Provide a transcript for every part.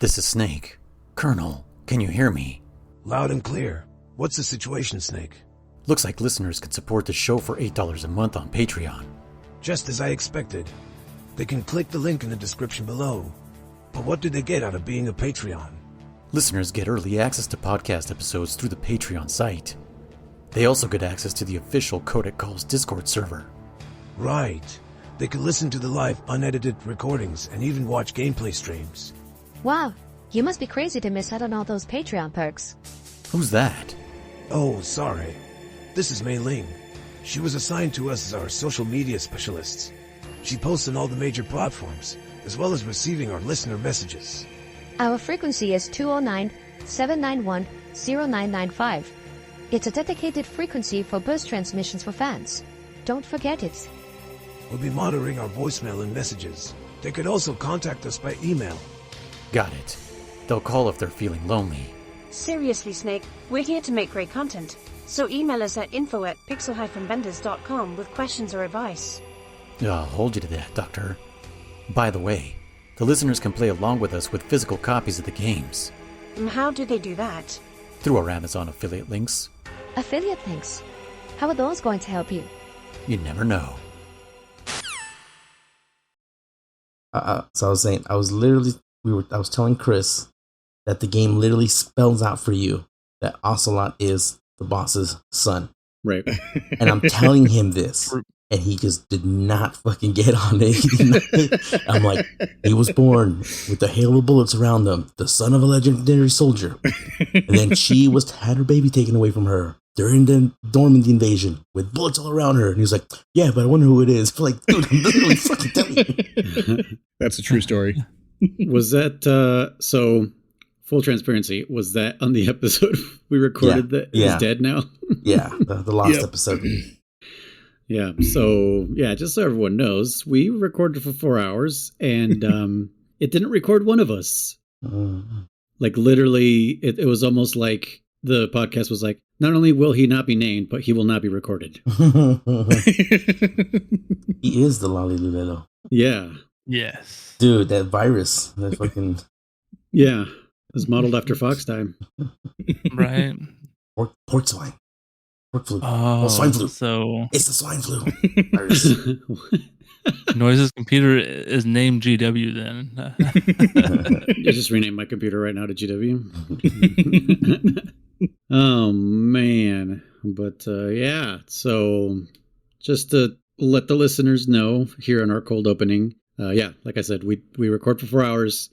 This is Snake. Colonel, can you hear me? Loud and clear. What's the situation, Snake? Looks like listeners can support the show for $8 a month on Patreon. Just as I expected. They can click the link in the description below. But what do they get out of being a Patreon? Listeners get early access to podcast episodes through the Patreon site. They also get access to the official Codec Calls Discord server. Right. They can listen to the live, unedited recordings and even watch gameplay streams. Wow, you must be crazy to miss out on all those Patreon perks. Who's that? Oh, sorry. This is Mei Ling. She was assigned to us as our social media specialists. She posts on all the major platforms, as well as receiving our listener messages. Our frequency is 209-791-0995. It's a dedicated frequency for burst transmissions for fans. Don't forget it. We'll be monitoring our voicemail and messages. They could also contact us by email. Got it. They'll call if they're feeling lonely. Seriously, Snake, we're here to make great content. So email us at info@pixel-benders.com with questions or advice. I'll hold you to that, Doctor. By the way, the listeners can play along with us with physical copies of the games. How do they do that? Through our Amazon affiliate links. Affiliate links? How are those going to help you? You never know. So I was saying, I was telling Chris that the game literally spells out for you that Ocelot is the boss's son. Right. And I'm telling him this, and he just did not fucking get on it. I'm like, he was born with a hail of bullets around him, the son of a legendary soldier. And then she had her baby taken away from her during the Normandy invasion with bullets all around her. And he was like, yeah, but I wonder who it is. Like, dude, I'm literally fucking telling you. That's a true story. Was that, so, full transparency, was that on the episode we recorded that is dead now? Yeah, the last episode. Yeah, so, just so everyone knows, we recorded for 4 hours, and it didn't record one of us. Like, literally, it was almost like the podcast was like, not only will he not be named, but he will not be recorded. He is the Lolly Lulelo. Yeah. Yes. Dude, that virus. That fucking... Yeah. It was modeled after Fox time. Right. Port swine. Port flu. Oh, swine flu. So... It's the swine flu. Virus. Noise's computer is named GW then. I just renamed my computer right now to GW. Oh, man. But, so just to let the listeners know here on our cold opening, like I said, we record for 4 hours.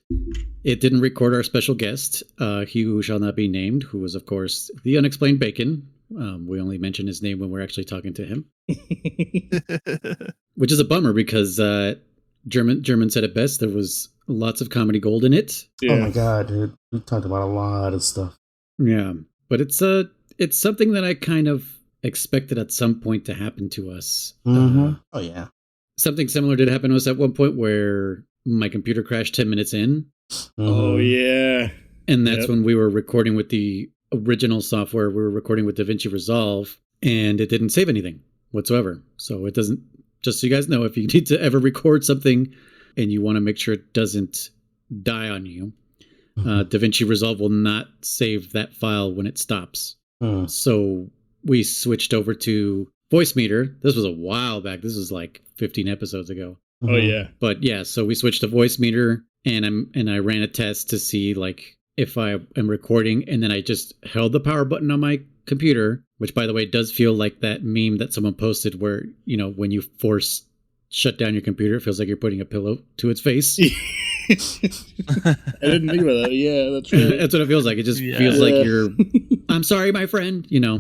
It didn't record our special guest, he who shall not be named, who was, of course, the unexplained Bacon. We only mention his name when we're actually talking to him. Which is a bummer because German said it best. There was lots of comedy gold in it. Yeah. Oh my god, dude. We talked about a lot of stuff. Yeah, but it's something that I kind of expected at some point to happen to us. Mm-hmm. Oh yeah. Something similar did happen to us at one point where my computer crashed 10 minutes in. Mm-hmm. Oh yeah. And that's when we were recording with the original software. We were recording with DaVinci Resolve, and it didn't save anything whatsoever. So it doesn't, just so you guys know, if you need to ever record something and you want to make sure it doesn't die on you, DaVinci Resolve will not save that file when it stops. So we switched over to Voicemeeter. This was a while back. This was like 15 episodes ago. Oh yeah. But yeah, so we switched to Voicemeeter, and I ran a test to see like if I am recording, and then I just held the power button on my computer, which by the way does feel like that meme that someone posted where, you know, when you force shut down your computer, it feels like you're putting a pillow to its face. I didn't think about that. Yeah, that's right. That's what it feels like. It just feels like you're, I'm sorry, my friend, you know.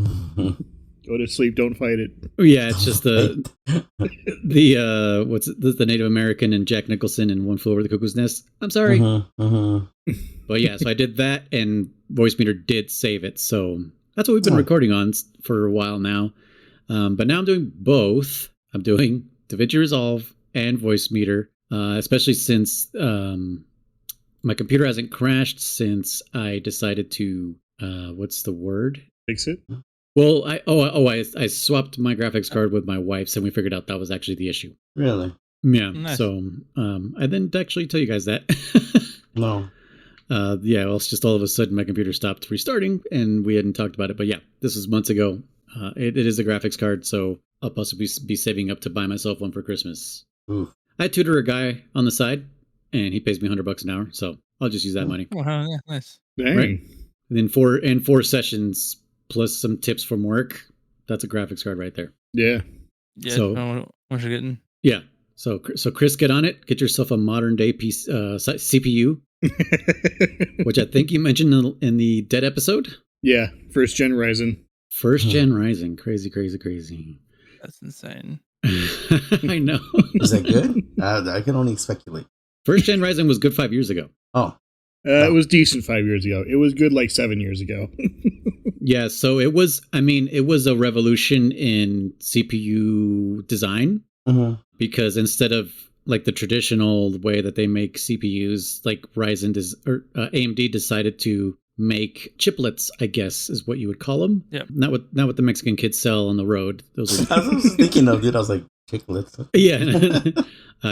Go to sleep, don't fight it. Yeah, it's just the Native American and Jack Nicholson in One Flew Over the Cuckoo's Nest. I'm sorry. But yeah, so I did that, and Voicemeeter did save it. So that's what we've been recording on for a while now. But now I'm doing both. I'm doing DaVinci Resolve and Voicemeeter, especially since my computer hasn't crashed since I decided to, what's the word? Fix it? Well, I swapped my graphics card with my wife's, and we figured out that was actually the issue. Really? Yeah. Nice. So I didn't actually tell you guys that. No. Well, it's just all of a sudden my computer stopped restarting and we hadn't talked about it. But yeah, this was months ago. It is a graphics card, so I'll possibly be saving up to buy myself one for Christmas. Ooh. I tutor a guy on the side, and he pays me $100 an hour, so I'll just use that money. Oh, yeah, nice. Dang. Right. And then four sessions plus some tips from work. That's a graphics card right there. Yeah. Yeah, So- what you're getting? Yeah. So Chris, get on it. Get yourself a modern day CPU, which I think you mentioned in the Dead episode. Yeah. First gen Ryzen. First gen Ryzen. Crazy. That's insane. I know. Is that good? I can only speculate. First gen Ryzen was good 5 years ago. Oh, It was decent 5 years ago. It was good like 7 years ago. Yeah, so it was a revolution in CPU design because instead of like the traditional way that they make CPUs, like AMD decided to make chiplets, I guess is what you would call them. Yep. Not what the Mexican kids sell on the road. Those are I was thinking of it. I was like, chiclets. yeah,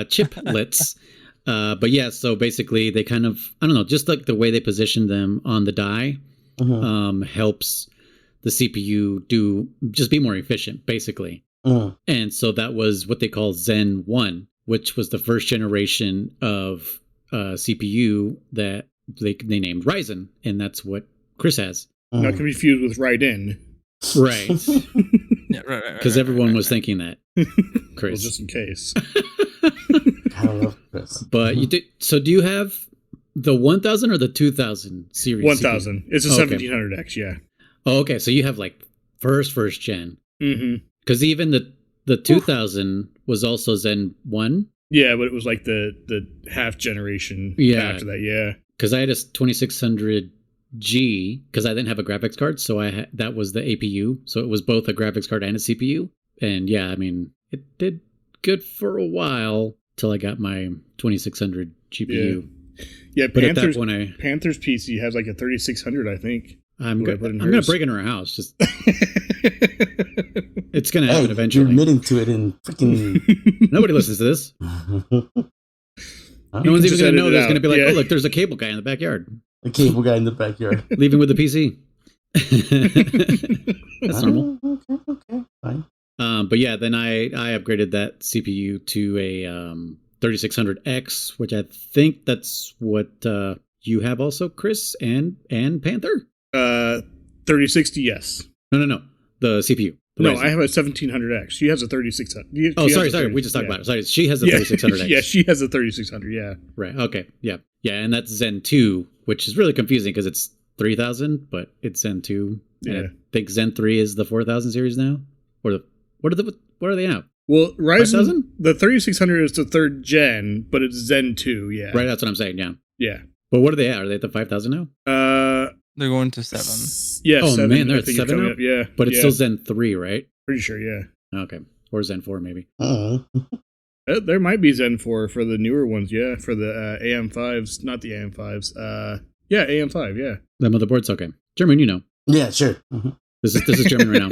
chiplets. But yeah, so basically they kind of, I don't know, just like the way they position them on the die helps the CPU just be more efficient, basically. And so that was what they call Zen 1, which was the first generation of CPU that they named Ryzen, and that's what Chris has. Not confused with Raiden. Right. Yeah, right. Because everyone was thinking that. Chris. Well, just in case. I love Chris. But you did. So do you have the 1000 or the 2000 series? 1000. It's a Okay. 1700X, yeah. Oh, okay. So you have like first gen. Mm-hmm. Because even the 2000 was also Zen 1. Yeah, but it was like the half generation after that, yeah. Because I had a 2600G, because I didn't have a graphics card, so that was the APU. So it was both a graphics card and a CPU. And yeah, I mean, it did good for a while till I got my 2600 GPU. Yeah, But at that point, Panther's PC has like a 3600, I think. I'm What I going put in to hers. break into her house. Just It's going to happen Hey, eventually. you're admitting to it in freaking. Nobody listens to this. No one's even going to know. There's going to be like, oh, look, there's a cable guy in the backyard. The cable guy in the backyard. Leaving with the PC. That's normal. Okay, fine. But yeah, then I upgraded that CPU to a 3600X, which I think that's what you have also, Chris, and Panther? 3060, yes. No. The CPU. No, I have a 1700X. She has a 3600. Oh, sorry. We just talked about it. Sorry, she has a 3600X. Yeah, she has a 3600, yeah. Right. Okay. Yeah. And that's Zen 2, which is really confusing because it's 3000, but it's Zen 2. And Yeah. I think Zen 3 is the 4000 series now, or what are they now? Well, Ryzen, 5000? the 3600 is the third gen, but it's Zen 2, yeah. Right. That's what I'm saying. Yeah. Yeah. But what are they at? Are they at the 5000 now? They're going to 7. Yeah, Oh, 7. man, they're I at think 7 coming now? up, yeah. But it's yeah. still Zen 3, right? Pretty sure, yeah. Okay. Or Zen 4, maybe. There might be Zen 4 for the newer ones, yeah. For the AM5s, not the AM5s. Yeah, AM5, yeah. The motherboard's okay. German, you know. Yeah, sure. Mm-hmm. This is German right now.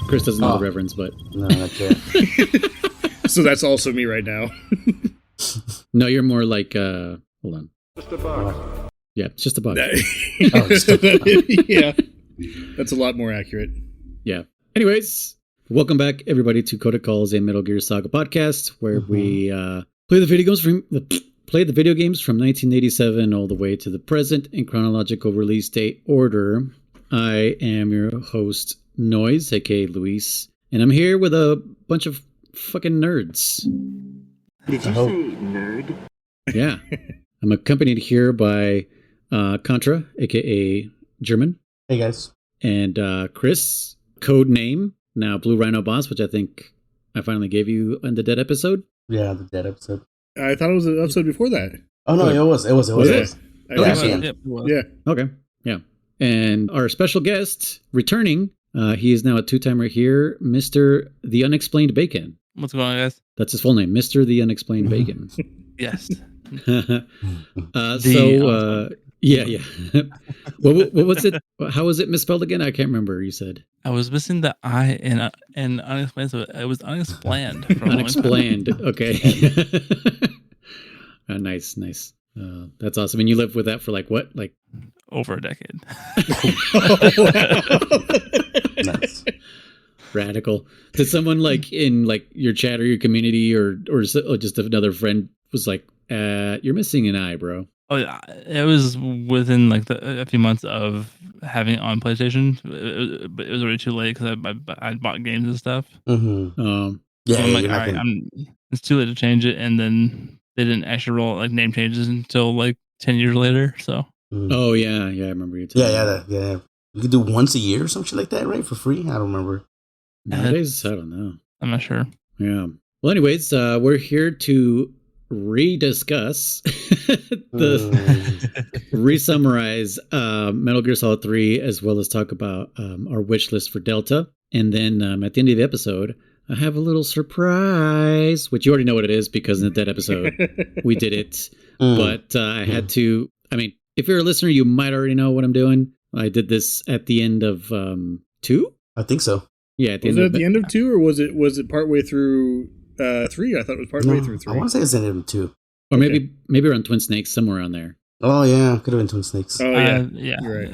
Chris doesn't know the reference, but No, not yet. So that's also me right now. no, you're more like hold on. Just a box. Yeah, it's just a bug. Yeah. That's a lot more accurate. Yeah. Anyways, welcome back everybody to Codec Calls, a Metal Gear Saga podcast where we play the video games from 1987 all the way to the present in chronological release date order. I am your host, Noise, aka Luis, and I'm here with a bunch of fucking nerds. Did you say nerd? Yeah. I'm accompanied here by Contra, aka German, Hey, guys. and Chris, code name, now Blue Rhino Boss, which I think I finally gave you in the Dead episode. Yeah, the Dead episode. I thought it was an episode before that. Oh, no, it was. it? I Yeah, think yeah. so. Yeah. Okay. Yeah. And our special guest returning, he is now a two-timer here, Mr. The Unexplained Bacon. What's going on, guys? That's his full name, Mr. The Unexplained Bacon. Yes. Yeah. what was it? How was it misspelled again? I can't remember. You said I was missing the I in unexplained, so it was unexplained. unexplained. Okay. Nice. That's awesome. And you lived with that for like what? Like over a decade. Nice. Radical. Did someone like in like your chat or your community or just another friend was like, you're missing an eye, bro? Oh yeah, it was within like a few months of having it on PlayStation, but it was already too late because I bought games and stuff. Mm-hmm. So I'm like, all right, it's too late to change it, and then they didn't actually roll like name changes until like 10 years later. So. Oh yeah, I remember you. Yeah. You could do once a year or something like that, right? For free. I don't remember. Nowadays, I don't know. I'm not sure. Yeah. Well, anyways, we're here to rediscuss re-summarize Metal Gear Solid 3, as well as talk about our wish list for Delta. And then at the end of the episode, I have a little surprise, which you already know what it is because in that episode we did it. But I had to, I mean, if you're a listener, you might already know what I'm doing. I did this at the end of 2? I think so. Yeah, at the end of 2, or was it partway through 3? I thought it was partway through 3. I want to say it's the end of 2. Or maybe around Twin Snakes, somewhere around there. Oh yeah, could have been Twin Snakes. Oh yeah, yeah. You're right.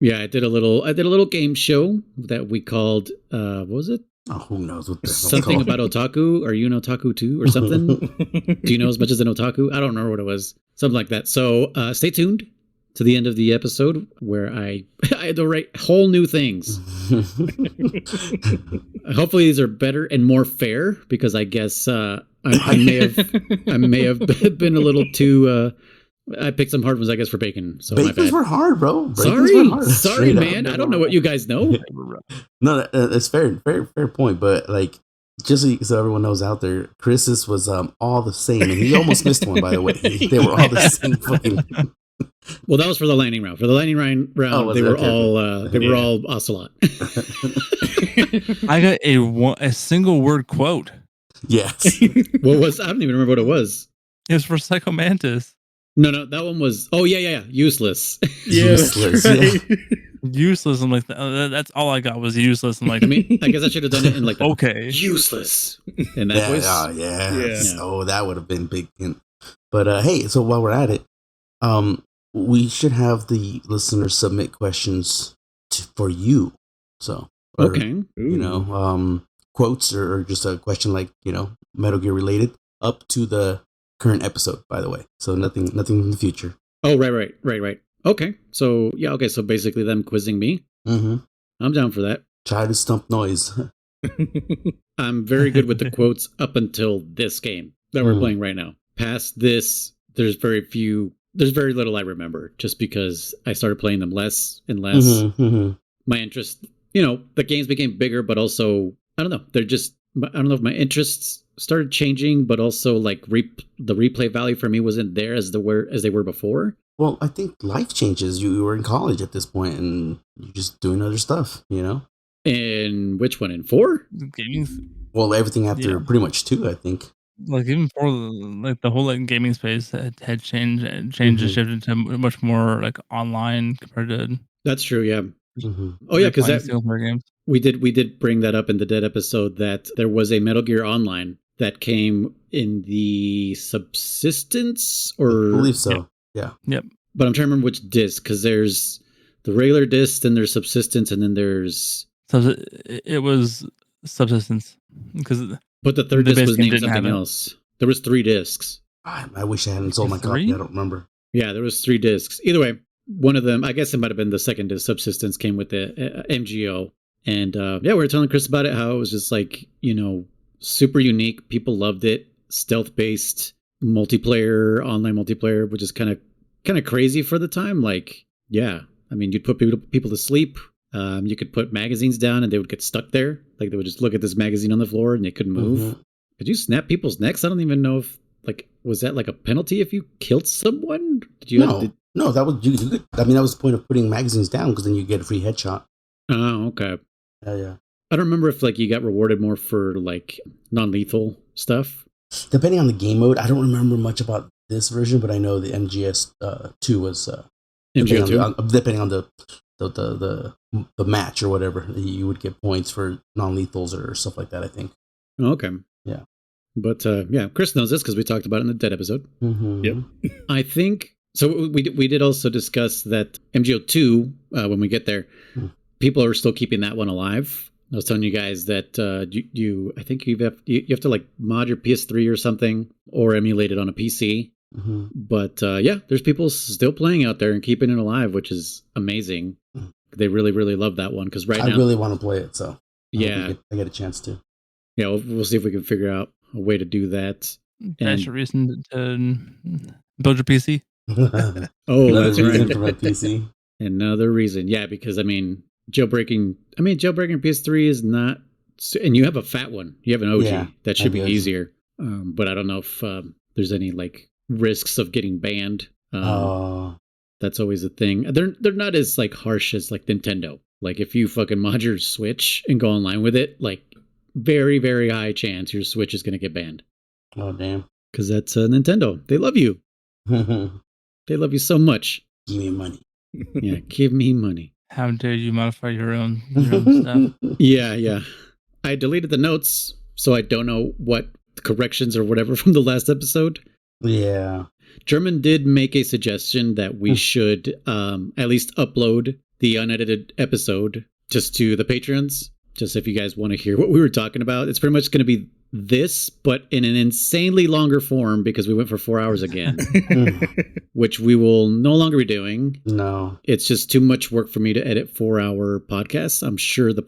Yeah, I did a little game show that we called what was it? Oh, who knows what the something about otaku? Are you an otaku too, or something? Do you know as much as an otaku? I don't remember what it was. Something like that. So stay tuned to the end of the episode where I had to write whole new things. Hopefully these are better and more fair because I guess I may have been a little too. I picked some hard ones, I guess, for Bacon. So Bacons were hard, bro. Sorry, man. I don't know what you guys know. No, it's fair point. But like, just so everyone knows out there, Chris's was all the same, and he almost missed one. By the way, they were all the same fucking. Well, that was for the lightning round. For the lightning round, they were all Ocelot. I got a single word quote. Yes. What was? I don't even remember what it was. It was for Psycho Mantis. No, that one was. Oh yeah, useless. Useless. Right. Yeah. Useless. I'm like, that's all I got was useless. I'm like, I mean, I guess I should have done it in like okay, useless. In that voice. Yeah. Oh, that would have been big hint. But hey, so while we're at it, we should have the listeners submit questions for you. So okay, quotes or just a question like Metal Gear related up to the current episode. By the way, so nothing in the future. Oh right. Okay, so so basically them quizzing me. Mm-hmm. I'm down for that. Try to stump noise. I'm very good with the quotes up until this game that we're playing right now. Past this, there's very little I remember just because I started playing them less and less. Mm-hmm. My interest, the games became bigger, but also, I don't know, I don't know if my interests started changing, but also like the replay value for me wasn't there as they were before. Well, I think life changes. You were in college at this point and you're just doing other stuff, In which one? In 4? Gaming. Well, everything after pretty much 2, I think. Like even for like the whole like gaming space had changed and shifted to much more like online compared to. That's true. Yeah. Mm-hmm. Oh yeah, because games. we did bring that up in the Dead episode that there was a Metal Gear Online that came in the Subsistence or I believe so. Yeah. Yep. But I'm trying to remember which disc because there's the regular disc, then there's Subsistence, and then there's. So it was Subsistence because. But the third disc was named something else. There was 3 discs. I wish I hadn't sold my copy. I don't remember. Yeah, there was 3 discs. Either way, one of them, I guess it might have been the second disc, Subsistence, came with the MGO. And we were telling Chris about it, how it was just like, super unique. People loved it. Stealth-based multiplayer, online multiplayer, which is kind of crazy for the time. Like, yeah, I mean, you'd put people to sleep. You could put magazines down and they would get stuck there. Like they would just look at this magazine on the floor and they couldn't move. Mm-hmm. Could you snap people's necks? I don't even know if was that like a penalty if you killed someone? No, that was you could, I mean that was the point of putting magazines down because then you get a free headshot. Oh, okay. Yeah. I don't remember if you got rewarded more for like non-lethal stuff. Depending on the game mode, I don't remember much about this version, but I know the MGS 2 was MGO2? Depending on the match or whatever, you would get points for non-lethals or stuff like that, I think. Okay. Yeah. But yeah, Chris knows this because we talked about it in the Dead episode. Mm-hmm. Yep. I think so. We did also discuss that MGO2 when we get there. People are still keeping that one alive. I was telling you guys that I think you have to like mod your PS3 or something or emulate it on a PC. Mm-hmm. But yeah, there's people still playing out there and keeping it alive, which is amazing. They really, really love that one because now I really want to play it, so yeah, I get a chance to. Yeah, we'll see if we can figure out a way to do that. That's a reason to build your PC. Another reason for my PC. Another reason, yeah, because jailbreaking PS3 is not, and you have a fat one, you have an OG that should be easier. But I don't know if there's any like risks of getting banned. That's always a thing. They're not as like harsh as like Nintendo. Like if you fucking mod your Switch and go online with it, like very, very high chance your Switch is going to get banned. Oh, damn. Because that's Nintendo. They love you. They love you so much. Give me money. Yeah, give me money. How dare you modify your own stuff? Yeah. I deleted the notes, so I don't know what corrections or whatever from the last episode. Yeah. German did make a suggestion that we should at least upload the unedited episode just to the Patreons, just if you guys want to hear what we were talking about. It's pretty much going to be this, but in an insanely longer form because we went for 4 hours again, which we will no longer be doing. No. It's just too much work for me to edit 4-hour podcasts. I'm sure the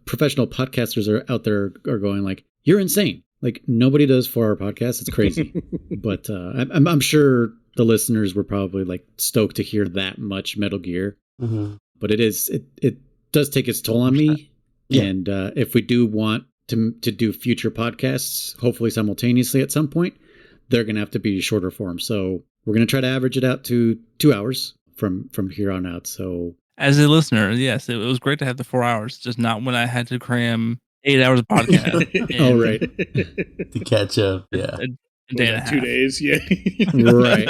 professional podcasters are out there are going like, you're insane. Like nobody does 4-hour podcasts. It's crazy. But I'm sure the listeners were probably like stoked to hear that much Metal Gear. Mm-hmm. But it does take its toll on me. Yeah. And if we do want to do future podcasts, hopefully simultaneously at some point, they're going to have to be shorter form. So we're going to try to average it out to 2 hours from here on out. So as a listener, yes, it was great to have the 4 hours, just not when I had to cram 8 hours of podcast. Oh, right. To catch up, yeah. A day and a half. 2 days, yeah. Right.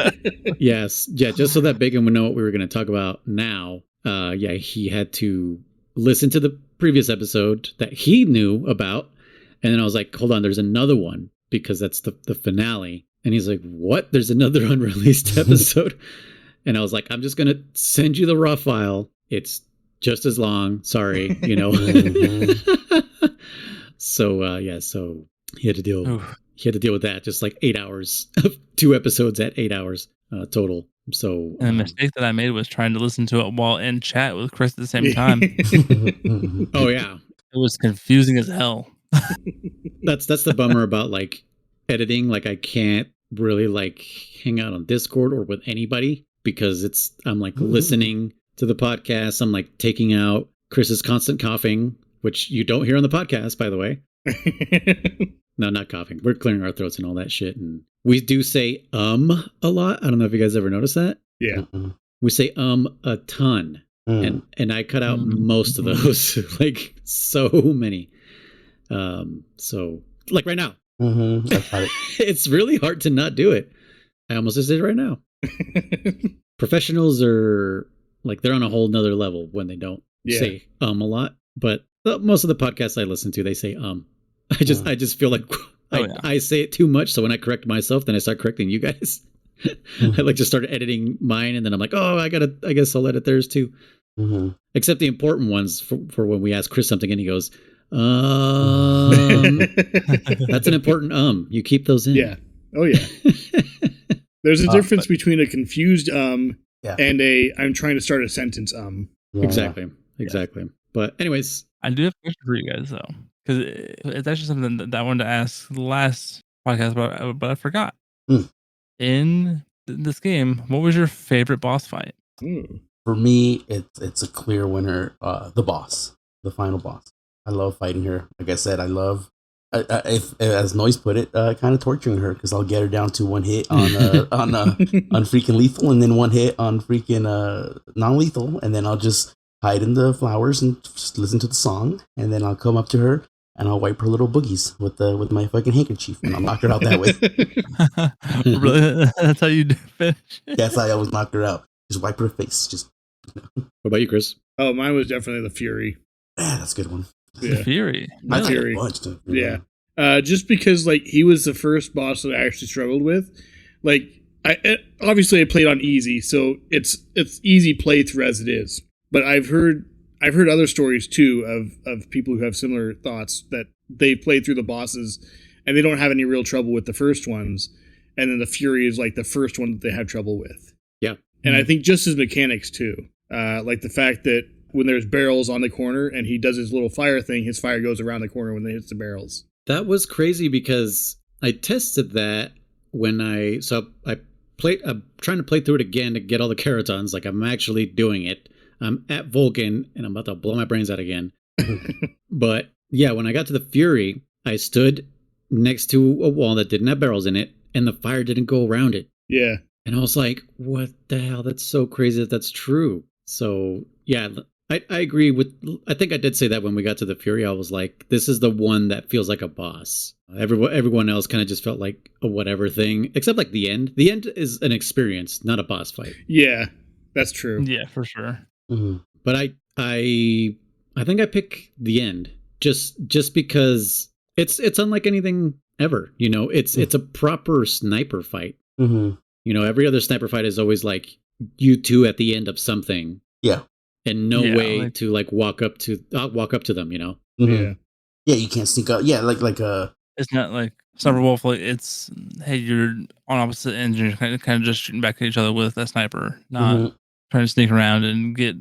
Yes. Yeah, just so that Bacon would know what we were going to talk about now. Yeah, he had to listen to the previous episode that he knew about. And then I was like, hold on, there's another one because that's the finale. And he's like, what? There's another unreleased episode. And I was like, I'm just going to send you the raw file. It's just as long. Sorry, So so he had to deal with that, just like 8 hours of 2 episodes at 8 hours total. So and the mistake that I made was trying to listen to it while in chat with Chris at the same time. Oh yeah, it was confusing as hell. That's the bummer about like editing. Like I can't really like hang out on Discord or with anybody because I'm like listening to the podcast. I'm like taking out Chris's constant coughing, which you don't hear on the podcast, by the way. No, not coughing. We're clearing our throats and all that shit. And we do say a lot. I don't know if you guys ever noticed that. Yeah. We say a ton. And I cut out most of those. Like so many. So like right now. It's really hard to not do it. I almost just did it right now. Professionals are like they're on a whole nother level when they don't say a lot. But most of the podcasts I listen to, they say I just feel like I say it too much. So when I correct myself, then I start correcting you guys. I like just start editing mine, and then I'm like, oh, I guess I'll edit theirs too. Except the important ones for when we ask Chris something, and he goes, that's an important You keep those in. Yeah. Oh yeah. There's a difference between a confused and a I'm trying to start a sentence Yeah. Exactly. But anyways, I do have a question for you guys though, because it's actually something that I wanted to ask the last podcast, but I forgot. In this game, what was your favorite boss fight? For me, it's a clear winner. The boss, the final boss. I love fighting her. Like I said, I love, if as Noise put it, kind of torturing her because I'll get her down to one hit on freaking lethal, and then one hit on freaking non-lethal, and then I'll just hide in the flowers and just listen to the song, and then I'll come up to her and I'll wipe her little boogies with my fucking handkerchief, and I'll knock her out that way. Really? That's how you finish? Yes, I always knock her out. Just wipe her face. Just. What about you, Chris? Oh, mine was definitely the Fury. Yeah, that's a good one. Yeah. The Fury. The Fury. Bunch, yeah. Just because like he was the first boss that I actually struggled with. Like I played on easy, so it's easy playthrough as it is. But I've heard other stories too of people who have similar thoughts that they played through the bosses and they don't have any real trouble with the first ones, and then the Fury is like the first one that they have trouble with. Yeah, and I think just his mechanics too, like the fact that when there's barrels on the corner and he does his little fire thing, his fire goes around the corner when they hits the barrels. That was crazy because I tested that when I played. I'm trying to play through it again to get all the Karatons. Like I'm actually doing it. I'm at Vulcan and I'm about to blow my brains out again. But yeah, when I got to the Fury, I stood next to a wall that didn't have barrels in it, and the fire didn't go around it. Yeah, and I was like, "What the hell? That's so crazy that's true." So yeah. I agree with. I think I did say that when we got to the Fury. I was like, "This is the one that feels like a boss." Everyone else kind of just felt like a whatever thing, except like the end. The end is an experience, not a boss fight. Yeah, that's true. Yeah, for sure. Mm-hmm. But I think I pick the end just because it's unlike anything ever. You know, it's a proper sniper fight. Mm-hmm. You know, every other sniper fight is always like you two at the end of something. Yeah. And no way to like walk up to them, you know? Mm-hmm. Yeah, you can't sneak up. Yeah, like it's not like Sniper Wolf. Like it's hey, you're on opposite ends. You're kind of just shooting back at each other with a sniper, not trying to sneak around and get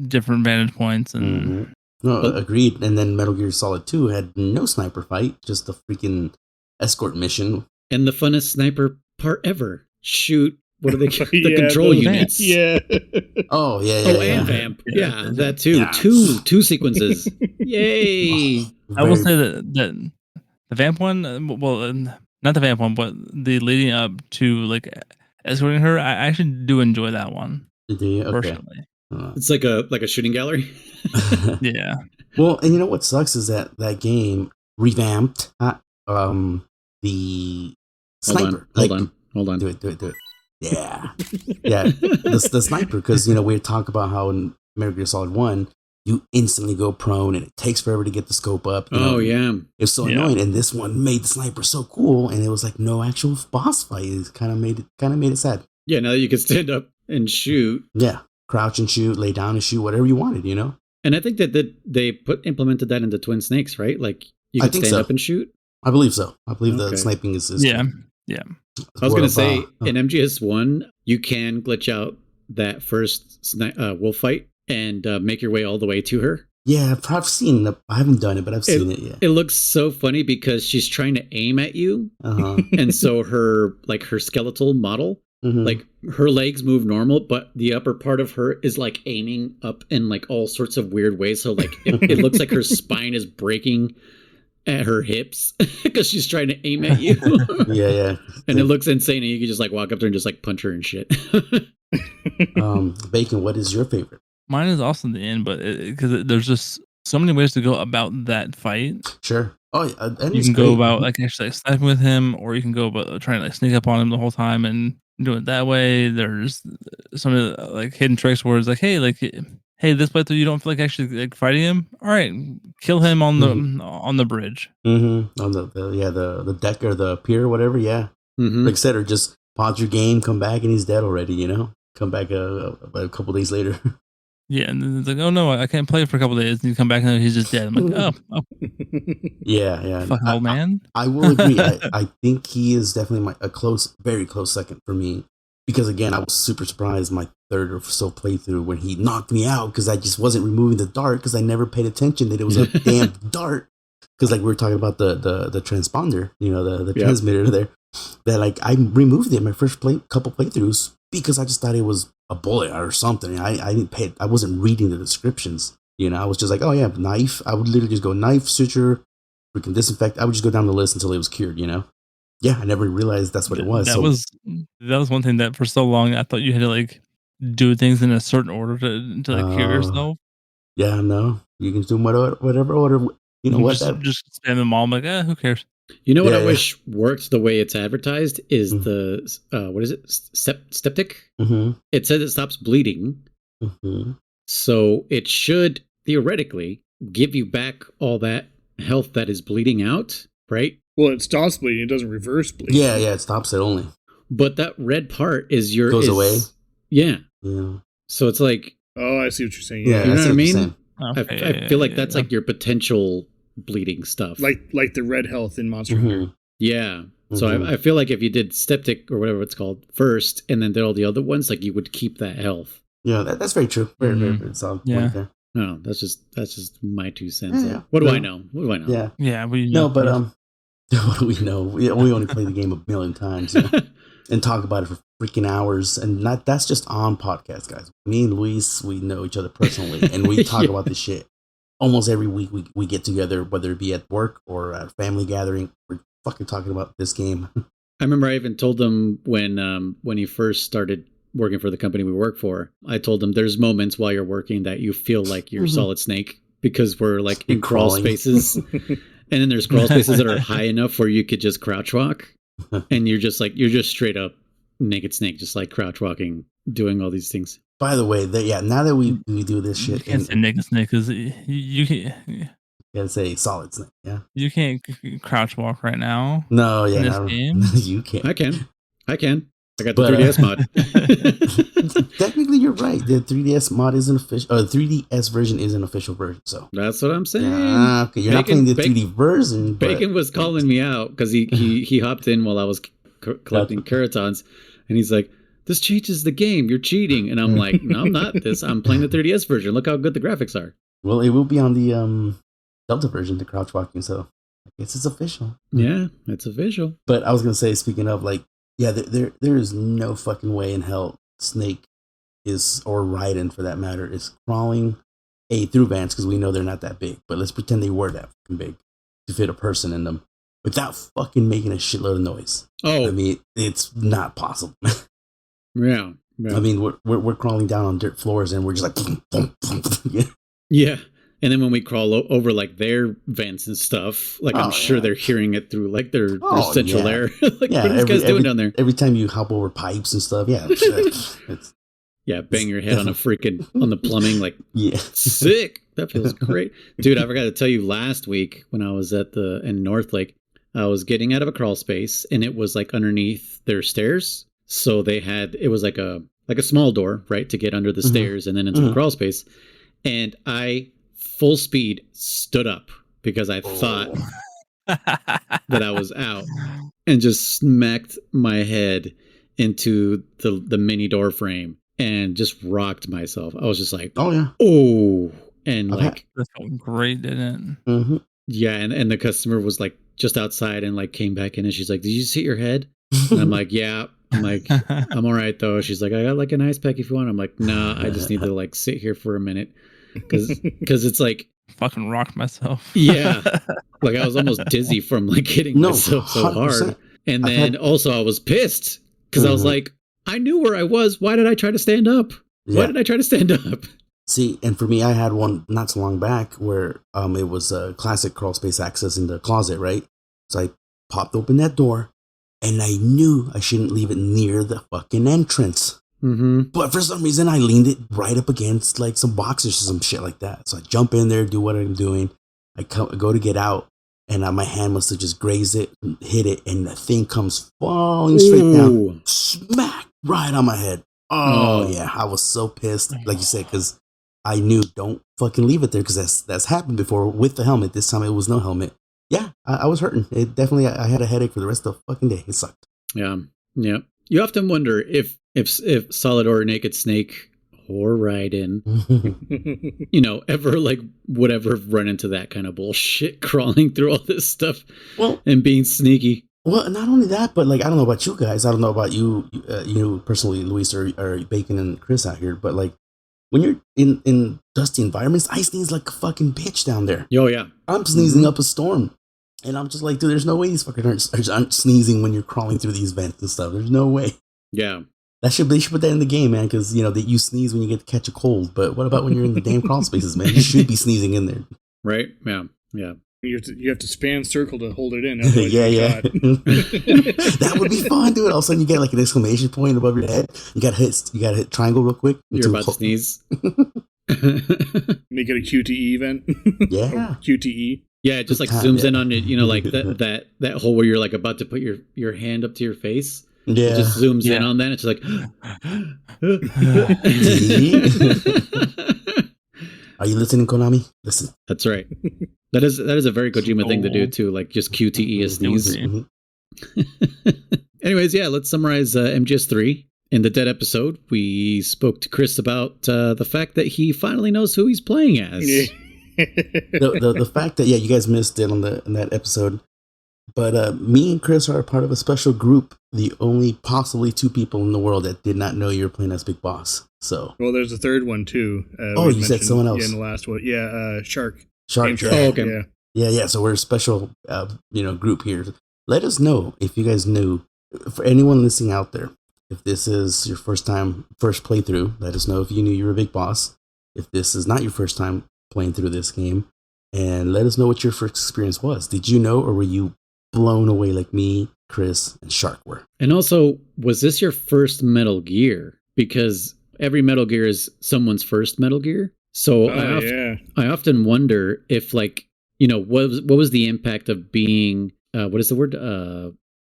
different vantage points. And no, agreed. And then Metal Gear Solid 2 had no sniper fight, just a freaking escort mission. And the funnest sniper part ever: shoot. What are they? The control units. Yeah. Oh yeah. And Vamp. Yeah, that too. Yeah. Two sequences. Yay! I will say that the Vamp one. Well, not the Vamp one, but the leading up to like escorting her. I actually do enjoy that one. Do you? Okay. Personally, it's like a shooting gallery. Yeah. Well, and you know what sucks is that game revamped the sniper. Hold on. Do it. Yeah. The sniper, because we talk about how in Metal Gear Solid 1 you instantly go prone and it takes forever to get the scope up. Yeah, it's so annoying. And this one made the sniper so cool, and it was like no actual boss fight. It kind of made it sad. Yeah, now that you can stand up and shoot. Yeah, crouch and shoot, lay down and shoot, whatever you wanted. And I think that they implemented that into Twin Snakes, right? Like you can stand up and shoot. I believe so. I believe the sniping is yeah. I was going to say, in MGS1, you can glitch out that first wolf fight and make your way all the way to her. Yeah, I've seen it. I haven't done it, but I've seen it, yeah. It looks so funny because she's trying to aim at you. And so her skeletal model, like her legs move normal, but the upper part of her is like aiming up in like all sorts of weird ways. So like it looks like her spine is breaking at her hips because she's trying to aim at you. Yeah. And it looks insane, and you can just like walk up there and just like punch her and shit. Bacon, what is your favorite? Mine is also the end, but because there's just so many ways to go about that fight. Sure. Oh, you can go about like actually sniping with him, or you can go about trying to like sneak up on him the whole time and do it that way. There's some of the like hidden tricks where it's like, hey, this playthrough you don't feel like actually like fighting him. All right, kill him on the bridge. On the deck or the pier, or whatever. Yeah, like I said, or just pause your game, come back, and he's dead already. Come back a couple days later. Yeah, and it's like, oh no, I can't play for a couple days. And you come back and he's just dead. I'm like, oh. Yeah. Fucking old man. I will agree. I think he is definitely very close second for me. Because again, I was super surprised my third or so playthrough when he knocked me out because I just wasn't removing the dart because I never paid attention that it was a damn dart. Because like we were talking about the transponder, the transmitter there, that like I removed it in my first couple playthroughs because I just thought it was a bullet or something. I didn't pay. I wasn't reading the descriptions. I was just like, oh yeah, knife. I would literally just go knife, suture, freaking disinfect. I would just go down the list until it was cured. Yeah, I never realized that's what it was. That was one thing that for so long I thought you had to like do things in a certain order to like cure yourself. Yeah, no, you can do whatever order. Just spam them all. I'm like, who cares? You know what I wish worked the way it's advertised is the what is it? Septic. It says it stops bleeding, so it should theoretically give you back all that health that is bleeding out. right? Well, it stops bleeding. It doesn't reverse bleeding. Yeah, it stops it only. But that red part is your Goes away. Yeah. Yeah. So it's like, Oh, I see what you're saying. Yeah, you know I see what I what you're mean? saying. I feel like that's like your potential bleeding stuff. Like the red health in Monster Hunter. Yeah. So I feel like if you did Septic or whatever it's called first, and then did all the other ones, like you would keep that health. Yeah, that's very true. Very solid point there. No, that's just my 2 cents. Yeah. What do I know? What do I know? Yeah. Yeah. No, but what do we know? We only play the game a million times, you know, and talk about it for freaking hours, and that's just on podcast, guys. Me and Luis, we know each other personally, and we talk about this shit almost every week. We get together, whether it be at work or at a family gathering. We're fucking talking about this game. I remember I even told them when he first started working for the company we work for, I told them there's moments while you're working that you feel like you're Solid Snake because we're like in crawl spaces. And then there's crawl spaces that are high enough where you could just crouch walk. And you're just straight up Naked Snake, just like crouch walking, doing all these things. By the way, now that we do this shit, you can't say Naked Snake because you can't. Gotta say Solid Snake, yeah. You can't crouch walk right now. No, yeah, in this game? You can't. I can. I got the 3DS mod. Technically, you're right. The 3DS mod isn't official. The 3DS version is an official version. So that's what I'm saying. Yeah, okay, you're not playing the 3D version. Bacon was calling me out because he hopped in while I was collecting Keratons, and he's like, "This changes the game. You're cheating." And I'm like, "No, I'm not. I'm playing the 3DS version. Look how good the graphics are." Well, it will be on the Delta version, the crouch walking. So I guess it's official. Yeah, it's official. But I was gonna say, speaking of like. Yeah, there is no fucking way in hell Snake is, or Raiden for that matter, is crawling through vents, because we know they're not that big, but let's pretend they were that fucking big to fit a person in them without fucking making a shitload of noise. Oh, I mean, it's not possible. Yeah. I mean, we're crawling down on dirt floors and we're just like yeah. And then when we crawl over like their vents and stuff, like I'm sure they're hearing it through like their central air. Like, what are these guys doing down there? Every time you hop over pipes and stuff, yeah, bang your head on on the plumbing, like sick. That feels great, dude. I forgot to tell you last week when I was in North Lake, I was getting out of a crawl space and it was like underneath their stairs. So it was like a small door, right, to get under the stairs and then into the crawl space, and I full speed stood up because I thought that I was out and just smacked my head into the mini door frame and just rocked myself. I was just like, oh, and like that felt great, didn't it? Mm-hmm. Yeah, and the customer was like just outside and like came back in and she's like, "Did you just hit your head?" And I'm like, "Yeah." I'm like, "I'm all right though." She's like, "I got like an ice pack if you want." I'm like, "Nah, I just need to like sit here for a minute." Because it's like fucking rocked myself. Yeah, like I was almost dizzy from like hitting myself so 100%. Hard. And then also I was pissed because I was like, I knew where I was. Why did I try to stand up? Why did I try to stand up? See, and for me, I had one not so long back where it was a classic crawl space access in the closet, right? So I popped open that door, and I knew I shouldn't leave it near the fucking entrance. Mm-hmm. But for some reason, I leaned it right up against like some boxes or some shit like that. So I jump in there, do what I'm doing. I go to get out, and my hand must have just grazed it, hit it, and the thing comes falling straight down, smack right on my head. Oh yeah, I was so pissed, like you said, because I knew don't fucking leave it there, because that's happened before with the helmet. This time it was no helmet. Yeah, I was hurting. It definitely, I had a headache for the rest of the fucking day. It sucked. Yeah. You often wonder if Solid or Naked Snake or Raiden, ever like would ever run into that kind of bullshit, crawling through all this stuff and being sneaky. Well, not only that, but like I don't know about you guys. I don't know about you, personally, Luis or Bacon and Chris out here. But like when you're in dusty environments, I sneeze like a fucking bitch down there. Oh yeah, I'm sneezing up a storm. And I'm just like, dude, there's no way these fuckers aren't sneezing when you're crawling through these vents and stuff. There's no way. Yeah. They should put that in the game, man, because, that you sneeze when you get to catch a cold. But what about when you're in the damn crawl spaces, man? You should be sneezing in there. Right? Yeah. Yeah. You have to span circle to hold it in. Yeah. That would be fun, dude. All of a sudden you get like an exclamation point above your head. You got to hit triangle real quick. You're about to sneeze. Make it a QTE event. Yeah. QTE. Yeah, it just like zooms in on it, you know, like that hole where you're like about to put your hand up to your face. Yeah. It just zooms in on that. It's like, are you listening, Konami? Listen. That's right. That is a very Kojima thing to do too, like just QTE sneeze. Anyways, yeah, let's summarize MGS3. In the Dead episode, we spoke to Chris about the fact that he finally knows who he's playing as. the fact that you guys missed it in that episode, but me and Chris are a part of a special group. The only possibly 2 people in the world that did not know you were playing as Big Boss. So there's a third one too. You said someone else. Yeah, in the last one. Yeah, Shark. Shark. Oh, okay. Yeah. So we're a special, group here. Let us know if you guys knew. For anyone listening out there, if this is your first playthrough, let us know if you knew you were a Big Boss. If this is not your first time playing through this game, and let us know what your first experience was. Did you know, or were you blown away like me, Chris, and Shark were? And also, was this your first Metal Gear? Because every Metal Gear is someone's first Metal Gear. So I often wonder if, like, you know, what was the impact of being what is the word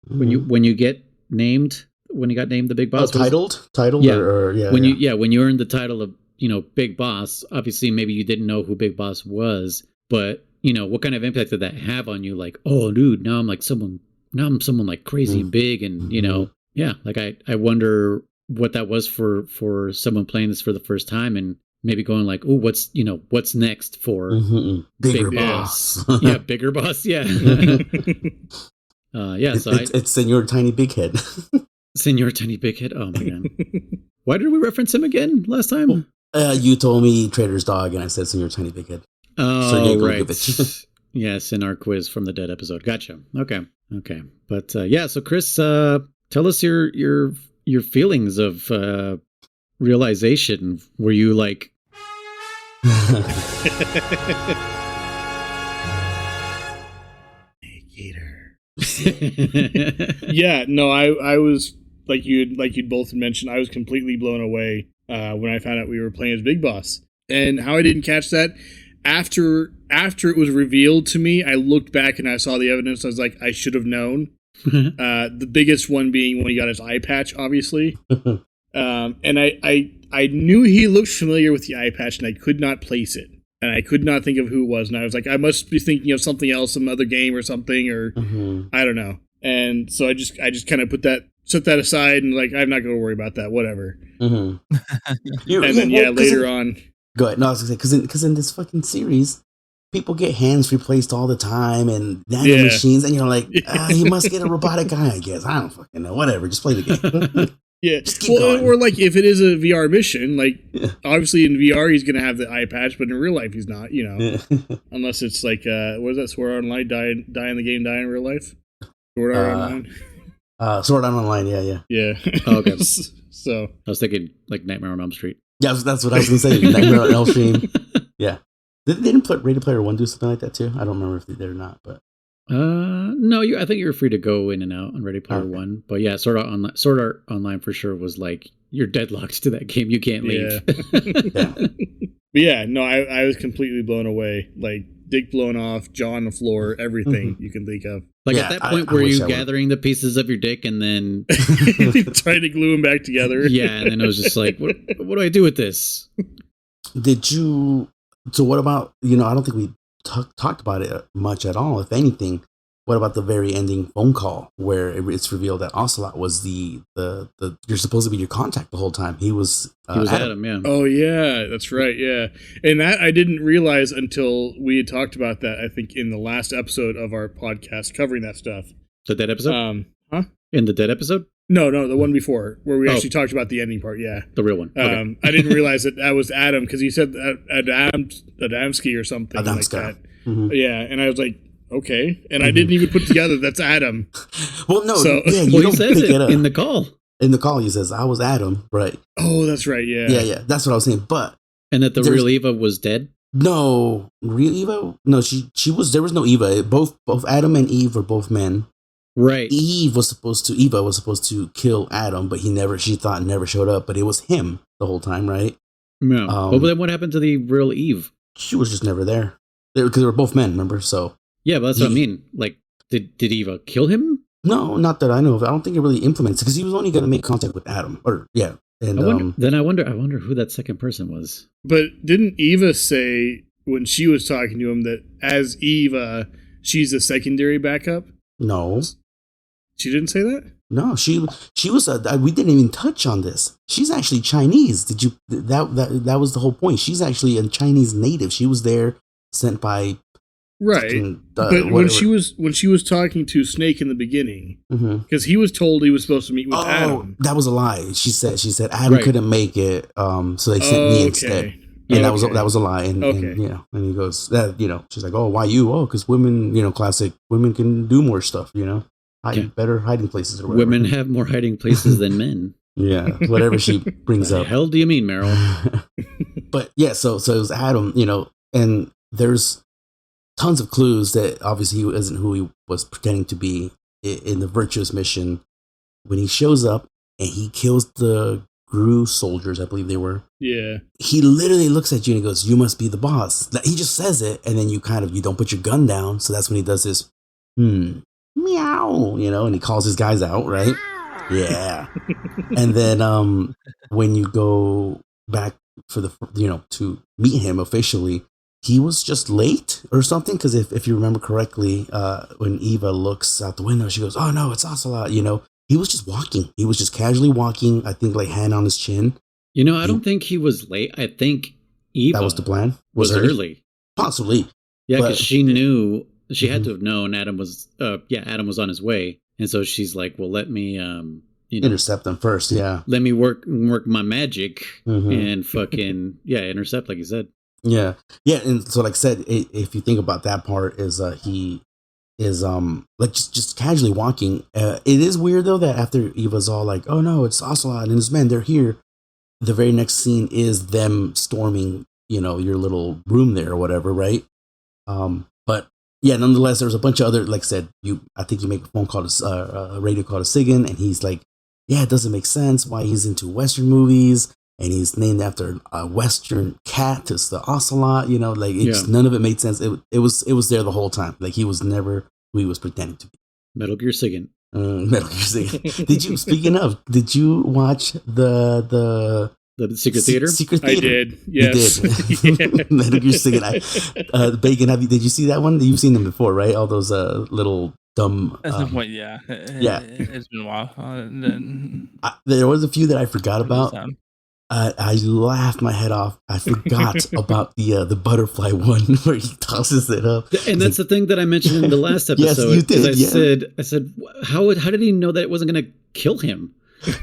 when you get named, when you got named the Big Boss? Titled, yeah. When you earned the title of, you know, Big Boss. Obviously, maybe you didn't know who Big Boss was, but you know, what kind of impact did that have on you? Like, oh, dude, now I'm someone like crazy and big, and you know, like I wonder what that was for someone playing this for the first time and maybe going like, oh, what's next for Bigger Big Boss? Yeah, Bigger Boss. Yeah. So it's Senor Tiny Big Head. Senor Tiny Big Head. Oh my god. Why did we reference him again last time? You told me Trader's Dog, and I said Senor Tiny Big Head. Oh, right. Yes, in our quiz from the Dead episode. Gotcha. Okay. But so Chris, tell us your feelings of realization. Were you like... Yeah, no, I was like you'd both mentioned, I was completely blown away when I found out we were playing as Big Boss. And how I didn't catch that, after it was revealed to me, I looked back and I saw the evidence. I was like, I should have known. The biggest one being when he got his eye patch, obviously. And I knew he looked familiar with the eye patch, and I could not place it. And I could not think of who it was. And I was like, I must be thinking of something else, some other game or something, or I don't know. And so I just kind of set that aside and like, I'm not going to worry about that, whatever. And then later on. Go ahead. No, I was going to say, because in this fucking series, people get hands replaced all the time and nano machines, and you're like, you must get a robotic eye, I guess. I don't fucking know. Whatever. Just play the game. Yeah. Well, or like if it is a VR mission, like obviously in VR he's gonna have the eye patch, but in real life he's not. You know, unless it's like what is that? Sword Art Online, die in the game, die in real life. Sword Art Online. Sword Art Online. Yeah. Oh, okay. So I was thinking like Nightmare on Elm Street. Yeah, that's what I was gonna say. Nightmare on Elm Street. Yeah. Didn't Ready Player One do something like that too? I don't remember if they did or not, but. No, I think you're free to go in and out on Ready Player One, but yeah, Sword Art Online for sure was like you're deadlocked to that game. You can't leave. But yeah, no, I was completely blown away. Like dick blown off, jaw on the floor, everything you can think of. Like at that point, were you gathering the pieces of your dick and then trying to glue them back together? Yeah, and then I was just like, what do I do with this? Did you? So what about I don't think we talked about it much at all, if anything. What about the very ending phone call where it's revealed that Ocelot was the you're supposed to be your contact the whole time? He was Adam, yeah. Oh yeah, that's right, yeah. And that I didn't realize until we had talked about that, I think, in the last episode of our podcast covering that stuff. The Dead episode? In the Dead episode? No, the one before, where we actually talked about the ending part, yeah. The real one. Okay. I didn't realize that was Adam, because he said Adamski or something like that. Mm-hmm. Yeah, and I was like, okay. And I didn't even put together, that's Adam. Well, no. So, yeah, he says it in the call. In the call, he says, I was Adam, right? Oh, that's right, yeah. Yeah, that's what I was saying, but... And that the real Eva was dead? No. Real Eva? No, she was... There was no Eva. Both Adam and Eve were both men. Right. Eva was supposed to kill Adam, but she thought never showed up, but it was him the whole time, right? No. But then what happened to the real Eve? She was just never there. Because they were both men, remember? So Yeah, but that's what I mean. Like, did Eva kill him? No, not that I know of. I don't think it really implements because he was only going to make contact with Adam. Or yeah, and I wonder who that second person was. But didn't Eva say when she was talking to him that as Eva, she's a secondary backup? No, she didn't say that. No, she was. We didn't even touch on this. She's actually Chinese. Did you? That was the whole point. She's actually a Chinese native. She was there, sent by. Right, but when she was talking to Snake in the beginning, because he was told he was supposed to meet with Adam. That was a lie. She said Adam couldn't make it, so they sent me instead. And that was a lie. And and he goes that she's like, oh, why you? Oh, because women, classic women can do more stuff. Better hiding places or whatever. Women have more hiding places than men. Yeah, whatever she brings up. What the hell do you mean, Meryl? But yeah, so it was Adam, and there's tons of clues that obviously he isn't who he was pretending to be in the virtuous mission. When he shows up and he kills the GRU soldiers, I believe they were. Yeah. He literally looks at you and he goes, "You must be the boss." He just says it, and then you don't put your gun down. So that's when he does this, meow, and he calls his guys out, right? Yeah. And then when you go back for to meet him officially, he was just late or something, because if you remember correctly, when Eva looks out the window, she goes, "Oh no, it's Ocelot." He was just walking. He was just casually walking. I think hand on his chin. I don't think he was late. I think Eva that was the plan. Was early, possibly. Yeah, because she knew she had to have known Adam was. Adam was on his way, and so she's like, "Well, let me intercept them first." Yeah, let me work my magic and fucking intercept, like you said. Yeah. And so, like I said, if you think about that part, is he is just casually walking. It is weird though that after Eva's all like, "Oh no, it's Ocelot and his men, they're here." The very next scene is them storming, your little room there or whatever, right? But yeah, nonetheless, there's a bunch of other, like I said, I think you make a phone call to a radio call to Sigan, and he's like, "Yeah, it doesn't make sense why he's into Western movies." And he's named after a Western cat. It's the Ocelot, none of it made sense. It was there the whole time. Like he was never who he was pretending to be. Metal Gear Sigan. Metal Gear Sigan. Did you watch the Secret Theater? Secret Theater. I did. Yes. You did. Metal Gear Sigan. Bacon, did you see that one? You've seen them before, right? All those little dumb. At some point, yeah. It's been a while. There was a few that I forgot about. I laughed my head off. I forgot about the butterfly one where he tosses it up. And that's the thing that I mentioned in the last episode. Yes, you did. I said, how did he know that it wasn't going to kill him?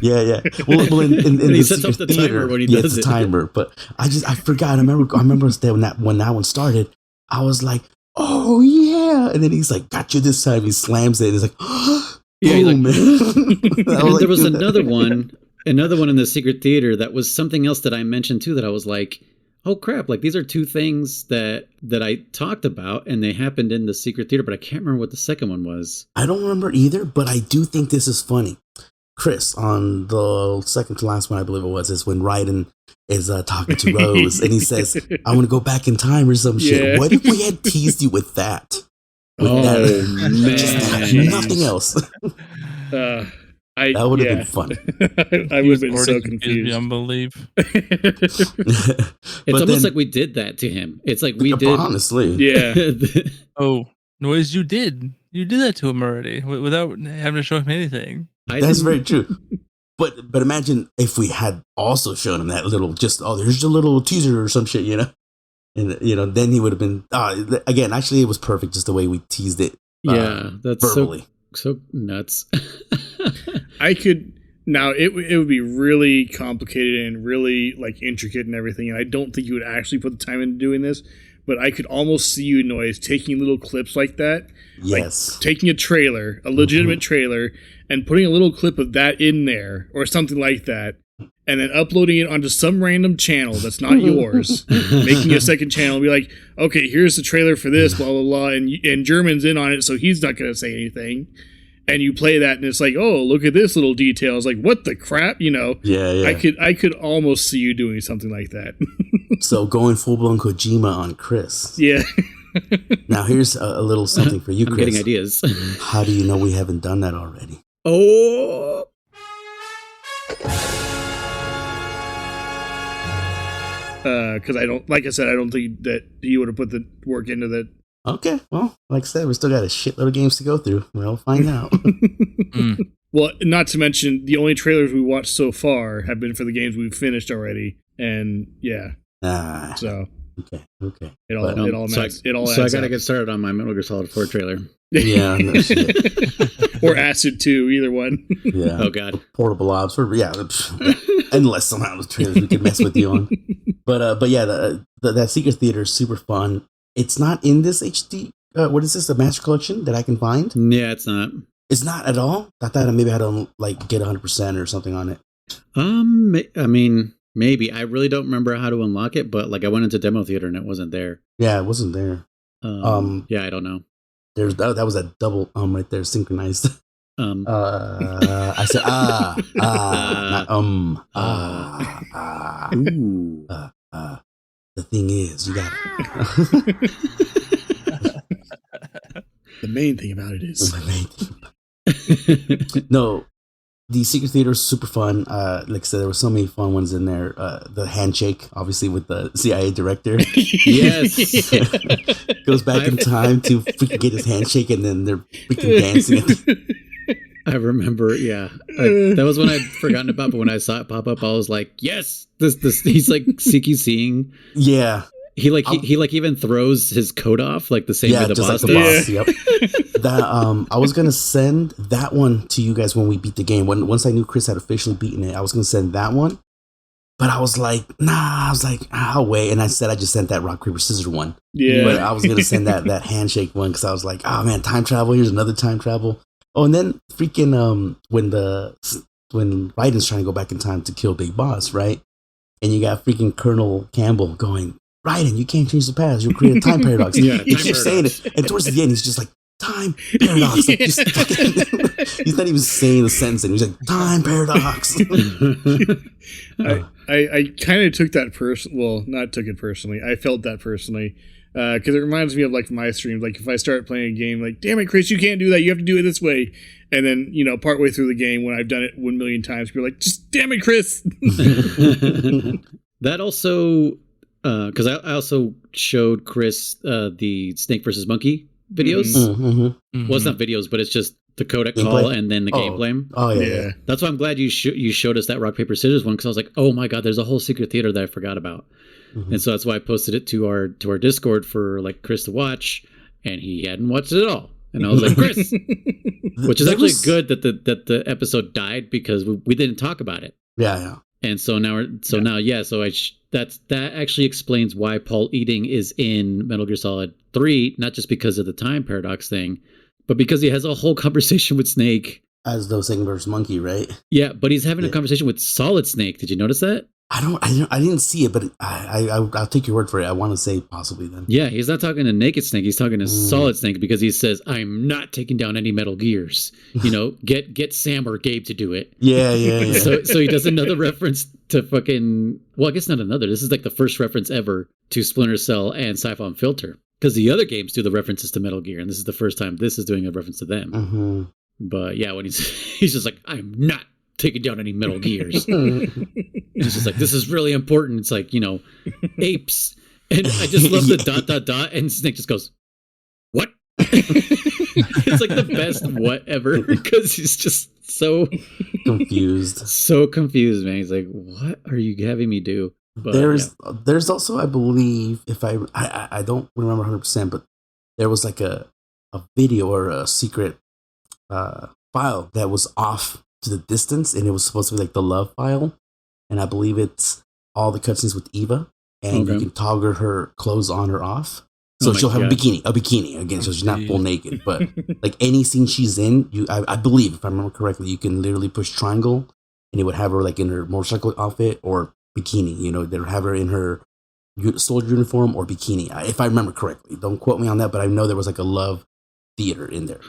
Yeah. Well, in he sets up the timer when he does it. It's a timer. But I forgot. I remember when that one started, I was like, "Oh yeah!" And then he's like, "Got you this time." He slams it. It's like, boom, man. And there was another one. Another one in the Secret Theater that was something else that I mentioned too, that I was like, oh crap, like these are two things that I talked about and they happened in the Secret Theater, but I can't remember what the second one was. I don't remember either, but I do think this is funny. Chris, on the second to last one, I believe it was, is when Raiden is talking to Rose and he says, "I want to go back in time" or some shit. What if we had teased you with that? Man. Just that, nothing else. That would have been fun. I would have been so confused. Beyond belief. It's almost like we did that to him. It's like we did. Honestly. Yeah. Noise, you did that to him already without having to show him anything. That's very true. But imagine if we had also shown him that little, there's a little teaser or some shit, and then he would have been. Again, actually, it was perfect just the way we teased it. That's verbally. So nuts. I could now it would be really complicated and really intricate and everything, and I don't think you would actually put the time into doing this, but I could almost see you, Noise, taking little clips like that. Yes. Taking a trailer, a legitimate trailer, and putting a little clip of that in there or something like that, and then uploading it onto some random channel that's not yours, making a second channel and be like, "Okay, here's the trailer for this, blah, blah, blah," and German's in on it, so he's not going to say anything. And you play that, and it's like, "Oh, look at this little detail." It's like, what the crap, Yeah. I could almost see you doing something like that. So going full blown Kojima on Chris. Yeah. Now here's a little something for you, I'm Chris. getting ideas. How do you know we haven't done that already? Oh. Because I don't, like I said, I don't think that he would have put the work into that. Okay, well, like I said, we still got a shitload of games to go through. We'll find out. Well, not to mention, the only trailers we watched so far have been for the games we've finished already. And yeah. So. Okay. It all adds So I got to up. get started on my Metal Gear Solid 4 trailer. Yeah, no shit. Or Acid 2, either one. Yeah. Oh, God. Portable Ops. Yeah. Endless somehow of trailers we could mess with you on. But yeah, that Secret Theater is super fun. It's not in this HD. What is this? The Master Collection that I can find? Yeah, it's not. It's not at all. I thought I maybe had to like get 100% or something on it. I mean, maybe. I really don't remember how to unlock it, but like I went into demo theater and it wasn't there. Yeah, it wasn't there. Yeah, I don't know. There's that was a double right there, synchronized. I said not Ooh. The thing is, you got The main thing about it is. No, the Secret Theater is super fun. Like I said, there were so many fun ones in there. The handshake, obviously, with the CIA director. Yes. Goes back in time to freaking get his handshake, and then they're freaking dancing. I remember, yeah. That was when I'd forgotten about, but when I saw it pop up, I was like, yes! This he's like CQCing. Yeah. He even throws his coat off like the same way the just boss like the does. boss. Yep. That I was gonna send that one to you guys when we beat the game. Once I knew Chris had officially beaten it, I was gonna send that one. But I was like, nah. I was like, I'll wait. And I just sent that rock paper scissors one. Yeah. But I was gonna send that handshake one because I was like, oh man, time travel. Here's another time travel. Oh, and then freaking when Raiden's trying to go back in time to kill Big Boss, right? And you got freaking Colonel Campbell going, Raiden, you can't change the past. You'll create a time paradox. Yeah, he keeps saying it. And towards the end, he's just like, time paradox. Like, just he's not even saying the sentence. And he's like, time paradox. I kind of took that well, not took it personally. I felt that personally. Because it reminds me of like my streams. Like if I start playing a game, like, damn it, Chris, you can't do that. You have to do it this way. And then, partway through the game when I've done it 1 million times, you're like, just damn it, Chris. That also... because I also showed Chris the Snake versus Monkey videos. Mm-hmm. Well, it's not videos, but it's just the codec call and then the gameplay. Oh yeah. That's why I'm glad you showed us that rock paper scissors one, because I was like, oh my god, there's a whole Secret Theater that I forgot about. Mm-hmm. And so that's why I posted it to our Discord for like Chris to watch, and he hadn't watched it at all. And I was like, Chris, which is actually good that the episode died because we didn't talk about it. Yeah. And so now, that actually explains why Paul Eating is in Metal Gear Solid 3, not just because of the time paradox thing, but because he has a whole conversation with Snake. As though Snake versus Monkey, right? Yeah, but he's having a conversation with Solid Snake. Did you notice that? I didn't see it, but I'll take your word for it. I want to say possibly then. Yeah, he's not talking to Naked Snake. He's talking to Solid Snake because he says, "I'm not taking down any Metal Gears. Get Sam or Gabe to do it." Yeah. So he does another reference to fucking. Well, I guess not another. This is like the first reference ever to Splinter Cell and Siphon Filter, because the other games do the references to Metal Gear, and this is the first time this is doing a reference to them. Mm-hmm. But yeah, when he's just like, "I'm not taking down any Metal Gears." It's just like, this is really important. It's like, apes. And I just love the ... and Snake just goes, what? It's like the best what ever, because he's just so confused. So confused, man. He's like, what are you having me do? But, there's also, I believe, if I don't remember 100%, but there was like a video or a secret file that was off to the distance, and it was supposed to be like the love file, and I believe it's all the cutscenes with Eva, and you can toggle her clothes on or off, so she'll have a bikini again, so she's not full naked, but like any scene she's in, I believe, if I remember correctly, you can literally push triangle and it would have her like in her motorcycle outfit or bikini. They would have her in her soldier uniform or bikini, if I remember correctly. Don't quote me on that, but I know there was like a love theater in there.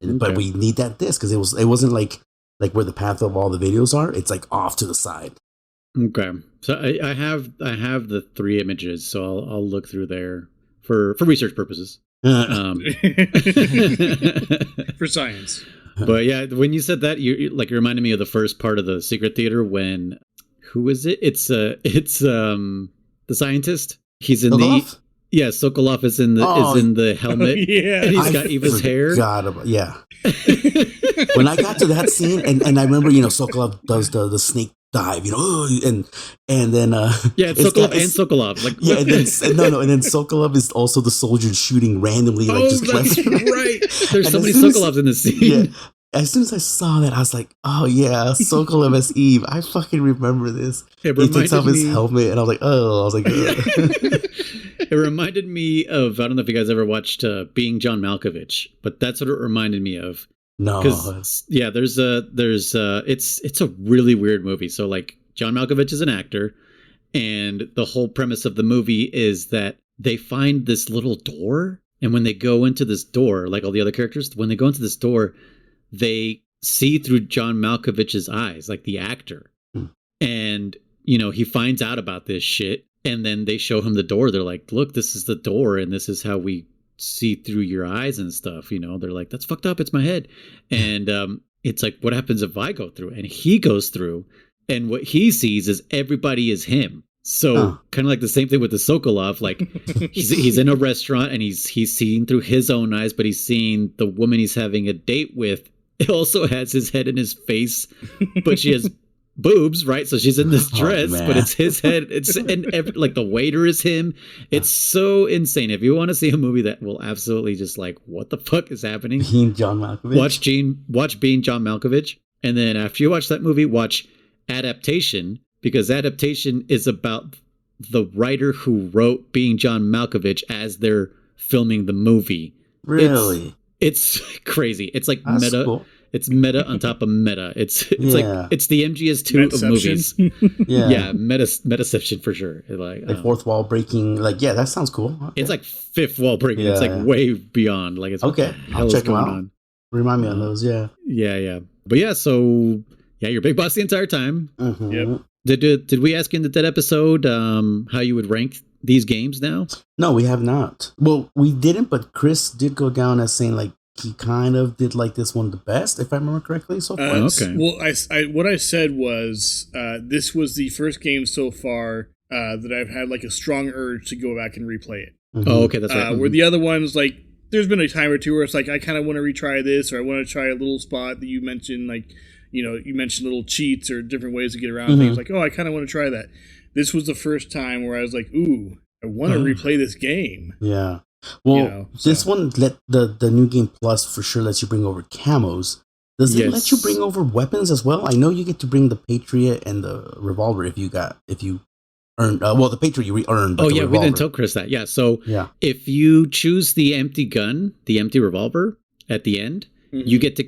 But we need that disc because it wasn't like where the path of all the videos are. It's like off to the side. Okay, so I have the 3 images, so I'll look through there for research purposes. For science. But yeah, when you said that, you like it reminded me of the first part of the Secret Theater when who is it? It's the scientist. He's in Sokolov? Yeah, Sokolov is in the helmet. Yeah. And he's got Eva's hair. Yeah. When I got to that scene, and I remember, Sokolov does the snake dive, and then yeah, it's Sokolov and Sokolov. Like yeah, and then Sokolov is also the soldier shooting randomly, like just that's left. right. There's so many Sokolovs in this scene. Yeah. As soon as I saw that, I was like, oh yeah, Sokolov as Eve. I fucking remember this. He takes off his helmet, and I was like, It reminded me of, I don't know if you guys ever watched Being John Malkovich, but that's what it reminded me of. No. Yeah, it's a really weird movie. So like John Malkovich is an actor, and the whole premise of the movie is that they find this little door, and when they go into this door, like all the other characters, when they go into this door, they see through John Malkovich's eyes, like the actor. And, he finds out about this shit, and then they show him the door. They're like, look, this is the door, and this is how we see through your eyes and stuff. They're like, that's fucked up. It's my head. And it's like, what happens if I go through? And he goes through, and what he sees is everybody is him. So kind of like the same thing with the Sokolov. Like he's in a restaurant, and he's seeing through his own eyes, but he's seeing the woman he's having a date with. It also has his head in his face, but she has boobs, right? So she's in this dress, but it's his head. Like the waiter is him. It's so insane. If you want to see a movie that will absolutely just like, what the fuck is happening? Being John Malkovich. Watch Being John Malkovich, and then after you watch that movie, watch Adaptation, because Adaptation is about the writer who wrote Being John Malkovich as they're filming the movie. Really? It's crazy. It's like That's meta. Cool. It's meta on top of meta. It's like it's the MGS2 of movies. Yeah, metaception for sure. Like fourth wall breaking. Like that sounds cool. Okay. It's like fifth wall breaking. It's like way beyond. Like it's okay. I'll check them out. On. Remind me on those. Yeah. But yeah, so you're Big Boss the entire time. Mm-hmm. Yep. Did we ask in that episode how you would rank these games now? No, we have not. Well, we didn't, but Chris did go down as saying like he kind of did like this one the best, if I remember correctly. So far. Okay. Well, what I said was this was the first game so far that I've had like a strong urge to go back and replay it. Mm-hmm. Oh, okay, that's right. Where the other ones, like, there's been a time or two where it's like I kind of want to retry this, or I want to try a little spot that you mentioned, like. You mentioned little cheats or different ways to get around things. Like, I kind of want to try that. This was the first time where I was like, ooh, I want to replay this game. Yeah. Well, this one, the new game plus for sure lets you bring over camos. Does it let you bring over weapons as well? I know you get to bring the Patriot and the revolver if you earned. The Patriot you earned. Oh yeah, we didn't tell Chris that. Yeah, so if you choose the empty gun, the empty revolver at the end. Mm-hmm.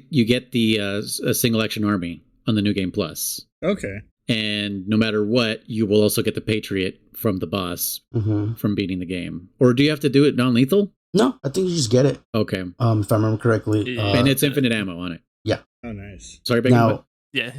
You get the single action army on the new game plus. Okay. And no matter what, you will also get the Patriot from the boss from beating the game. Or do you have to do it non-lethal? No, I think you just get it. Okay. If I remember correctly. And it's infinite ammo on it. Yeah. Oh, nice. Sorry, Bacon. Now, yeah,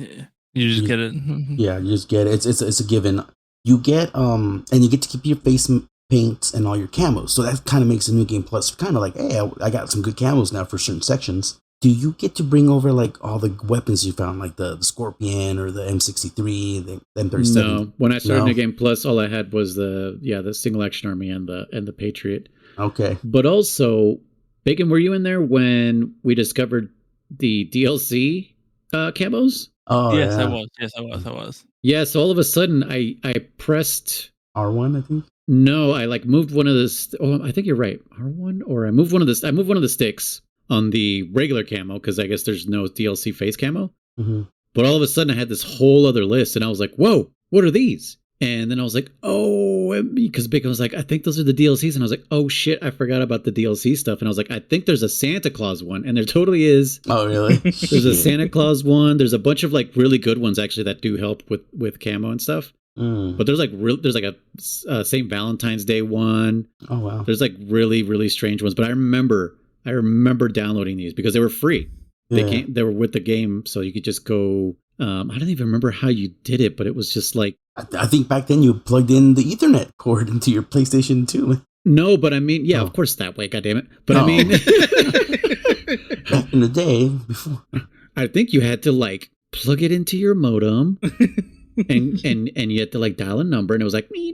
you just get it. Yeah, you just get it. It's a given. You get and you get to keep your face paints and all your camos. So that kind of makes the new game plus kind of like, hey, I got some good camos now for certain sections. Do you get to bring over like all the weapons you found, like the Scorpion or the M63, the M37? No, when I started New Game Plus, all I had was the single action army and the Patriot. Okay, but also, Bacon, were you in there when we discovered the DLC camos? Oh, yes, yeah. I was. Yeah, so all of a sudden, I pressed R1, I think. No, I like moved one of the. Oh, I think you're right. R1, or I moved one of the sticks on the regular camo, because I guess there's no DLC face camo. Mm-hmm. But all of a sudden I had this whole other list, and I was like, whoa, what are these? And then I was like, oh, because Bacon was like, I think those are the DLCs. And I was like, oh shit, I forgot about the DLC stuff. And I was like, I think there's a Santa Claus one. And there totally is. Oh, really? There's a Santa Claus one. There's a bunch of like really good ones actually that do help with camo and stuff. But there's like a St. Valentine's Day one. Oh, wow. There's like really, really strange ones. But I remember downloading these because they were free. Yeah. They were with the game, so you could just go. I don't even remember how you did it, but it was just like I think back then you plugged in the Ethernet cord into your PlayStation 2. No, but I mean, yeah, of course that way, goddammit. But I mean, back in the day, before, I think you had to like plug it into your modem, and you had to like dial a number, and it was like I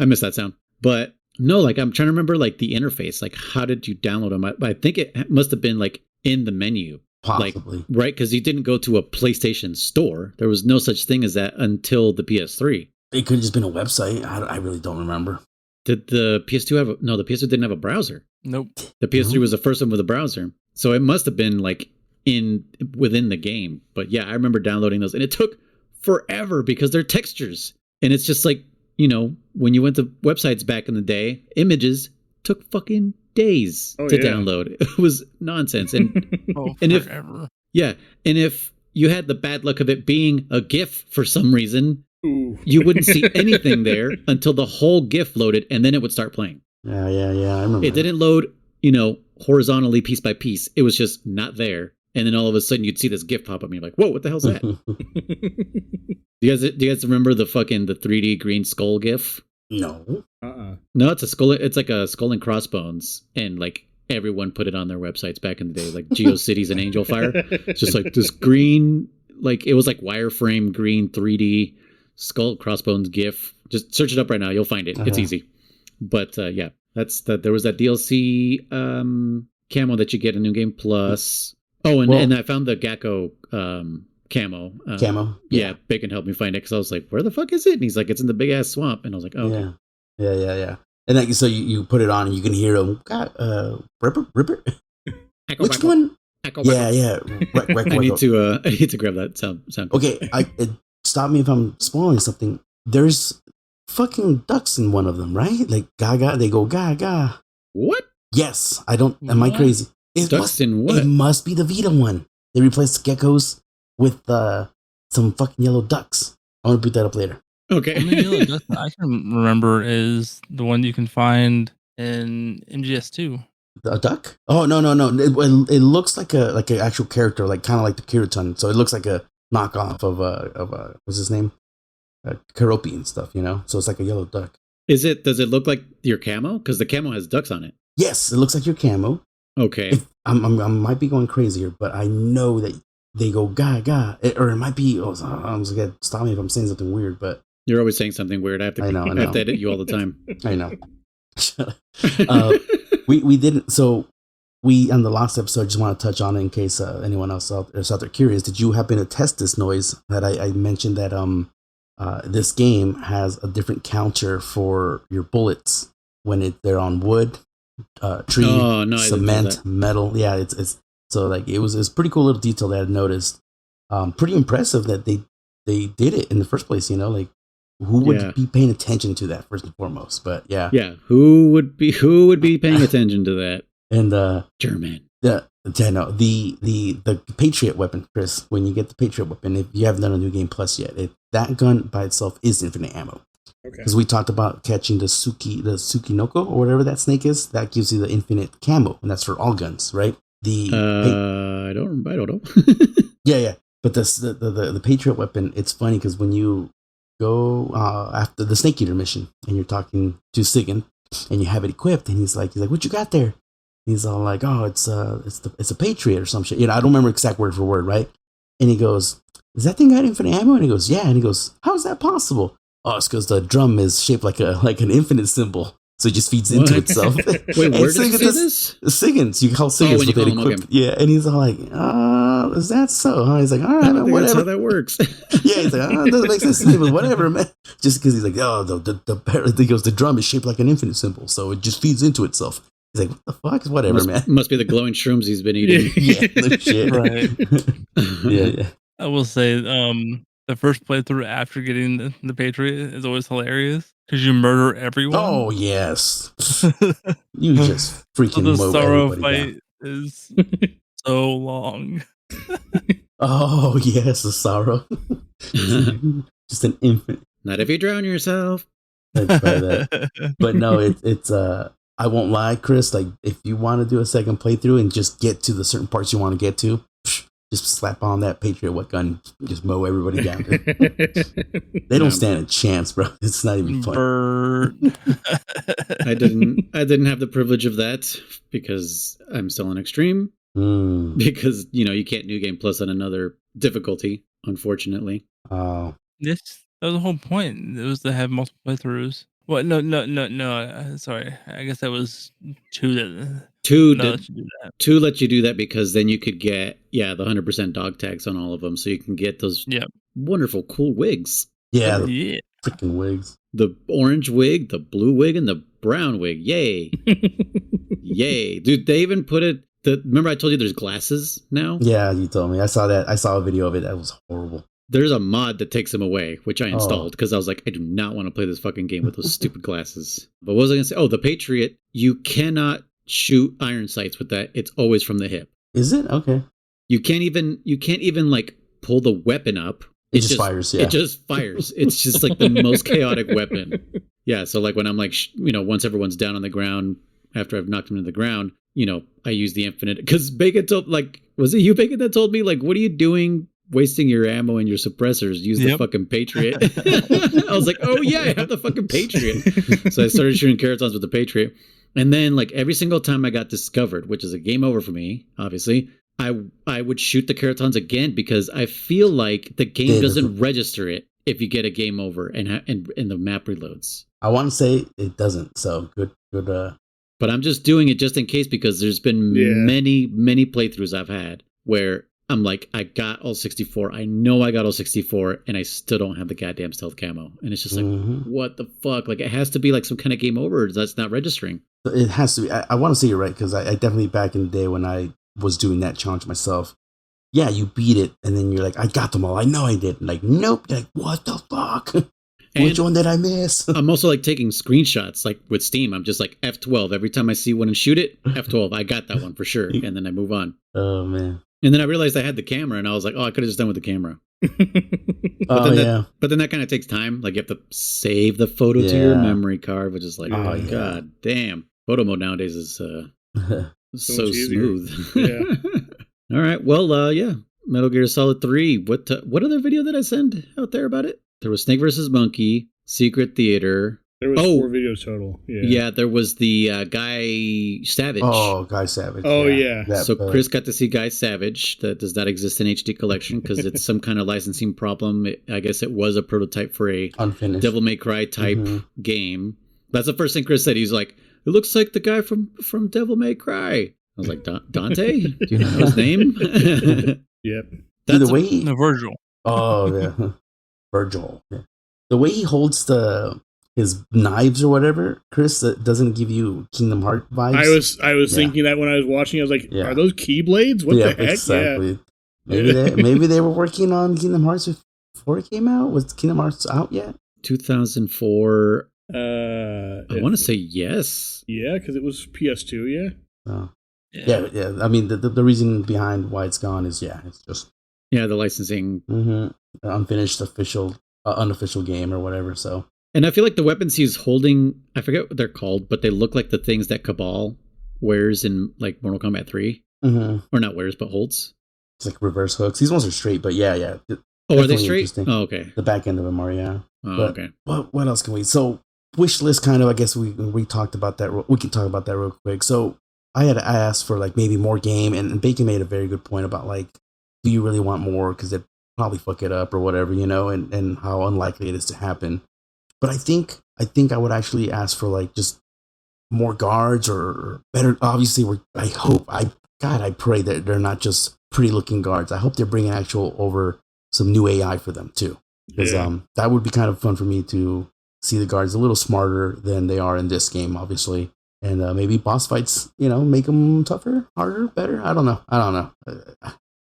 missed that sound, but no, like I'm trying to remember like the interface, like how did you download them? I think it must have been like in the menu. possibly. Like, right? Because you didn't go to a PlayStation store. There was no such thing as that until the PS3. It could have just been a website. I really don't remember. Did the PS2 have no, the PS2 didn't have a browser. Nope. The PS3 was the first one with a browser. So it must have been like within the game. But yeah, I remember downloading those, and it took forever because they're textures. And it's just like, you know, when you went to websites back in the day, images took fucking days to download. It was nonsense. And forever. And if you had the bad luck of it being a GIF for some reason, you wouldn't see anything there until the whole GIF loaded, and then it would start playing. Yeah. I remember. It didn't load, you know, horizontally piece by piece. It was just not there. And then all of a sudden you'd see this GIF pop up and you're like, whoa, what the hell's that? Do you guys remember the 3D green skull GIF? No. No, it's a skull. It's like a skull and crossbones. And like everyone put it on their websites back in the day, like GeoCities and Angel Fire. Just like this green, like it was like wireframe green 3D skull crossbones GIF. Just search it up right now. You'll find it. It's easy. But yeah, that's that. There was that DLC camo that you get in New Game Plus. Oh, and I found the Gecko camo. Camo? Yeah, Bacon helped me find it because I was like, where the fuck is it? And he's like, it's in the big ass swamp. And I was like, oh, okay. Yeah. And like, so you put it on and you can hear him, Ripper? Which one? Yeah. I need to grab that sound. Okay, stop me if I'm spoiling something. There's fucking ducks in one of them, right? Like gaga, they go gaga. What? Yes, I don't. Am I crazy? Ducks in what? It must be the Vita one. They replaced geckos with some fucking yellow ducks. I want to put that up later. Okay. The only yellow duck that I can remember is the one you can find in MGS2. A duck? Oh no! It looks like an actual character, like kind of like the Kirtan. So it looks like a knockoff of what's his name? Karopi and stuff, you know. So it's like a yellow duck. Does it look like your camo? Because the camo has ducks on it. Yes, it looks like your camo. Okay. I might be going crazier, but I know that they go ga, or it might be. Oh, I'm just gonna stop me if I'm saying something weird, but you're always saying something weird. I have to edit you all the time. I know. We didn't. So we on the last episode just want to touch on it in case anyone else is out there curious. Did you happen to test this noise that I mentioned that this game has a different counter for your bullets when they're on wood, tree, cement, metal. Yeah, it's so like it's pretty cool little detail that I noticed. Pretty impressive that they did it in the first place. You know, like who would be paying attention to that first and foremost? But yeah, who would be paying attention to that? And German. The Patriot weapon, Chris. When you get the Patriot weapon, if you haven't done a New Game Plus yet, that gun by itself is infinite ammo. Okay. Because we talked about catching the Tsukinoko or whatever that snake is. That gives you the infinite camo, and that's for all guns, right? I don't know. yeah. But the Patriot weapon, it's funny because when you go after the Snake Eater mission and you're talking to Sigan and you have it equipped, and he's like, what you got there? He's all like, oh, it's a Patriot or some shit. You know, I don't remember exact word for word, right? And he goes, does that thing got infinite ammo? And he goes, yeah. And he goes, how is that possible? Oh, it's because the drum is shaped like an infinite symbol, so it just feeds into itself. Wait, where did you say this? Siggins, you call Siggins with it equipped. Yeah, and he's all like, is that so? He's like, all right, man, whatever. That's how that works. Yeah, he's like, it doesn't make sense to me, but whatever, man. Just because he's like, he goes, the drum is shaped like an infinite symbol, so it just feeds into itself. He's like, what the fuck? Whatever, man. Must be the glowing shrooms he's been eating. Yeah, no shit. Right. Yeah. I will say, the first playthrough after getting the Patriot is always hilarious because you murder everyone. Oh yes, you just freaking the mow sorrow everybody fight is so long. Oh yes, the sorrow. Just an infant. Not if you drown yourself. But no, it's I won't lie, Chris. Like if you want to do a second playthrough and just get to the certain parts you want to get to, just slap on that Patriot wet gun, just mow everybody down. They don't stand a chance, bro. It's not even fun. I didn't have the privilege of that because I'm still on extreme. Because you can't New Game Plus on another difficulty, unfortunately. Oh, that was the whole point. It was to have multiple playthroughs. What? No. Sorry, I guess that was 2 that. Two let you do that because then you could get the 100% dog tags on all of them, so you can get those wonderful cool wigs. Yeah, freaking wigs. The orange wig, the blue wig, and the brown wig. Yay! Yay, dude! They even put it. Remember I told you there's glasses now? Yeah, you told me. I saw that. I saw a video of it. That was horrible. There's a mod that takes them away, which I installed because I was like, I do not want to play this fucking game with those stupid glasses. But what was I going to say? Oh, the Patriot. You cannot shoot iron sights with that. It's always from the hip. Is it? Okay. You can't even like pull the weapon up. It just fires. Yeah. It just fires. It's just like the most chaotic weapon. Yeah. So like when I'm like, once everyone's down on the ground after I've knocked them to the ground, I use the infinite because Bacon told was it you, Bacon, that told me what are you doing wasting your ammo and your suppressors? Use the fucking Patriot. I was like, oh yeah, I have the fucking Patriot. So I started shooting Caratons with the Patriot. And then every single time I got discovered, which is a game over for me, obviously, I would shoot the Caratons again because I feel like the game doesn't register it if you get a game over and the map reloads. I want to say it doesn't. So good. But I'm just doing it just in case because there's been many playthroughs I've had where I'm like, I got all 64. I know I got all 64, and I still don't have the goddamn stealth camo. And it's just like, what the fuck? It has to be some kind of game over that's not registering. It has to be. I want to say you're right, because I definitely, back in the day when I was doing that challenge myself, you beat it, and then you're like, I got them all. I know I did. Nope. You're like, what the fuck? Which one did I miss? I'm also taking screenshots with Steam. I'm just F12. Every time I see one and shoot it, F12. I got that one for sure. And then I move on. Oh, man. And then I realized I had the camera, and I was like, oh, I could have just done with the camera. But then that kind of takes time. You have to save the photo to your memory card, which is God damn. Photo mode nowadays is so smooth. Yeah. All right. Well, Metal Gear Solid 3. What other video did I send out there about it? There was Snake vs. Monkey, Secret Theater. There was 4 videos total. Yeah, there was the Guy Savage. Oh, Guy Savage. Oh, yeah. So Chris got to see Guy Savage. That does not exist in HD collection because it's some kind of licensing problem. I guess it was a prototype for a unfinished Devil May Cry type game. That's the first thing Chris said. He's like, it looks like the guy from Devil May Cry. I was like, Dante? Do you know his name? Yep. That's the way Virgil. Oh, yeah. Virgil. Yeah. The way he holds his knives or whatever, Chris, that doesn't give you Kingdom Hearts vibes. I was thinking that when I was watching, I was like, are those Keyblades? What the heck? Exactly. Yeah. Maybe they were working on Kingdom Hearts before it came out. Was Kingdom Hearts out yet? 2004. I want to say yes. Yeah, because it was PS2. Yeah. Oh. Yeah. I mean, the reason behind why it's gone is it's just the licensing, unfinished unofficial game or whatever. So. And I feel like the weapons he's holding, I forget what they're called, but they look like the things that Cabal wears in Mortal Kombat 3. Or not wears, but holds. It's reverse hooks. These ones are straight, but yeah. Oh, are they straight? Oh, okay. The back end of them are, yeah. Oh, okay. What else can we... So, wish list kind of, I guess we talked about that. We can talk about that real quick. So, I asked for maybe more game, and Bacon made a very good point about do you really want more? Because they'd probably fuck it up or whatever, and how unlikely it is to happen. But I think I would actually ask for just more guards or better. Obviously, I pray that they're not just pretty looking guards. I hope they're bringing over some new AI for them too, because that would be kind of fun for me to see the guards a little smarter than they are in this game, obviously, and maybe boss fights, make them tougher, harder, better. I don't know.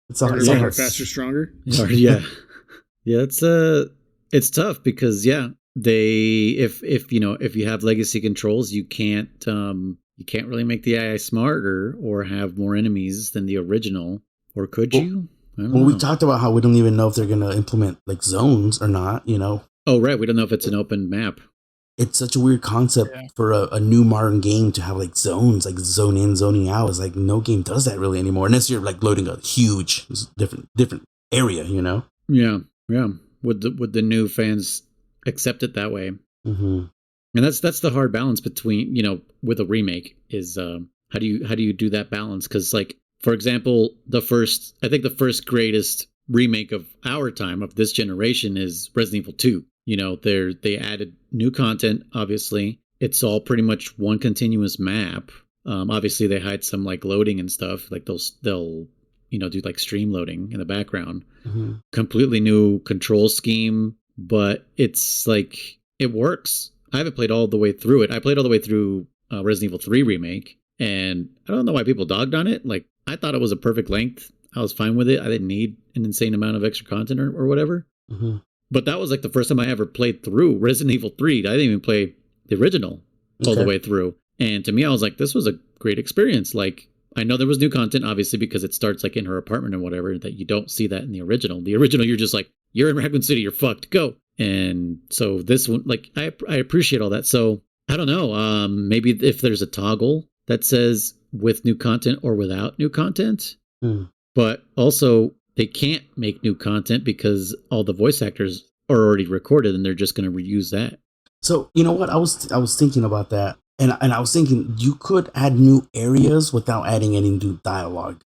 It's harder, faster, stronger. Yeah. It's tough because if you have legacy controls, you can't really make the AI smarter or have more enemies than the original, or could you? We talked about how we don't even know if they're going to implement zones or not. Oh, right, we don't know if it's an open map. it's such a weird concept for a new modern game to have like zones, like zone in, zoning out. It's like no game does that really anymore, unless you're like loading a huge different area, you know? Yeah. Would the new fans accept it that way? Mm-hmm. And that's the hard balance between, with a remake is how do you do that balance? Because like, for example, the first greatest remake of our time, of this generation, is Resident Evil 2. They added new content, obviously. It's all pretty much one continuous map. Obviously they hide some like loading and stuff, like they'll do like stream loading in the background. Mm-hmm. Completely new control scheme, but it's like, it works. I haven't played all the way through it. I played all the way through Resident Evil 3 Remake, and I don't know why people dogged on it. Like, I thought it was a perfect length. I was fine with it. I didn't need an insane amount of extra content or whatever. Mm-hmm. But that was like the first time I ever played through Resident Evil 3. I didn't even play the original all the way through. And to me, I was like, this was a great experience. Like, I know there was new content, obviously, because it starts like in her apartment or whatever, that you don't see that in the original. The original, you're just like, you're in Raccoon City, you're fucked, go. And so this one, like, I appreciate all that. So I don't know, maybe if there's a toggle that says with new content or without new content, but also they can't make new content because all the voice actors are already recorded and they're just going to reuse that. So, you know what? I was thinking about that, and I was thinking you could add new areas without adding any new dialogue.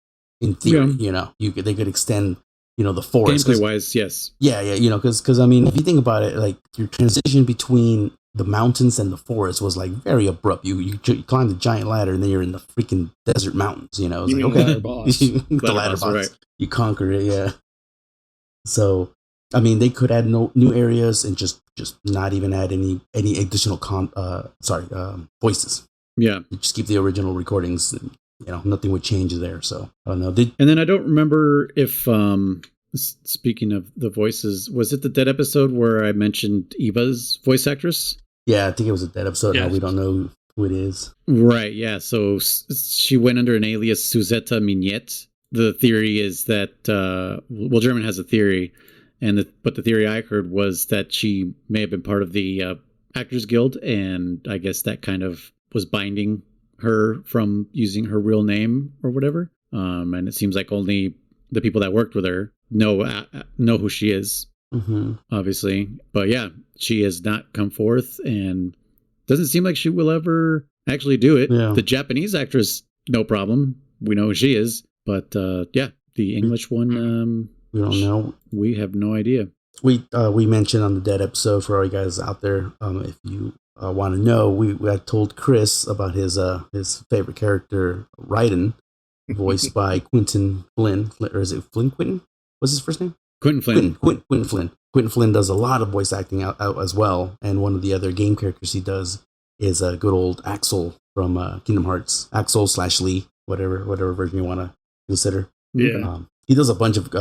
In theory, they could extend, the forest. Gameplay wise, yes. Yeah, because I mean, if you think about it, like your transition between the mountains and the forest was like very abrupt. You climb the giant ladder and then you're in the freaking desert mountains. It's like, okay, ladder boss. The ladder boss, right. You conquer it, yeah. So, I mean, they could add new areas and just not even add any additional voices. Yeah, you just keep the original recordings. And, nothing would change there. So I don't know. And then I don't remember if, speaking of the voices, was it the Dead episode where I mentioned Eva's voice actress? Yeah, I think it was a Dead episode. Yes. Now we don't know who it is. Right. Yeah. So she went under an alias Suzetta Mignette. The theory is that, German has a theory, but the theory I heard was that she may have been part of the Actors Guild, and I guess that kind of was binding her from using her real name or whatever. And it seems like only the people that worked with her know who she is, obviously. But yeah, she has not come forth, and doesn't seem like she will ever actually do it. Yeah. The Japanese actress, no problem. We know who she is. But the English one, we don't know. We have no idea. We mentioned on the Dead episode, for all you guys out there, if you want to know, we had told Chris about his favorite character, Raiden, voiced by Quentin Flynn, or is it Flynn Quentin? What's his first name? Quentin Flynn. Quentin Flynn. Quentin Flynn does a lot of voice acting out as well, and one of the other game characters he does is a good old Axel from Kingdom Hearts. Axel / Lee, whatever version you want to consider. Yeah. He does a bunch of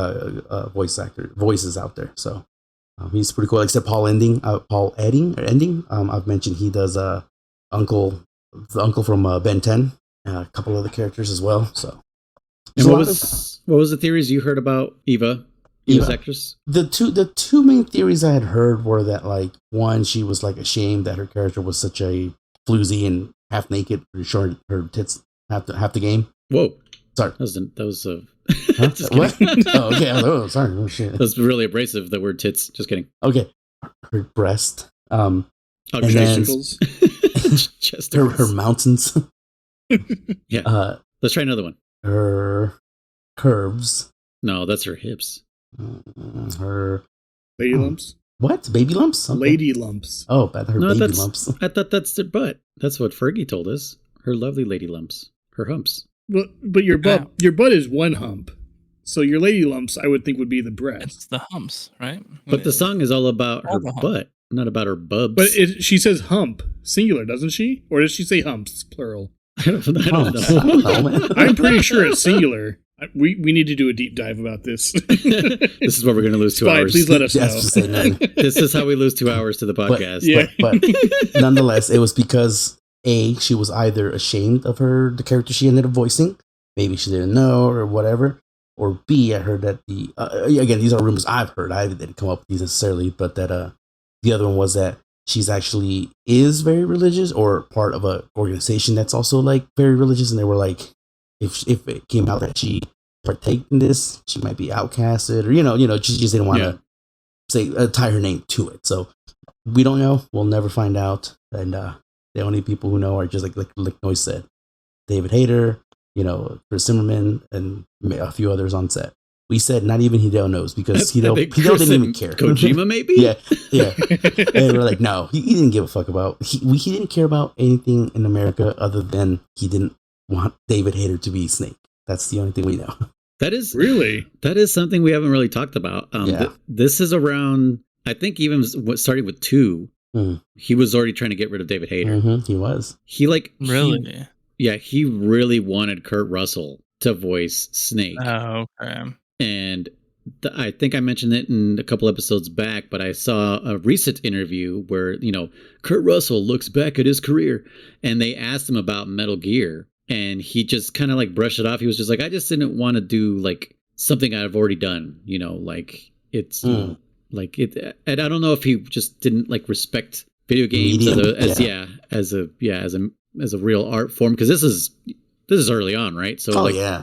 voices out there, so he's pretty cool. Except Paul Ending. I've mentioned he does the uncle from Ben 10. A couple other characters as well. So, and what was the theories you heard about Eva's actress? The two main theories I had heard were that, like, one, she was like ashamed that her character was such a floozy and half naked, showing her tits half the game. Whoa. Sorry. That was a... What? Oh, okay. Oh, sorry. Oh, shit. That's really abrasive, the word tits. Just kidding. Okay. Her breast. Testicles. Her mountains. Yeah. Let's try another one. Her curves. No, that's her hips. Her... Lady lumps? What? Baby lumps? Okay. Lady lumps. Oh, her baby lumps. I thought that's their butt. That's what Fergie told us. Her lovely lady lumps. Her humps. Well, but your butt is one hump. So your lady lumps, I would think, would be the breast. It's the humps, right? But the song is all about her butt, not about her bubs. But she says hump, singular, doesn't she? Or does she say humps, plural? I don't know. I'm pretty sure it's singular. We need to do a deep dive about this. This is where we're going to lose 2 hours. Please let us know. This is how we lose 2 hours to the podcast. But nonetheless, it was because A, she was either ashamed of the character she ended up voicing, maybe she didn't know or whatever, or B, I heard that again, these are rumors I've heard. I didn't come up with these necessarily, but that the other one was that she's actually is very religious or part of a organization that's also like very religious. And they were like, if it came out that she partaked in this, she might be outcasted, or she just didn't want to say tie her name to it. So we don't know. We'll never find out. And the only people who know are just like Noise said, David Hayter, Chris Zimmerman, and a few others on set. We said not even Hideo knows, because Hideo didn't even care. Kojima, maybe? Yeah. And we're like, no, he didn't give a fuck about. He didn't care about anything in America other than he didn't want David Hayter to be Snake. That's the only thing we know. That is really something we haven't really talked about. This is around, I think, even starting with 2. He was already trying to get rid of David Hayter. He was. He really. He really wanted Kurt Russell to voice Snake. Oh, okay. And I think I mentioned it in a couple episodes back, but I saw a recent interview where, Kurt Russell looks back at his career, and they asked him about Metal Gear, and he just kind of like brushed it off. He was just like, I just didn't want to do like something I've already done, it's like it. And I don't know if he just didn't like respect video games as a real art form, because this is early on, right? So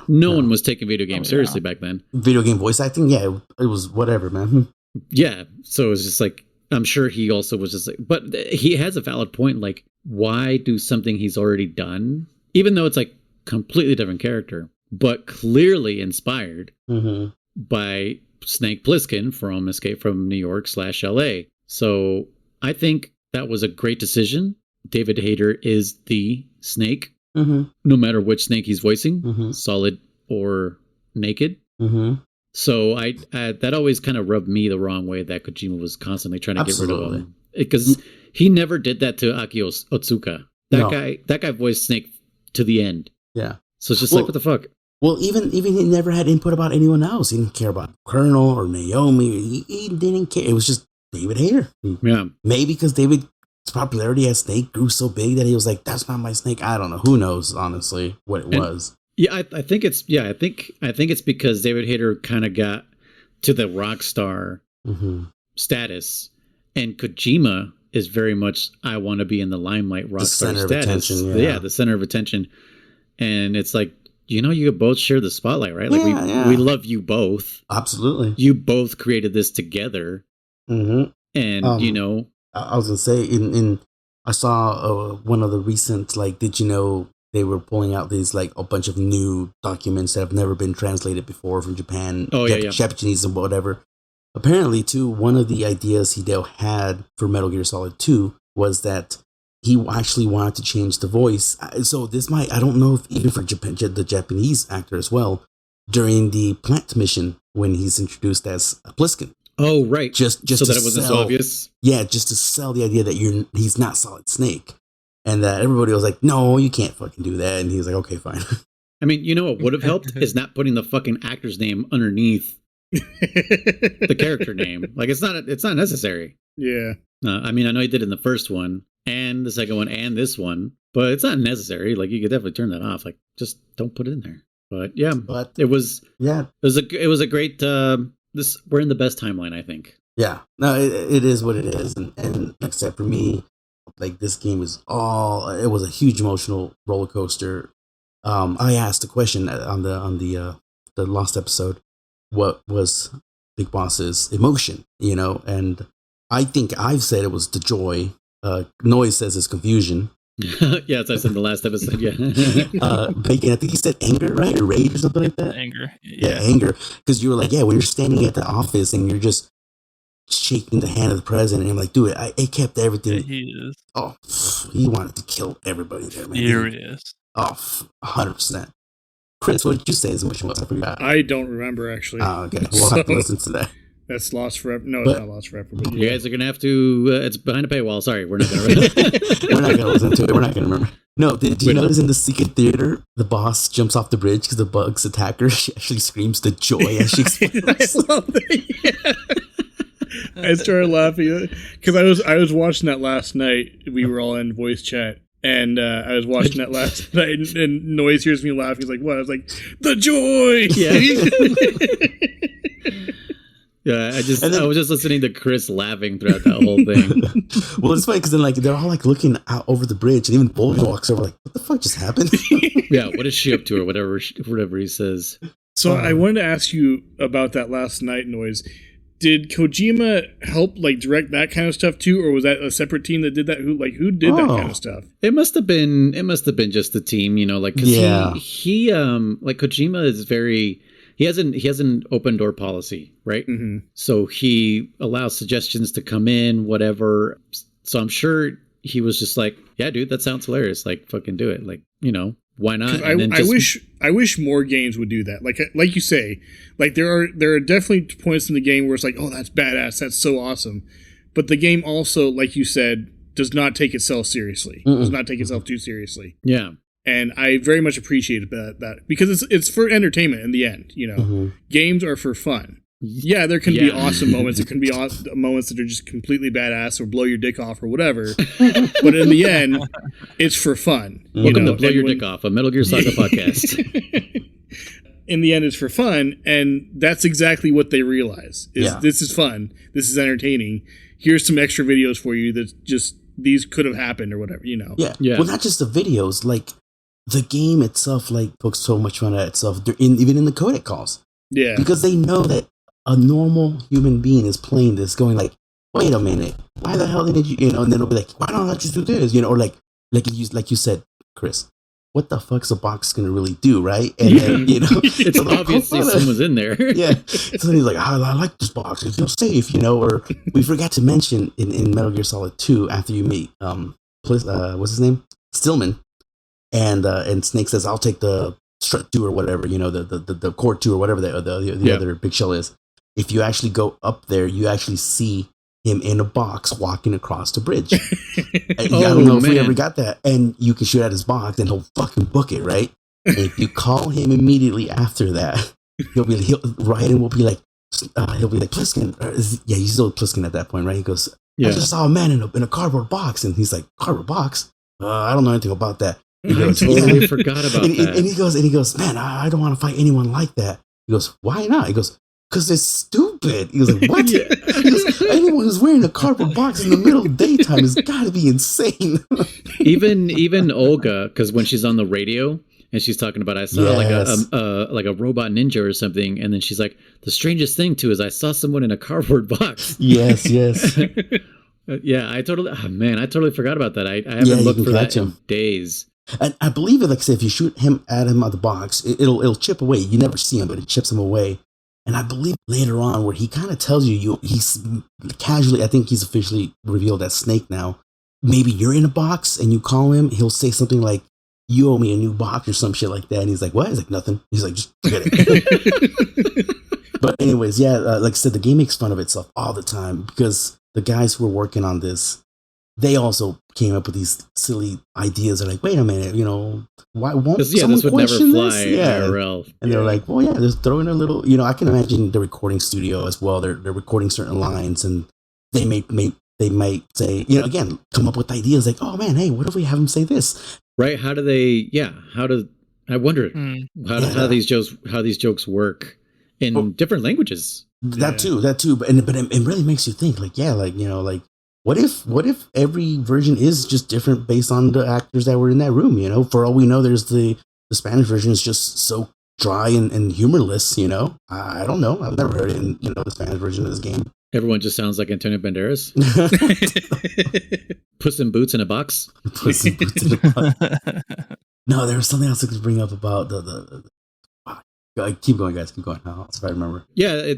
no one was taking video games seriously back then. Video game voice acting, it was whatever, man. Yeah, so it was just like, I'm sure he also was just like, but he has a valid point. Like, why do something he's already done, even though it's like completely different character, but clearly inspired by Snake Plissken from Escape from New York /LA. So I think that was a great decision. David Hayter is the Snake, no matter which Snake he's voicing, solid or naked. So I that always kind of rubbed me the wrong way, that Kojima was constantly trying to get rid of him, because he never did that to Aki Otsuka. That guy voiced Snake to the end. Yeah. So it's just like, what the fuck? Well, even he never had input about anyone else. He didn't care about Colonel or Naomi. He didn't care. It was just David Hayter. Maybe because David's popularity as Snake grew so big that he was like, that's not my Snake. I don't know. Who knows, honestly, what it was. Yeah, I think it's because David Hayter kind of got to the rock star status, and Kojima is very much, I want to be in the limelight, rock star status. The center of attention. And it's like, you both share the spotlight, right? Like we love you both. Absolutely. You both created this together. And I was gonna say, I saw one of the recent, did you know they were pulling out these a bunch of new documents that have never been translated before from Japan, Japanese and whatever. Apparently, too, one of the ideas Hideo had for Metal Gear Solid 2 was that he actually wanted to change the voice. So this might, I don't know if even for Japan, the Japanese actor as well, during the plant mission when he's introduced as Pliskin. Oh, right. Just so that it wasn't so obvious? Yeah, just to sell the idea that he's not Solid Snake. And that everybody was like, no, you can't fucking do that. And he was like, okay, fine. I mean, what would have helped is not putting the fucking actor's name underneath the character name. Like, it's not necessary. Yeah. I mean, I know he did it in the first one and the second one and this one, but it's not necessary. Like, you could definitely turn that off. Like, just don't put it in there. But yeah, it was a great, we're in the best timeline, I think. Yeah, no, it is what it is. And except for me, this game was it was a huge emotional roller coaster. I asked a question on the last episode, what was Big Boss's emotion, and I think I've said it was the joy. Noise says it's confusion. Yeah, as I said in the last episode, yeah. Bacon, I think he said anger, right? Or rage or something like that? Anger. Yeah, anger. Because you were like, when you're standing at the office and you're just shaking the hand of the president, and I'm like, dude, it kept everything. Yeah, he is. Oh, he wanted to kill everybody there, man. Furious. Oh, 100%. Chris, what did you say his emotion was? I forgot. I don't remember, actually. Oh, okay. We'll have to listen to that. That's lost forever. No, it's not lost forever. But you guys are going to have to... it's behind a paywall. Sorry, we're not going to... We're not going to listen to it. We're not going to remember. No, did you notice in the secret theater, the boss jumps off the bridge because the bugs attack her? She actually screams the joy as she explains. I love that. Yeah. I started laughing because I was watching that last night. We were all in voice chat. And I was watching that last night, and Noise hears me laughing. He's like, what? I was like, the joy! Yeah. Yeah, And then- I was just listening to Chris laughing throughout that whole thing. Well, it's funny because then like they're all like looking out over the bridge, and even Bolton walks over like, "What the fuck just happened?" Yeah, what is she up to or whatever he says. So I wanted to ask you about that last night noise. Did Kojima help like direct that kind of stuff too, or was that a separate team that did that? Who did that kind of stuff? It must have been just the team, like cuz he like Kojima is very he has an open door policy, right? Mm-hmm. So he allows suggestions to come in, whatever. So I'm sure he was just like, yeah, dude, that sounds hilarious. Like, fucking do it. Like, why not? I wish more games would do that. Like you say, like there are definitely points in the game where it's like, oh, that's badass, that's so awesome. But the game also, like you said, does not take itself seriously. Does not take itself too seriously. Yeah. And I very much appreciated that because it's for entertainment in the end. Games are for fun. Yeah, there can be awesome moments. There can be moments that are just completely badass or blow your dick off or whatever. But in the end, it's for fun. Welcome to Blow Your Dick Off, a Metal Gear Saga podcast. In the end, it's for fun, and that's exactly what they realize. This is fun. This is entertaining. Here's some extra videos for you that just these could have happened or whatever. Yeah. Well, not just the videos, like the game itself, like pokes so much fun at itself. Even in the codec calls. Yeah, because they know that a normal human being is playing this, going like, "Wait a minute, why the hell did you?" And then it'll be like, "Why don't I just do this?" Or like you said, Chris, what the fuck's a box gonna really do, right? And then it's obviously someone's in there. Yeah, so then he's like, I like this box, it's safe, Or we forgot to mention in Metal Gear Solid 2 after you meet what's his name, Stillman, and Snake says, "I'll take the strut 2 or whatever, the core 2 or whatever the other big shell is." If you actually go up there, you actually see him in a box walking across the bridge. I don't know if we ever got that. And you can shoot at his box and he'll fucking book it, right? And if you call him immediately after that, he'll be like Pliskin. He's still Pliskin at that point, right? He goes, "I just saw a man in a cardboard box." And he's like, "Cardboard box? I don't know anything about that." I totally forgot about that. And he goes, "Man, I don't want to fight anyone like that." He goes, "Why not?" He goes, "Because it's stupid." He was like, "What?" He goes, "Anyone who's wearing a cardboard box in the middle of daytime has got to be insane." even Olga, because when she's on the radio and she's talking about, I saw like a robot ninja or something, and then she's like, "The strangest thing too is I saw someone in a cardboard box." Yes. Yeah, I totally forgot about that. I haven't looked for that in days. And I believe it, like I said, if you shoot him at him out the box, it'll chip away. You never see him, but it chips him away. And I believe later on where he kind of tells he's casually, I think he's officially revealed as Snake now. Maybe you're in a box and you call him, he'll say something like, "You owe me a new box," or some shit like that. And he's like, "What?" He's like, "Nothing." He's like, "Just forget it." But anyways, like I said, the game makes fun of itself all the time because the guys who were working on this, they also came up with these silly ideas. They're like, "Wait a minute, why won't someone this would question never fly this?" Yeah. IRL. And they're like, "Well, just throw in a little." I can imagine the recording studio as well. They're recording certain lines, and they might say, again, come up with ideas like, "Oh man, hey, what if we have them say this?" Right? How do they? Yeah. I wonder how these jokes work in different languages. That too. But it really makes you think. What if every version is just different based on the actors that were in that room? For all we know, there's the Spanish version is just so dry and humorless. I don't know. I've never heard it in the Spanish version of this game. Everyone just sounds like Antonio Banderas. Puss in Boots in a box. Puss in Boots in a box. No, there was something else I could bring up about the keep going, guys. Keep going. I'll see if I remember. Yeah,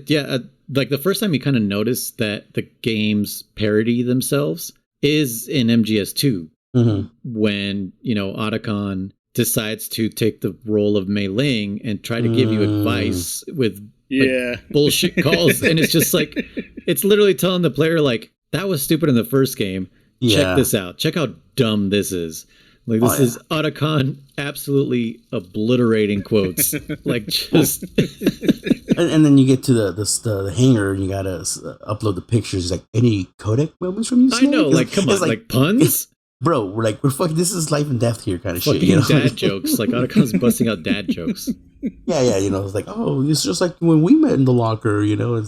like the first time you kind of notice that the games parody themselves is in MGS2 when Otacon decides to take the role of Mei Ling and try to give you advice with bullshit calls, and it's just like it's literally telling the player like, "That was stupid in the first game. Check this out. Check how dumb this is." Like this is Otacon absolutely obliterating quotes. Like just and then you get to the hangar and you gotta upload the pictures. Like, any codec moments from you? I know, like come on, like puns, bro. We're fucking. This is life and death here, kind of fucking shit. Dad jokes. Like Otacon's busting out dad jokes. Yeah, it's like, oh, it's just like when we met in the locker,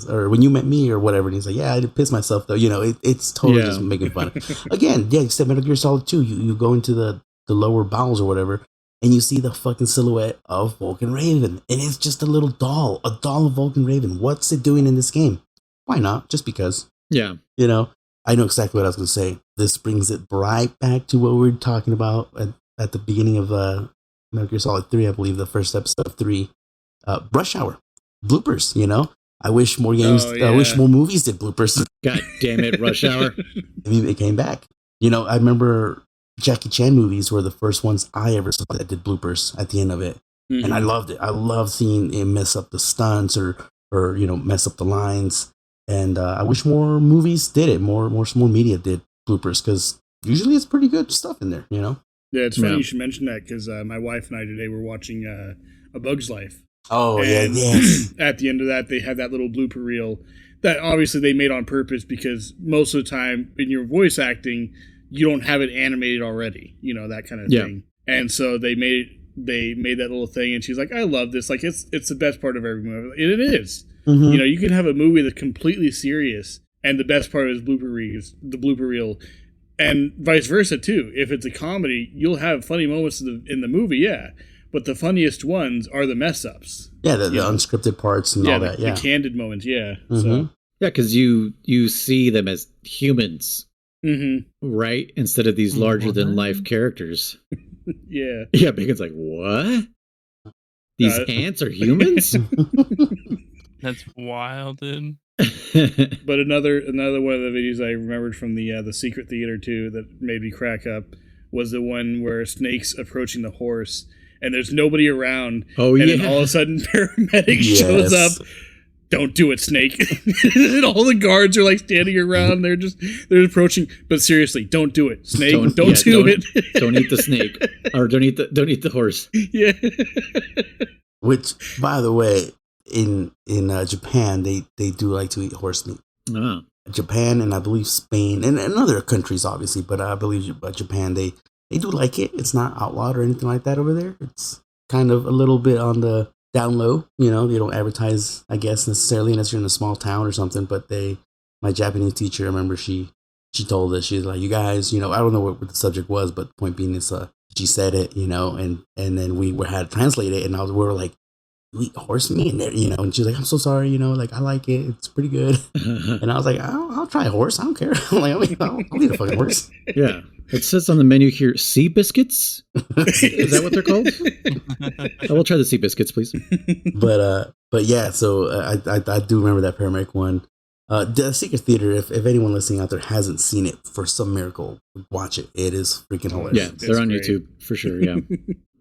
or when you met me or whatever. And he's like, yeah, I didn't piss myself though. It's totally just making fun. Again, yeah, except Metal Gear Solid 2, you go into the lower bowels or whatever, and you see the fucking silhouette of Vulcan Raven, and it's just a doll of Vulcan Raven. What's it doing in this game? Why not? Just because. Yeah. I know exactly what I was going to say. This brings it right back to what we were talking about at the beginning of Metal Gear Solid 3, I believe, the first episode of 3. Rush Hour. Bloopers, I wish more games, I wish more movies did bloopers. God damn it, Rush Hour. I mean, it came back. I remember Jackie Chan movies were the first ones I ever saw that did bloopers at the end of it. Mm-hmm. And I loved it. I loved seeing it mess up the stunts or mess up the lines. And I wish more movies did it. More media did bloopers, because usually it's pretty good stuff in there, Yeah, it's funny you should mention that, because my wife and I today were watching A Bug's Life. Oh, and yeah. At the end of that, they had that little blooper reel that obviously they made on purpose, because most of the time in your voice acting, you don't have it animated already, that kind of thing. And so they made that little thing, and she's like, I love this. Like, it's the best part of every movie. It is. Mm-hmm. You can have a movie that's completely serious, and the best part is the blooper reel, and vice versa too. If it's a comedy, you'll have funny moments in the movie, but the funniest ones are the mess ups. Yeah, the unscripted parts and all that. The candid moments. Yeah. Mm-hmm. So. Yeah, because you see them as humans, right? Instead of these larger than life characters. Yeah. Yeah, Bacon's like, what? These ants are humans? That's wild, dude. But another one of the videos I remembered from the Secret Theater too that made me crack up was the one where Snake's approaching the horse and there's nobody around. Oh, and then all of a sudden paramedic shows up. Don't do it, Snake. And all the guards are like standing around. They're approaching. But seriously, don't do it, Snake. Don't do it. Don't eat the snake, or don't eat the horse. Yeah. Which, by the way, in Japan, they do like to eat horse meat. Oh. Japan and I believe Spain and other countries, obviously, but I believe Japan, they do like it. It's not outlawed or anything like that over there. It's kind of a little bit on the down low. They don't advertise, I guess, necessarily unless you're in a small town or something. But my Japanese teacher, I remember she told us, she's like, you guys, I don't know what the subject was, but the point being is, she said it, and then we had to translate it, and we were like, you eat horse meat in there, and she's like, I'm so sorry, like, I like it, it's pretty good. And I was like, I'll try a horse, I don't care. I'm like, I'll eat a fucking horse. Yeah. It says on the menu here, sea biscuits. Is that what they're called? I will try the sea biscuits, please. But yeah, so I do remember that paramedic one. The Secret Theater, if anyone listening out there hasn't seen it, for some miracle, watch it. It is freaking hilarious. Yeah, they're on YouTube for sure. Yeah.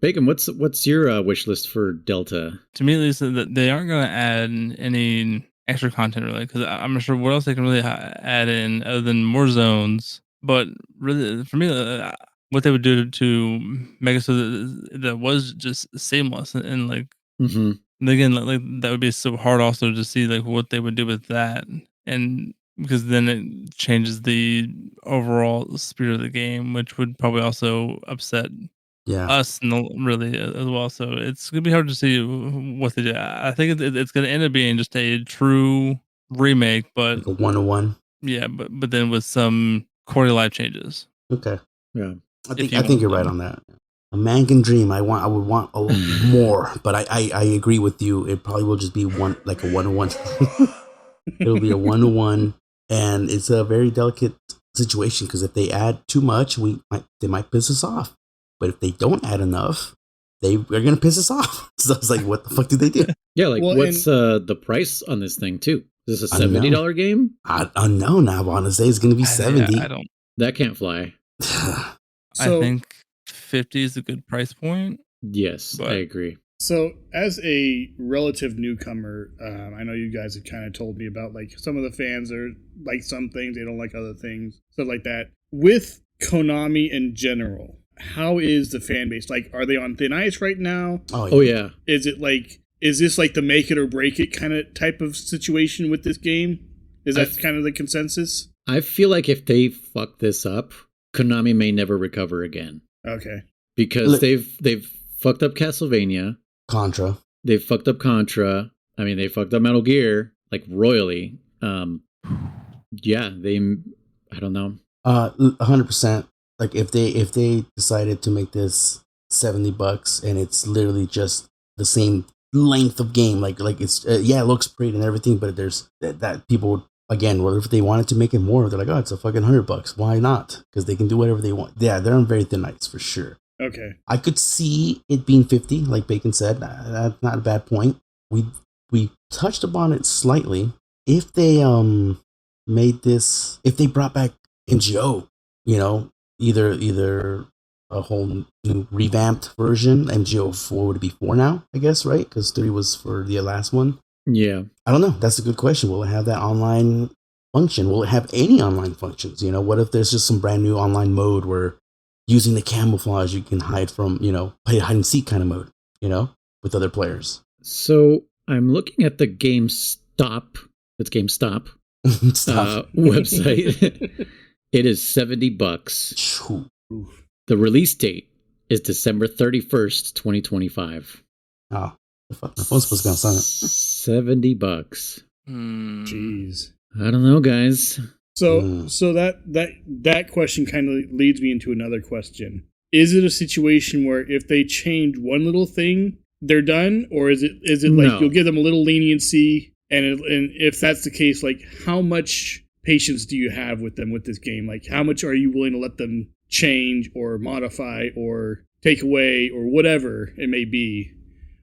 Bacon, what's your wish list for Delta? To me, at least, they aren't going to add any extra content really, because I'm not sure what else they can really add in other than more zones. But really, for me, what they would do to make it so that was just seamless and like, again, like that would be so hard also to see like what they would do with that, and because then it changes the overall spirit of the game, which would probably also upset us really as well. So it's gonna be hard to see what they do. I think it's gonna end up being just a true remake, but like a 101. Yeah, but then with some quality life changes. Okay. Yeah. I think you're right on that. A man can dream. I would want a little more, but I agree with you. It probably will just be one, like a 101. It'll be a 101, and it's a very delicate situation because if they add too much, they might piss us off. But if they don't add enough, they are gonna piss us off. So it's like, what the fuck did they do? Yeah, like what's the price on this thing too? Is this a $70 game? I know now. I want to say it's gonna be 70. I don't. That can't fly. I think 50 is a good price point. Yes, I agree. So, as a relative newcomer, I know you guys have kind of told me about like some of the fans are like some things, they don't like other things, stuff like that. With Konami in general, how is the fan base? Like, are they on thin ice right now? Oh yeah. Is this like the make it or break it kind of type of situation with this game? Is that kind of the consensus? I feel like if they fuck this up, Konami may never recover again. Okay. Because they've fucked up Castlevania, Contra. They fucked up Contra. I mean, they fucked up Metal Gear, like, royally. Yeah, I don't know. 100%. Like, if they decided to make this $70 and it's literally just the same length of game, like it's it looks great and everything, but there's that people, again, well, if they wanted to make it more, they're like, oh, it's a fucking $100. Why not? Because they can do whatever they want. Yeah, they're on very thin ice for sure. Okay. I could see it being 50, like Bacon said. That's not a bad point. We touched upon it slightly. If they if they brought back MGO, either a whole new revamped version, MGO 4 would be 4 now, I guess, right? Because 3 was for the last one. Yeah. I don't know. That's a good question. Will it have that online function? Will it have any online functions? What if there's just some brand new online mode where using the camouflage you can hide from, play hide and seek kind of mode, with other players? So I'm looking at the GameStop. It's GameStop website. It is $70. The release date is December 31st, 2025. Oh, the fuck! My phone's supposed to be on silent. $70. Jeez. I don't know, guys. So that question kind of leads me into another question. Is it a situation where if they change one little thing, they're done, or is it like No. you'll give them a little leniency, and if that's the case, like how much patience do you have with them with this game? Like how much are you willing to let them change or modify or take away or whatever it may be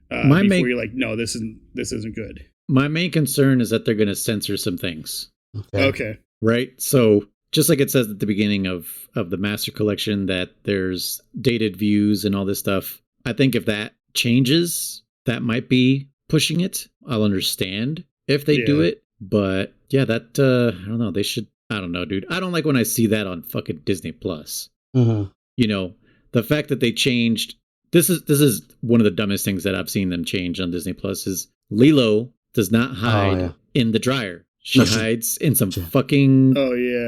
before you're like, no, this isn't good? My main concern is that they're going to censor some things. Okay. Right? So just like it says at the beginning of the Master Collection that there's dated views and all this stuff, I think if that changes, that might be pushing it. I'll understand if they do it. But yeah, that, I don't know. They should, I don't know, dude. I don't like when I see that on fucking Disney Plus. Mm-hmm. The fact that they changed, this is one of the dumbest things that I've seen them change on Disney Plus is Lilo does not hide in the dryer. She hides in some fucking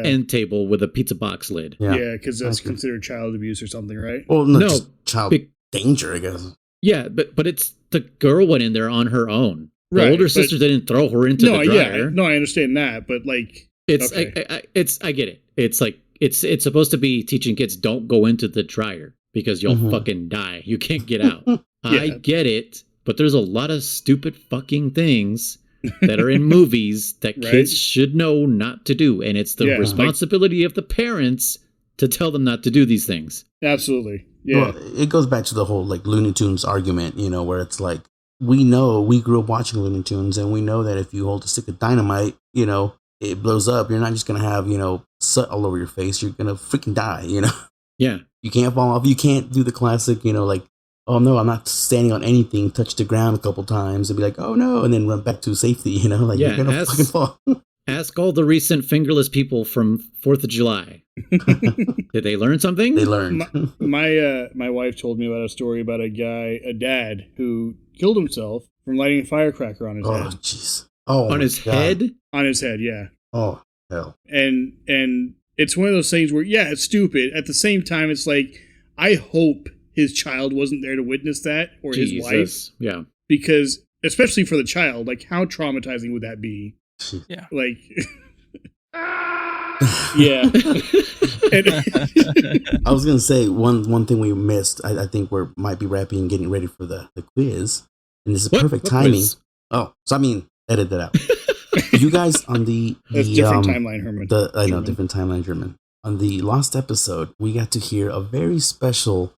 end table with a pizza box lid. Yeah, because that's considered child abuse or something, right? Well, no, just child danger, I guess. Yeah, but it's the girl went in there on her own. The Right, older sister didn't throw her into the dryer. No, I understand that, but like, I get it. It's like it's supposed to be teaching kids don't go into the dryer because you'll fucking die. You can't get out. I get it, but there's a lot of stupid fucking things that are in movies that kids should know not to do, and it's the responsibility of the parents to tell them not to do these things. Absolutely. Yeah. Well, it goes back to the whole like Looney Tunes argument, where it's like we grew up watching Looney Tunes, and we know that if you hold a stick of dynamite, it blows up. You're not just gonna have soot all over your face. You're gonna freaking die. Yeah. You can't fall off. You can't do the classic, like, oh no, I'm not standing on anything, touch the ground a couple times and be like, oh no, and then run back to safety, you're gonna fucking fall. Ask all the recent fingerless people from 4th of July. Did they learn something? They learned. My wife told me about a story about a dad who killed himself from lighting a firecracker on his head. Oh jeez. Oh, on his head? On his head, yeah. Oh hell. And it's one of those things where, yeah, it's stupid. At the same time, it's like, I hope his child wasn't there to witness that, or his wife. Yeah. Because, especially for the child, like, how traumatizing would that be? Yeah. Like, yeah. I was going to say, one thing we missed, I think we might be wrapping and getting ready for the quiz. And this is perfect timing. Quiz? Oh, so I mean, edit that out. You guys on the different timeline, Herman. I know, different timeline, German. On the lost episode, we got to hear a very special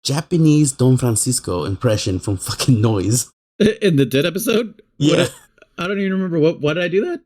Japanese Don Francisco impression from fucking Noise. In the Dead episode? Yeah. I don't even remember. Why did I do that?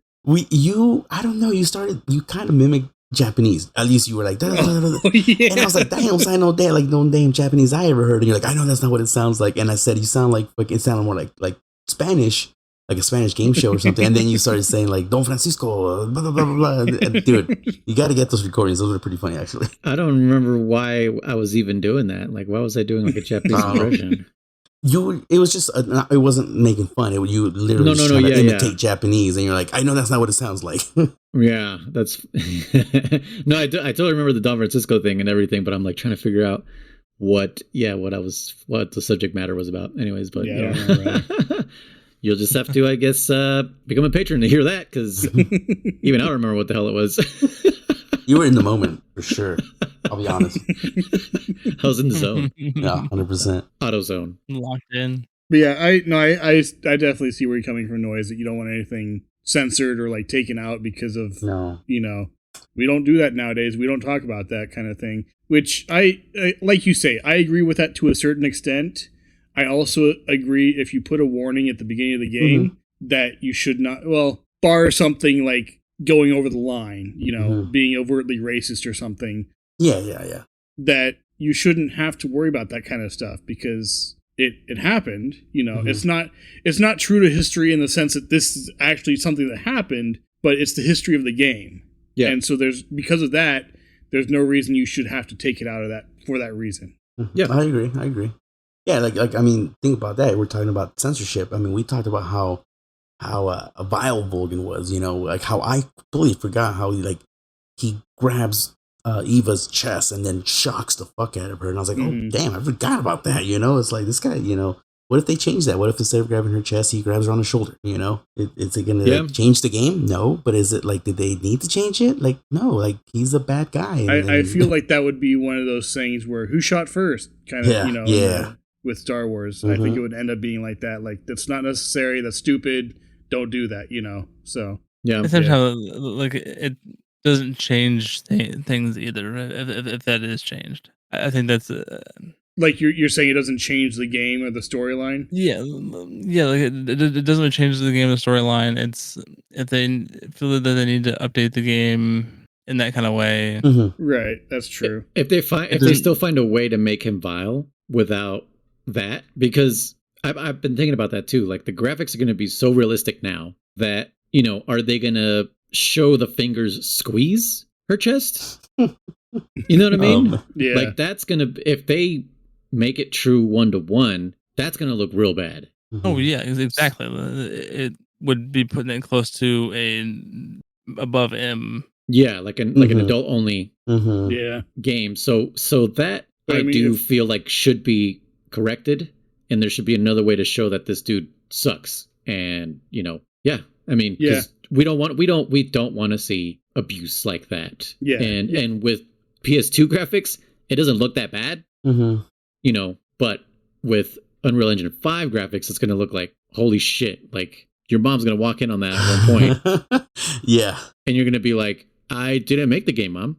I don't know, you kind of mimicked Japanese. At least you were like, and I was like, damn, I know that, like, no damn Japanese I ever heard. And you're like, I know that's not what it sounds like. And I said, you sound like it sounded more like Spanish, like a Spanish game show or something. And then you started saying like Don Francisco, blah, blah, blah, blah, blah. And, dude, you got to get those recordings. Those are pretty funny, actually. I don't remember why I was even doing that. Like, why was I doing like a Japanese impression? It was just, it wasn't making fun. You literally trying to imitate Japanese, and you're like, I know that's not what it sounds like. Yeah, that's, no, I totally remember the Don Francisco thing and everything, but I'm like trying to figure out what the subject matter was about. Anyways, but Yeah, I don't remember. You'll just have to, I guess, become a patron to hear that, because even I don't remember what the hell it was. You were in the moment, for sure. I'll be honest. I was in the zone. Yeah, 100%. Auto zone. Locked in. But yeah, I definitely see where you're coming from, Noise, that you don't want anything censored or like taken out because of, you know, we don't do that nowadays. We don't talk about that kind of thing, which I like you say, I agree with that to a certain extent. I also agree if you put a warning at the beginning of the game that you should not, bar something like going over the line, you know, being overtly racist or something. Yeah. That you shouldn't have to worry about that kind of stuff because it happened, you know. It's not true to history in the sense that this is actually something that happened, but it's the history of the game. Yeah. And so because of that, there's no reason you should have to take it out of that for that reason. Yeah, I agree. Yeah, like I mean, think about that. We're talking about censorship. I mean, we talked about how vile Volgan was, you know, like how I completely forgot how he grabs Eva's chest and then shocks the fuck out of her. And I was like, oh, damn, I forgot about that, you know? It's like, this guy, you know, what if they change that? What if instead of grabbing her chest, he grabs her on the shoulder, you know? Is it going to change the game? No. But is it like, did they need to change it? Like, no, like, he's a bad guy. I feel like that would be one of those things where who shot first kind of, you know, with Star Wars. I think it would end up being like that. Like, that's not necessary. That's stupid. Don't do that, you know? So, yeah. How, like, it doesn't change things either if that is changed. I think that's like you're saying it doesn't change the game or the storyline. Yeah, like it doesn't change the game or the storyline. It's if they feel that they need to update the game in that kind of way, right? That's true. If they still find a way to make him vile without that, because I've been thinking about that too. Like the graphics are going to be so realistic now that, you know, are they going to show the fingers squeeze her chest? You know what I mean? Yeah. Like that's going to, if they make it true 1-to-1, that's going to look real bad. Oh yeah, exactly. It would be putting it close to a above M. Yeah, like an adult only game. So that I do feel like should be corrected, and there should be another way to show that this dude sucks. And you know, I mean, we don't want to see abuse like that. Yeah, and with PS2 graphics, it doesn't look that bad. You know, but with Unreal Engine 5 graphics, it's going to look like holy shit. Like your mom's going to walk in on that at one point. Yeah, and you're going to be like, I didn't make the game, Mom.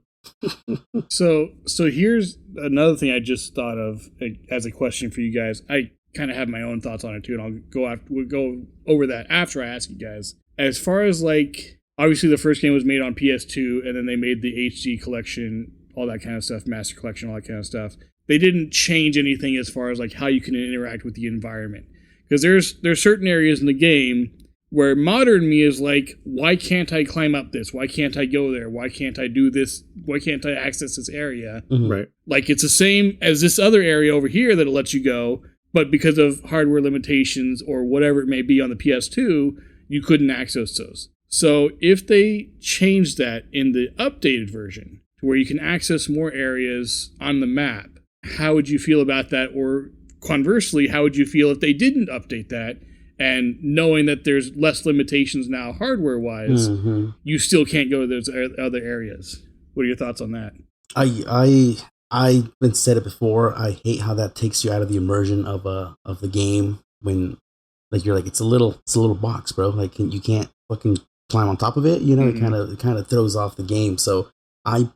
So here's another thing I just thought of as a question for you guys. I kind of have my own thoughts on it too, and we'll go over that after I ask you guys. As far as like, obviously the first game was made on PS2, and then they made the HD collection, all that kind of stuff, Master Collection, all that kind of stuff. They didn't change anything as far as like how you can interact with the environment, because there's certain areas in the game where modern me is like, why can't I climb up this? Why can't I go there? Why can't I do this? Why can't I access this area? Right. Like it's the same as this other area over here that it lets you go, but because of hardware limitations or whatever it may be on the PS2, you couldn't access those. So if they change that in the updated version to where you can access more areas on the map, how would you feel about that? Or conversely, how would you feel if they didn't update that, and knowing that there's less limitations now hardware-wise, you still can't go to those other areas? What are your thoughts on that? I've been said it before. I hate how that takes you out of the immersion of the game when like you're like it's a little box, bro. Like you can't fucking climb on top of it. You know, it kind of throws off the game. So I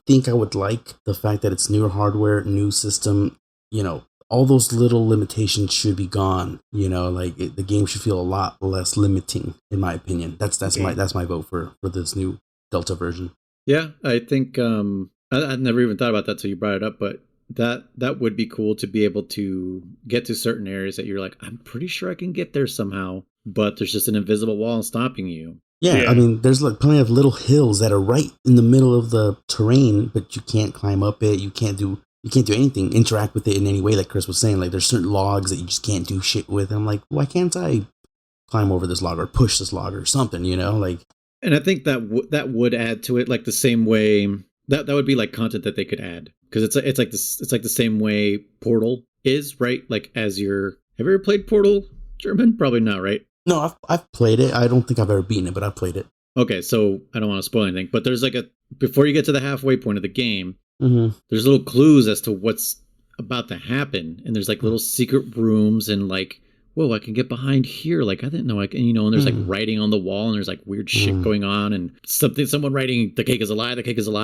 think I would like the fact that it's newer hardware, new system. You know, all those little limitations should be gone. You know, like the game should feel a lot less limiting, in my opinion. That's my vote for this new Delta version. Yeah, I think I'd never even thought about that till you brought it up, but that would be cool to be able to get to certain areas that you're like, I'm pretty sure I can get there somehow, but there's just an invisible wall stopping you. Yeah, I mean, there's like plenty of little hills that are right in the middle of the terrain, but you can't climb up it. You can't do anything, interact with it in any way. Like Chris was saying, like there's certain logs that you just can't do shit with. And I'm like, why can't I climb over this log or push this log or something? You know, like. And I think that would add to it, like the same way That would be like content that they could add, because it's like this. It's like the same way Portal is, right? Like have you ever played Portal, German? Probably not, right? No, I've played it. I don't think I've ever beaten it, but I've played it. Okay, so I don't want to spoil anything, but there's like before you get to the halfway point of the game, there's little clues as to what's about to happen, and there's like little secret rooms and like, whoa, I can get behind here. Like I didn't know I can, and there's like writing on the wall, and there's like weird shit going on, and someone writing the cake is a lie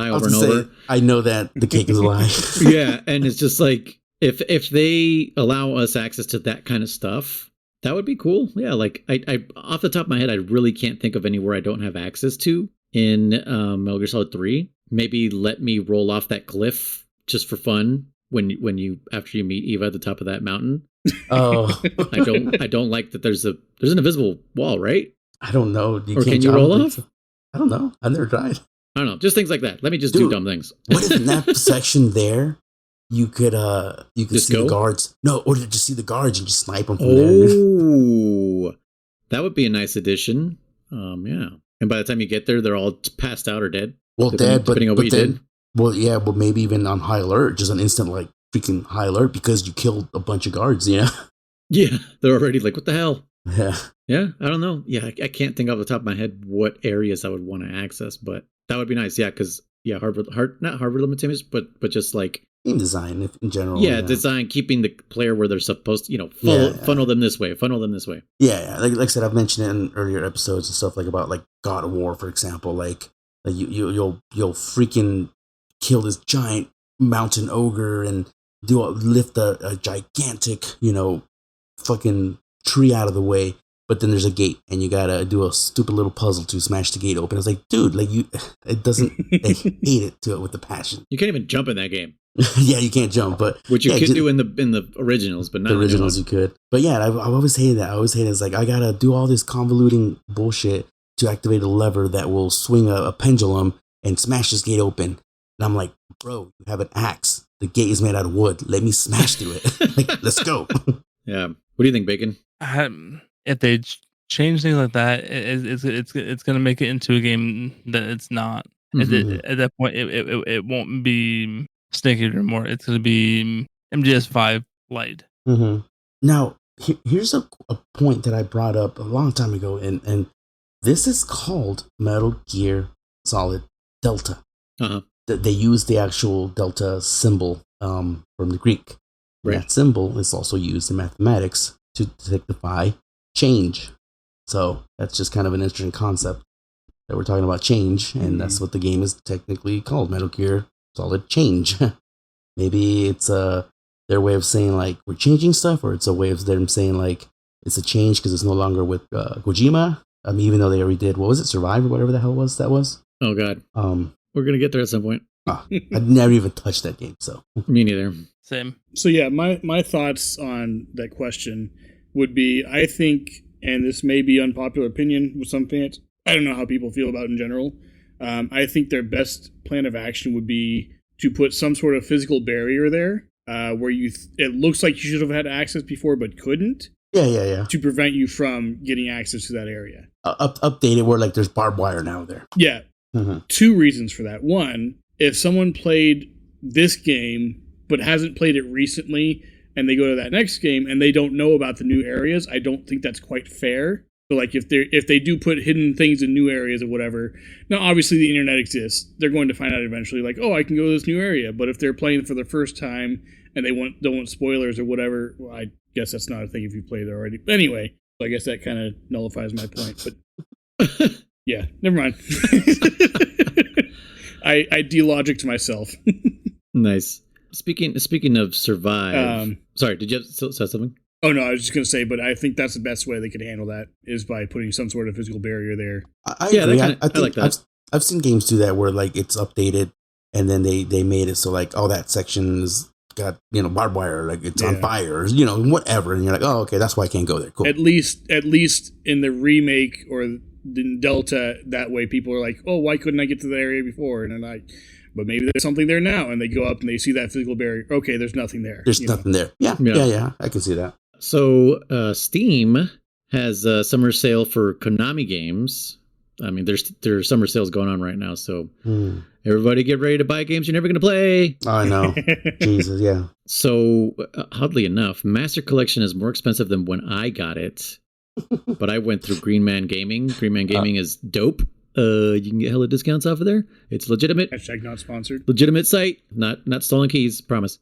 over and over. I know that the cake is a lie. Yeah, and it's just like if they allow us access to that kind of stuff, that would be cool. Yeah, like I off the top of my head, I really can't think of anywhere I don't have access to in Metal Gear Solid 3. Maybe let me roll off that cliff just for fun when you after you meet Eva at the top of that mountain. Oh, I don't like that. There's an invisible wall, right? I don't know. Can you roll off? So. I don't know. I've never tried. I don't know. Just things like that. Let me just do dumb things. What if in that section there? You could just see the guards. No, or just see the guards and just snipe them from there. Oh, that would be a nice addition. Yeah. And by the time you get there, they're all passed out or dead. Well, depending on what you did. Well, yeah, but maybe even on high alert, just an instant like freaking high alert because you killed a bunch of guards. Yeah, they're already like, what the hell? Yeah. I don't know. Yeah, I can't think off the top of my head what areas I would want to access, but that would be nice. Yeah, because not Harvard limitations, but just like. Game design in general. Yeah, design, keeping the player where they're supposed to, funnel them this way. Yeah. Like I said, I've mentioned it in earlier episodes and stuff like about like God of War, for example. Like you'll freaking kill this giant mountain ogre and lift a gigantic, fucking tree out of the way. But then there's a gate, and you gotta do a stupid little puzzle to smash the gate open. It's like, dude, it doesn't. I hate it with the passion. You can't even jump in that game. Yeah, you can't jump, but which you could do in the originals, but not the originals. You could, but yeah, I've always hated that. I always hated it's like I gotta do all this convoluting bullshit to activate a lever that will swing a pendulum and smash this gate open. And I'm like, bro, you have an axe. The gate is made out of wood. Let me smash through it. Like, let's go. Yeah. What do you think, Bacon? If they change things like that, it's gonna make it into a game that it's not. At that point, it won't be Snake Eater anymore. It's gonna be MGS5 Lite. Now, here's a point that I brought up a long time ago, and this is called Metal Gear Solid Delta. They use the actual Delta symbol from the Greek. Right. That symbol is also used in mathematics to signify change. So that's just kind of an interesting concept that we're talking about change, and that's what the game is technically called, Metal Gear Solid Change. Maybe it's their way of saying like we're changing stuff, or it's a way of them saying like it's a change because it's no longer with Kojima. I mean, even though they already did, what was it, Survive or whatever the hell that was? Oh God, we're gonna get there at some point. I've never even touched that game, so me neither. Same. So yeah, my thoughts on that question would be, I think, and this may be unpopular opinion with some fans, I don't know how people feel about it in general. I think their best plan of action would be to put some sort of physical barrier there, where it looks like you should have had access before but couldn't. Yeah. To prevent you from getting access to that area. Update it where like there's barbed wire now there. Yeah. Two reasons for that. One, if someone played this game but hasn't played it recently, and they go to that next game and they don't know about the new areas, I don't think that's quite fair. So like if they do put hidden things in new areas or whatever, now obviously the internet exists. They're going to find out eventually, like, oh, I can go to this new area. But if they're playing for the first time and they don't want spoilers or whatever, well, I guess that's not a thing if you played it already. But anyway, so I guess that kind of nullifies my point. But yeah, never mind. I de-logicked myself. Nice. Speaking of Survive, sorry, did you say something? Oh no, I was just gonna say, but I think that's the best way they could handle that is by putting some sort of physical barrier there. I agree. I like that. I've seen games do that where like it's updated and then they made it so like, oh, that section's got barbed wire, like it's on fire, whatever, and you're like, oh, okay, that's why I can't go there. Cool. At least in the remake or the Delta, that way people are like, oh, why couldn't I get to that area before? And they're like, but maybe there's something there now, and they go up and they see that physical barrier. Okay, there's nothing there. There's nothing there. Yeah. I can see that. So Steam has a summer sale for Konami games. I mean, there's summer sales going on right now. So Everybody get ready to buy games you're never going to play. I know. Jesus, yeah. So, oddly enough, Master Collection is more expensive than when I got it. But I went through Green Man Gaming. Green Man Gaming is dope. You can get hella discounts off of there. It's legitimate. Hashtag not sponsored. Legitimate site. Not stolen keys, promise.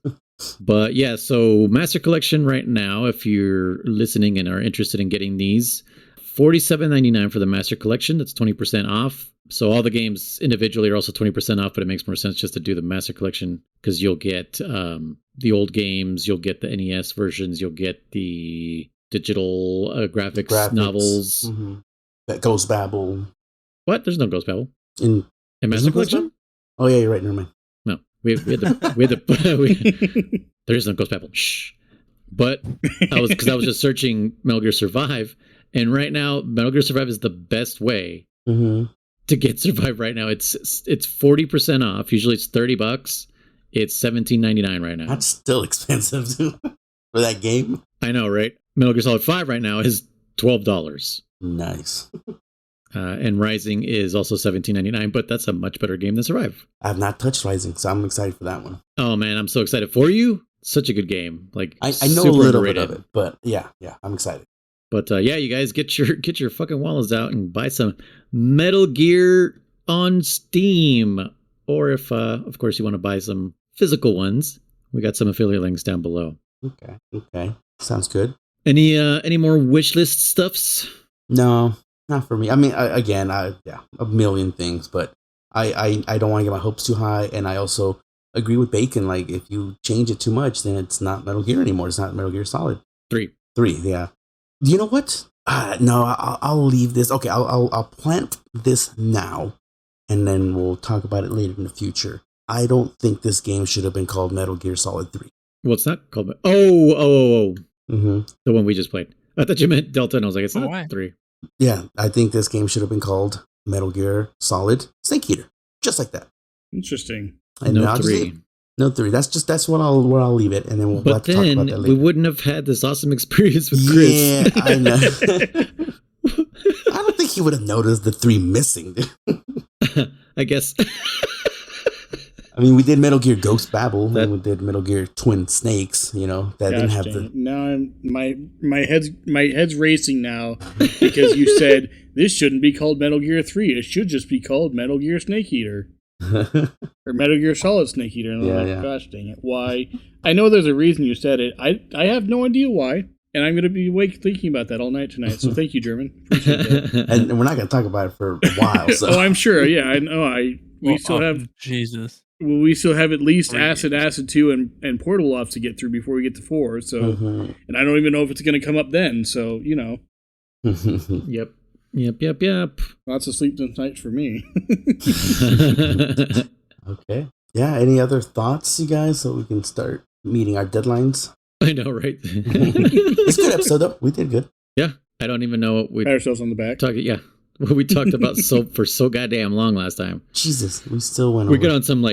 But yeah, so Master Collection right now, if you're listening and are interested in getting these, $47.99 for the Master Collection. That's 20% off. So all the games individually are also 20% off, but it makes more sense just to do the Master Collection because you'll get the old games, you'll get the NES versions, you'll get the digital graphics novels. Mm-hmm. That Ghost Babel. What? There's no Ghost Babel in Master Collection? Oh yeah, you're right. Never mind. No, we had there is no Ghost Babel. Shh. But I was just searching Metal Gear Survive, and right now Metal Gear Survive is the best way to get Survive right now. It's 40% off. Usually it's $30. It's $17.99 right now. That's still expensive too for that game. I know, right? Metal Gear Solid 5 right now is $12. Nice. And Rising is also $17.99, but that's a much better game than Survive. I have not touched Rising, so I'm excited for that one. Oh man, I'm so excited for you. Such a good game. Like I know a little bit of it, but yeah, I'm excited. But yeah, you guys get your fucking wallets out and buy some Metal Gear on Steam, or if of course you want to buy some physical ones, we got some affiliate links down below. Okay, sounds good. Any more wish list stuffs? No, not for me. I mean, a million things, but I don't want to get my hopes too high, and I also agree with Bacon. Like, if you change it too much, then it's not Metal Gear anymore. It's not Metal Gear Solid 3. Yeah. You know what? No, I'll leave this. Okay, I'll plant this now, and then we'll talk about it later in the future. I don't think this game should have been called Metal Gear Solid 3. Well, it's not called. Oh. Mm-hmm. The one we just played. I thought you meant Delta, and I was like, it's not 3. Yeah, I think this game should have been called Metal Gear Solid Snake Eater, just like that. Interesting. And no 3. No 3. That's what I'll leave it, and then we'll have to talk about that later. We wouldn't have had this awesome experience with Chris. Yeah, I know. I don't think he would have noticed the 3 missing. I guess. I mean, we did Metal Gear Ghost Babel, and we did Metal Gear Twin Snakes. You know that didn't have the. Now my head's racing now because you said this shouldn't be called Metal Gear 3. It should just be called Metal Gear Snake Eater. Or Metal Gear Solid Snake Eater. And I'm like, gosh dang it. Why? I know there's a reason you said it. I have no idea why. And I'm going to be awake thinking about that all night tonight. So thank you, German. Appreciate that. And we're not going to talk about it for a while. So. Oh, I'm sure. Yeah, I know. We still have Jesus. Well, we still have at least Acid 2, and Portal off to get through before we get to 4. So, and I don't even know if it's going to come up then. So, you know. Yep. Lots of sleepless nights for me. Okay. Yeah. Any other thoughts, you guys, so we can start meeting our deadlines? I know, right? It's a good episode, though. We did good. Yeah. I don't even know what we pat ourselves on the back. What we talked about for so goddamn long last time. Jesus, we still went. We got on some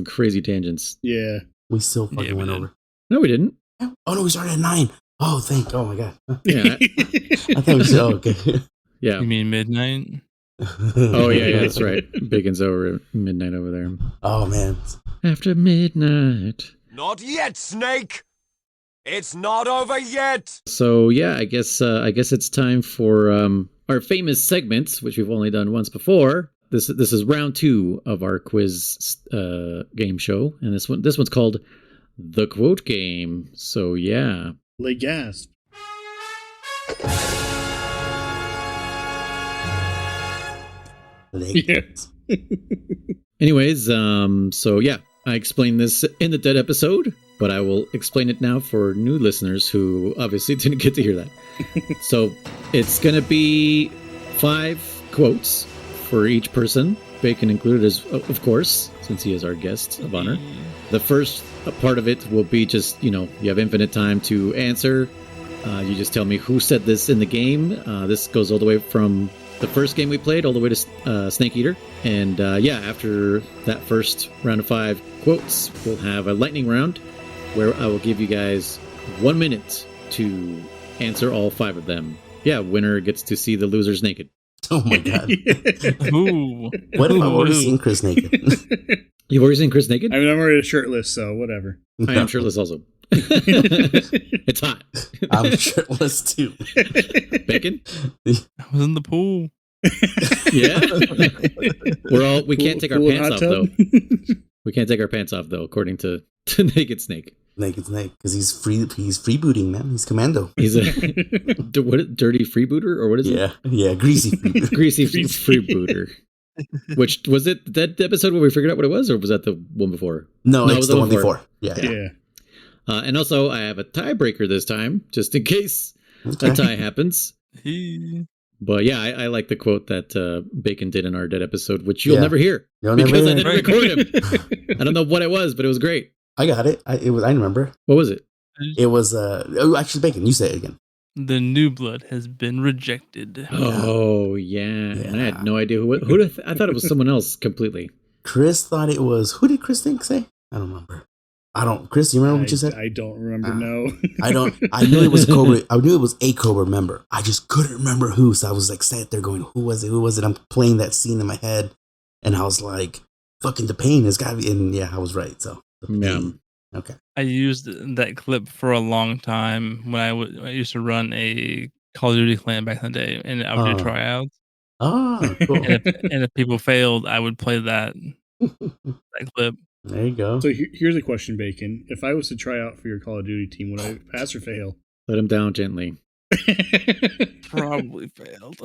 crazy tangents. Yeah, we still fucking went over. No, we didn't. Oh no, we started at 9. Oh, oh my god. Yeah, I thought we said okay. Yeah, you mean midnight? Oh yeah, that's right. Bacon's over at midnight over there. Oh man, after midnight. Not yet, Snake. It's not over yet. So yeah, I guess it's time for our famous segments, which we've only done once before. This is round 2 of our quiz game show, and this one's called The Quote Game. So yeah, lay gasp. Yes. Anyways, so yeah, I explained this in the Dead episode, but I will explain it now for new listeners who obviously didn't get to hear that. So it's going to be 5 quotes for each person, Bacon included, of course, since he is our guest of honor. The first part of it will be just, you have infinite time to answer. You just tell me who said this in the game. This goes all the way from the first game we played all the way to Snake Eater. And after that first round of 5 quotes, we'll have a lightning round where I will give you guys 1 minute to answer all 5 of them. Yeah, winner gets to see the losers naked. Oh my god. Ooh. What if I've already seen Chris naked? You've already seen Chris naked? I mean, I'm already shirtless, so whatever. I am shirtless also. It's hot. I'm shirtless too. Bacon? I was in the pool. Yeah. We can't take our Pool and pants hot off tub? though. We can't take our pants off though, according to Naked Snake. Naked Snake, because he's freebooting, man. He's commando. He's a dirty freebooter, or what is it? Yeah, greasy freebooter. Greasy freebooter. Which was it? That episode where we figured out what it was, or was that the one before? No, it was the one before. Yeah. And also, I have a tiebreaker this time, just in case a tie happens. But yeah, I like the quote that Bacon did in our Dead episode, which you'll never hear because I didn't record him. I don't know what it was, but it was great. I got it. I remember. What was it? It was actually Bacon. You say it again. The new blood has been rejected. Oh yeah. And I had no idea who I thought it was someone else completely. Chris thought it was. Who did Chris say? I don't remember. Chris, you remember what you said? I don't remember. No. I don't. I knew it was a Cobra. I knew it was a Cobra member. I just couldn't remember who. So I was like sat there going, "Who was it? Who was it?" I'm playing that scene in my head, and I was like, "Fucking the pain has got to be." And yeah, I was right. So yeah. Okay. I used that clip for a long time when I used to run a Call of Duty clan back in the day, and I would do tryouts. Oh, cool. and if people failed, I would play that clip. There you go. So here's a question, Bacon. If I was to try out for your Call of Duty team, would I pass or fail? Let him down gently. Probably failed.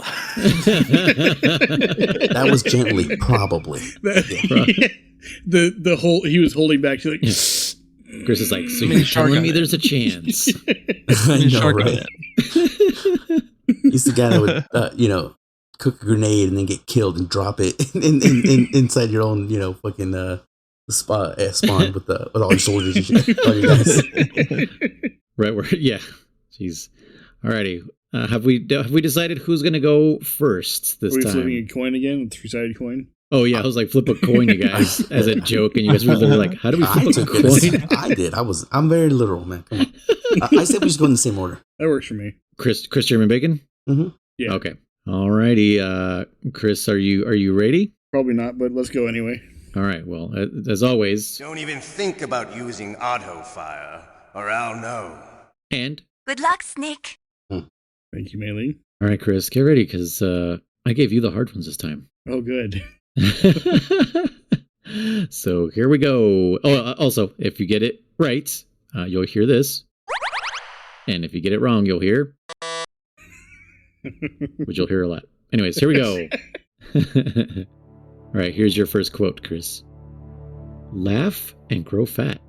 That was gently, probably. The whole he was holding back. Like, Chris is like, so you're telling me there's a chance? I know, right? He's the guy that would, cook a grenade and then get killed and drop it inside your own, fucking spawn with all your soldiers and shit. All your guys. Right. Jeez. Alrighty. Have we decided who's going to go first this time? Are we flipping a coin again? A 3-sided coin? Oh yeah, I was like, flip a coin, you guys, as a joke, and you guys were literally like, how do we flip a coin? I did. I'm very literal, man. Come on. I said we just go in the same order. That works for me. Chris, German Bacon? Mm-hmm. Yeah. Okay. Alrighty. Chris, are you ready? Probably not, but let's go anyway. All right. Well, as always. Don't even think about using auto fire, or I'll know. And good luck, Snake. Thank you, Mei-Ling. All right, Chris, get ready because I gave you the hard ones this time. Oh, good. So here we go. Oh, also, if you get it right, you'll hear this, and if you get it wrong, you'll hear, which you'll hear a lot. Anyways, here we go. All right, here's your first quote, Chris. Laugh and grow fat.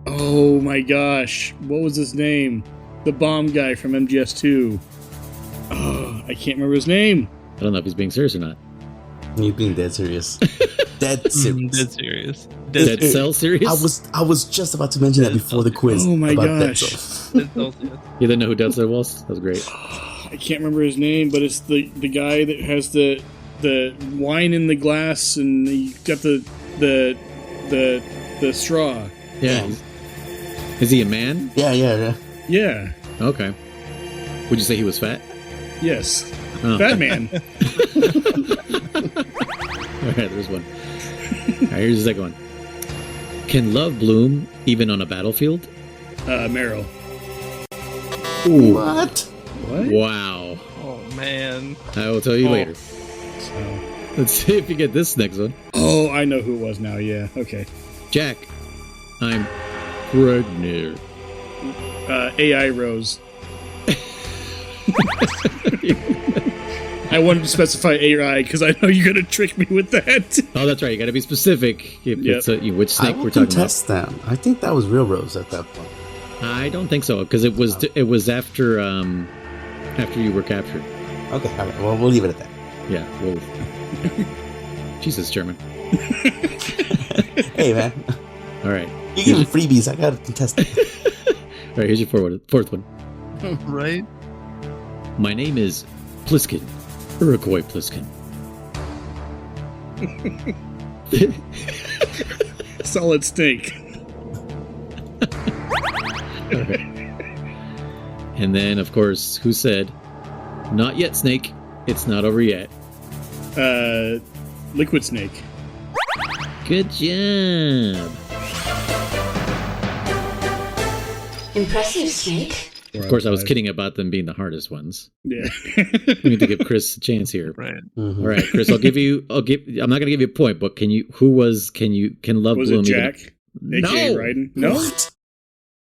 Oh my gosh. What was his name? The bomb guy from MGS2. Oh, I can't remember his name. I don't know if he's being serious or not. You're being dead serious. Dead serious. Dead serious. Dead Cell serious? I was just about to mention that before the quiz. Oh my gosh. Dead Cell. You didn't know who Dead Cell was? That was great. I can't remember his name, but it's the guy that has the wine in the glass and he got the straw. Yeah. Is he a man? Yeah. Yeah. Okay. Would you say he was fat? Yes. Oh. Fat man. All right, there's one. All right, here's the second one. Can love bloom even on a battlefield? Meryl. Ooh. What? Wow. Oh man. I will tell you later. So. Let's see if you get this next one. Oh, I know who it was now. Yeah. Okay. Jack, I'm pregnant. AI Rose. I wanted to specify AI because I know you're going to trick me with that. Oh, that's right. You got to be specific. It's which snake we're talking about. I will contest that. I think that was real Rose at that point. I don't think so because it was after you were captured. Okay, all right. Well, we'll leave it at that. Yeah. Well, Jesus, German. Hey, man. All right. You give me freebies. I got to contest it. All right, here's your fourth one. Right. My name is Pliskin. Iroquois Pliskin. Solid Snake. Okay. And then, of course, who said, "Not yet, Snake. It's not over yet. Liquid Snake. Good job. Impressive, Snake. Of course, I was kidding about them being the hardest ones. Yeah. We need to give Chris a chance here. Right. All right, Chris, I'm not going to give you a point, but can Love Was Bloom it Jack? even... AKA No! Raiden? No?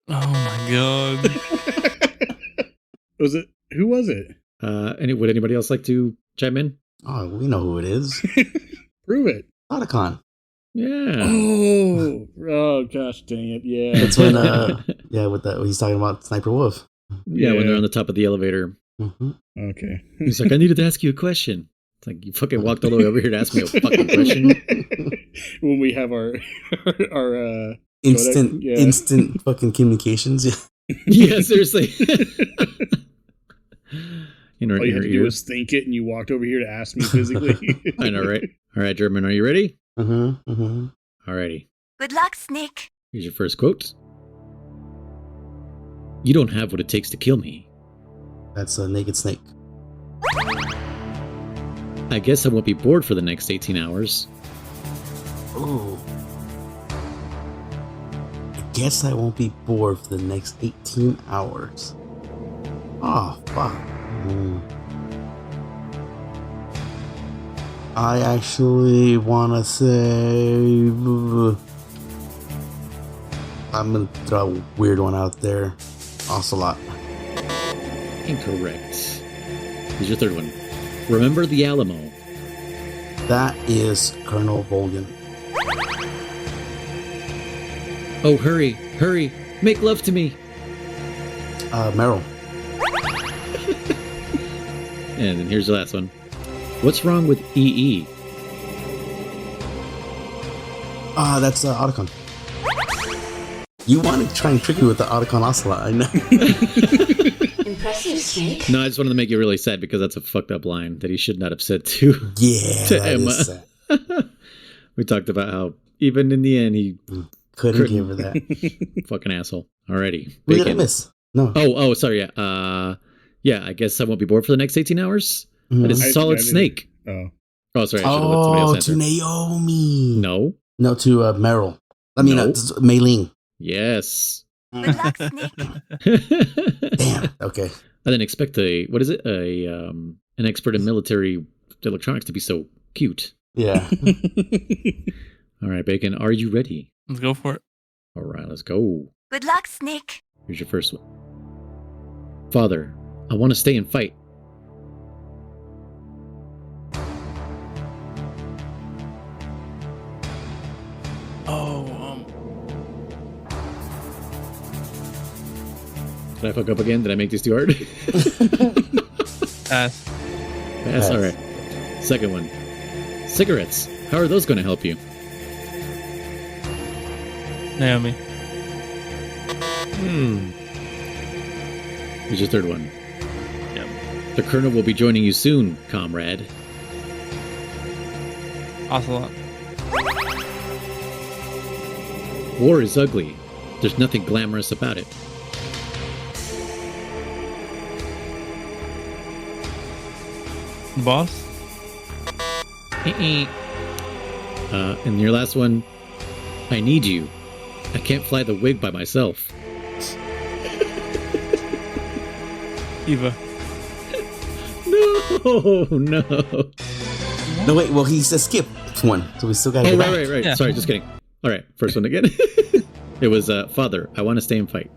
Oh my god. Was it? Who was it? Would anybody else like to chime in? Oh, we know who it is. Prove it. Otacon. Yeah. Oh gosh, dang it! Yeah, It's when with that he's talking about Sniper Wolf. Yeah, when they're on the top of the elevator. Mm-hmm. Okay. He's like, I needed to ask you a question. It's like, you fucking walked all the way over here to ask me a fucking question. When we have our instant fucking communications. Yeah. Yeah, seriously. All you had to do was think it, and you walked over here to ask me physically. I know, right? All right, German, are you ready? Mm-hmm. Mm-hmm. Alrighty. Good luck, Snake. Here's your first quote. You don't have what it takes to kill me. That's a naked snake. I guess I won't be bored for the next 18 hours. Ooh. I guess I won't be bored for the next 18 hours. Oh, fuck. I actually want to say... I'm going to throw a weird one out there. Ocelot. Incorrect. Here's your third one. Remember the Alamo. That is Colonel Volgan. Oh, hurry, hurry. Make love to me. Meryl. And then here's the last one. What's wrong with EE? That's Otacon. You want to try and trick me with the Otacon Ocelot, I know. Impressive, Snake. No, I just wanted to make you really sad because that's a fucked up line that he should not have said to Emma. Is sad. We talked about how even in the end he couldn't give her that. Fucking asshole. Alrighty. What did I miss? No. Oh, sorry. Yeah. Yeah, I guess I won't be bored for the next 18 hours. Mm-hmm. That is a solid snake. Oh, sorry. I should have let somebody else answer. To Naomi. No, to Meryl. I mean, No. Mei Ling. Yes. Good luck, Snake. Damn. Okay. I didn't expect an expert in military electronics to be so cute. Yeah. All right, Bacon, are you ready? Let's go for it. All right, let's go. Good luck, Snake. Here's your first one. Father, I want to stay and fight. Did I fuck up again? Did I make this too hard? Pass. Pass. All right. Second one. Cigarettes. How are those going to help you? Naomi. Here's your third one. Yep. The Colonel will be joining you soon, comrade. Ocelot. War is ugly. There's nothing glamorous about it. Boss. And your last one. I need you. I can't fly the wig by myself. Eva. No. No, wait. Well, he said skip one, so we still got to go back. Right. Yeah. Sorry, just kidding. All right, first one again. It was Father, I want to stay and fight.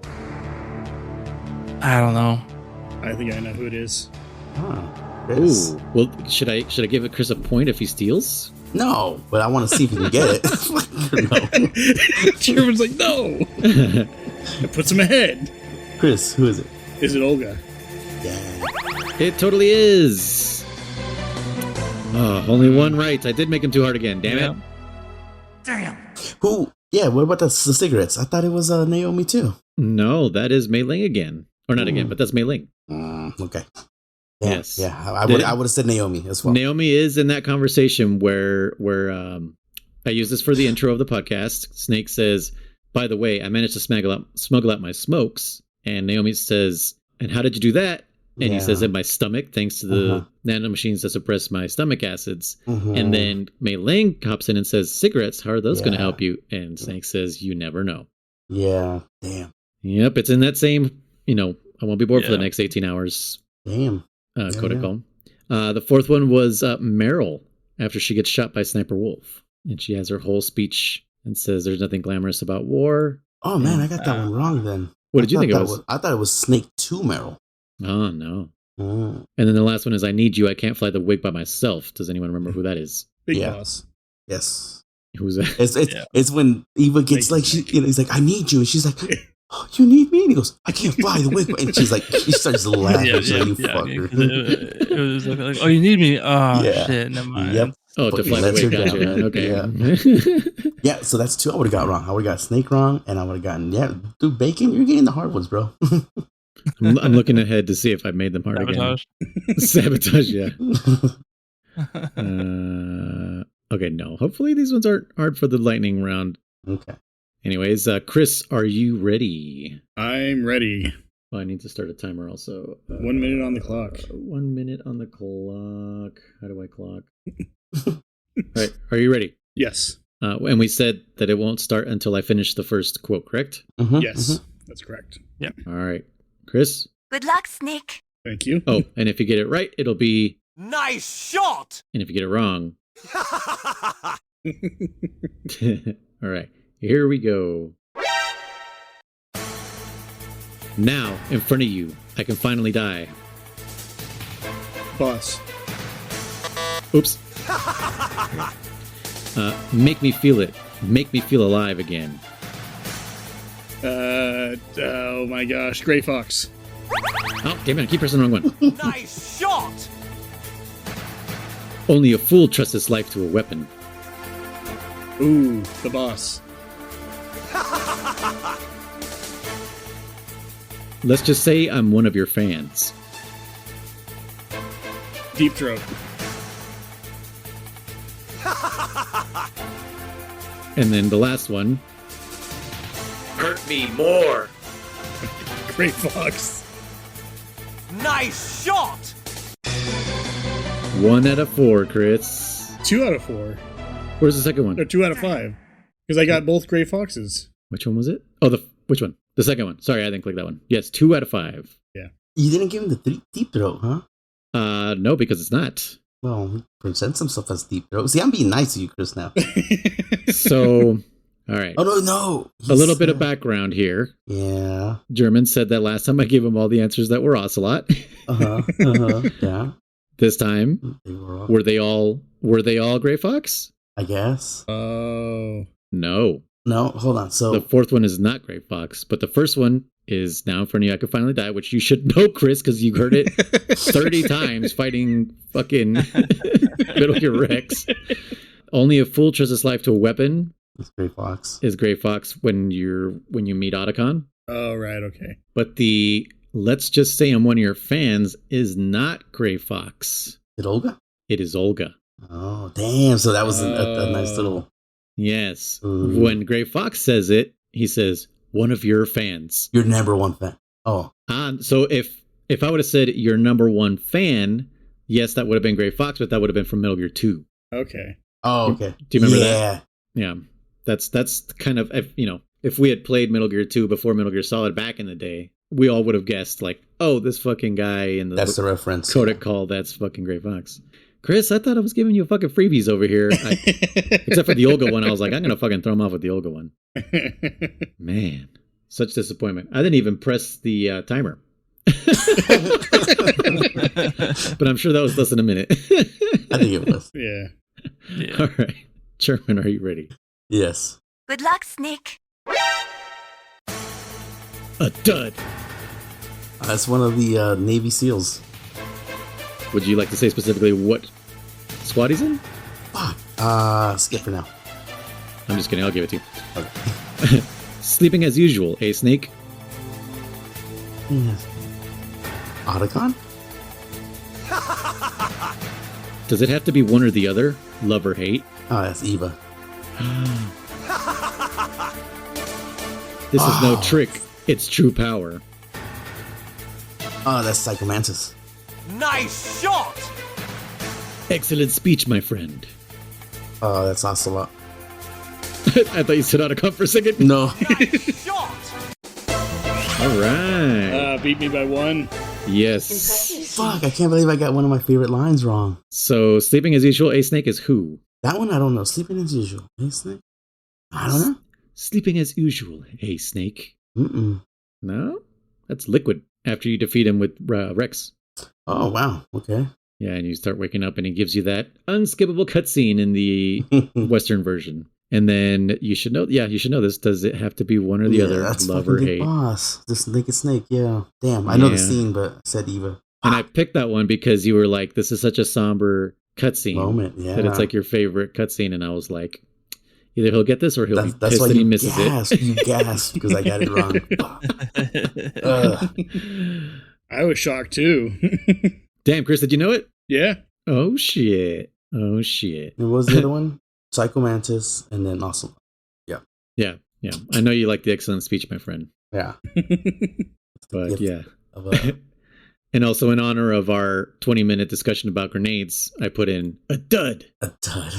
I don't know. I think I know who it is. Chris. Ooh. Well, should I give Chris a point if he steals? No, but I want to see if you can get it. No. Chairman's like, no. It puts him ahead. Chris, who is it? Is it Olga? Yeah. It totally is. Oh, only one right. I did make him too hard again. Damn it. Who? Yeah. What about the cigarettes? I thought it was Naomi too. No, that is Mei Ling again. Or not again, but that's Mei Ling. Okay. Yeah, Yes. Yeah. I would have said Naomi as well. Naomi is in that conversation where I use this for the intro of the podcast. Snake says, by the way, I managed to smuggle out my smokes. And Naomi says, and how did you do that? And he says, in my stomach, thanks to the nanomachines that suppress my stomach acids. And then Mei Ling hops in and says, cigarettes, how are those going to help you? And Snake says, you never know. Yeah. Damn. Yep. It's in that same, I won't be bored for the next 18 hours. Damn. Codec Call. The fourth one was Meryl after she gets shot by Sniper Wolf. And she has her whole speech and says there's nothing glamorous about war. Oh, man, I got that one wrong then. What did you think it was? I thought it was Snake to Meryl. Oh, no. And then the last one is I need you. I can't fly the wig by myself. Does anyone remember who that is? Big Boss. Yes. Who's that? It's when Eva gets like, he's like, I need you. And she's like, oh, you need me? And he goes, I can't fly the wig. And she's like, she starts laughing. You fucker. It was like, oh, you need me? Oh, shit. Never mind. Yep. Oh, to fly the wig. Gotcha. Okay. Yeah, so that's two I would have got wrong. I would have got Snake wrong, and I would have gotten, dude, Bacon, you're getting the hard ones, bro. I'm looking ahead to see if I made them hard Sabotage. again. Sabotage, yeah. Okay, no. Hopefully these ones aren't hard for the lightning round. Okay. Anyways, Chris, are you ready? I'm ready. Oh, I need to start a timer also. 1 minute on the clock. 1 minute on the clock. How do I clock? All right, are you ready? Yes. And we said that it won't start until I finish the first quote, correct? Yes, that's correct. Yeah. All right. Chris? Good luck, Snake. Thank you. Oh, and if you get it right, it'll be... Nice shot! And if you get it wrong... All right. Here we go. Now, in front of you, I can finally die. Boss. Oops. Make me feel it. Make me feel alive again. Oh my gosh. Gray Fox. Oh, damn it. I keep pressing the wrong one. Nice shot! Only a fool trusts his life to a weapon. Ooh, the boss. Let's just say I'm one of your fans. Deep Throat. And then the last one. Hurt me more. Gray Fox. Nice shot! 1 out of 4, Chris. 2 out of 4. Where's the second one? No, 2 out of 5. Because I got both Gray Foxes. Which one was it? Oh, which one? The second one. Sorry, I didn't click that one. Yes, 2 out of 5. Yeah. You didn't give him the Deep Throat, huh? No, because it's not. Well, he presents himself as Deep Throat. See, I'm being nice to you, Chris, now. So, all right. Oh, no. A little bit of background here. Yeah. German said that last time I gave him all the answers that were Ocelot. Yeah. This time, were they all Gray Fox? I guess. Oh. No. No, hold on. So the fourth one is not Gray Fox, but the first one is Now in Front of You I Could Finally Die, which you should know, Chris, because you heard it 30 times fighting fucking Metal Gear Rex. Only a fool trusts his life to a weapon. It's Gray Fox. Is Gray Fox when you meet Otacon. Oh, right, okay. But the let's just say I'm one of your fans is not Gray Fox. Is it Olga? It is Olga. Oh, damn. So that was a nice little... Yes. When Gray Fox says it, he says, one of your fans. Your number one fan. Oh. So if I would have said your number one fan, yes, that would have been Gray Fox, but that would have been from Metal Gear 2. Okay. Oh, okay. Do you remember that? Yeah. That's kind of, if we had played Metal Gear 2 before Metal Gear Solid back in the day, we all would have guessed, like, oh, this fucking guy in that's the reference. Codec Call, that's fucking Gray Fox. Chris, I thought I was giving you fucking freebies over here. Except for the Olga one, I was like, I'm going to fucking throw him off with the Olga one. Man, such disappointment. I didn't even press the timer. But I'm sure that was less than a minute. I think it was. Yeah. All right. Sherman, are you ready? Yes. Good luck, Snake. A dud. That's one of the Navy SEALs. Would you like to say specifically what squad he's in? Skip for now. I'm just kidding. I'll give it to you. Okay. Sleeping as usual, Snake? Yes. Otacon? Does it have to be one or the other? Love or hate? Oh, that's Eva. This is no trick. It's true power. Oh, that's Psychomantis. Nice shot! Excellent speech, my friend. Oh, that's Ocelot. I thought you said Otacon for a second. No. Nice shot! All right. Beat me by 1. Yes. Fuck, I can't believe I got one of my favorite lines wrong. So, sleeping as usual, A Snake is who? That one I don't know. Sleeping as usual. Hey, Snake? I don't know. Sleeping as usual, A Snake. Mm-mm. No? That's Liquid, after you defeat him with Rex. Oh, wow. Okay. Yeah, and you start waking up and he gives you that unskippable cutscene in the Western version. And then you should know this. Does it have to be one or the other? That's Love or fucking hate? Big Boss. This Naked Snake, yeah. Damn, I know the scene, but I said Eva. And I picked that one because you were like, this is such a somber cutscene. Moment, yeah. That it's like your favorite cutscene. And I was like, either he'll get this or he'll be that's pissed why that he you misses it. You gasped because I got it wrong. I was shocked too. Damn, Chris, did you know it? Yeah. Oh, shit. Oh, shit. And what was the other one? Psychomantis and then Ocelot. Yeah. Yeah. Yeah. I know you like the excellent speech, my friend. Yeah. But yeah. And also in honor of our 20-minute discussion about grenades, I put in a dud. A dud.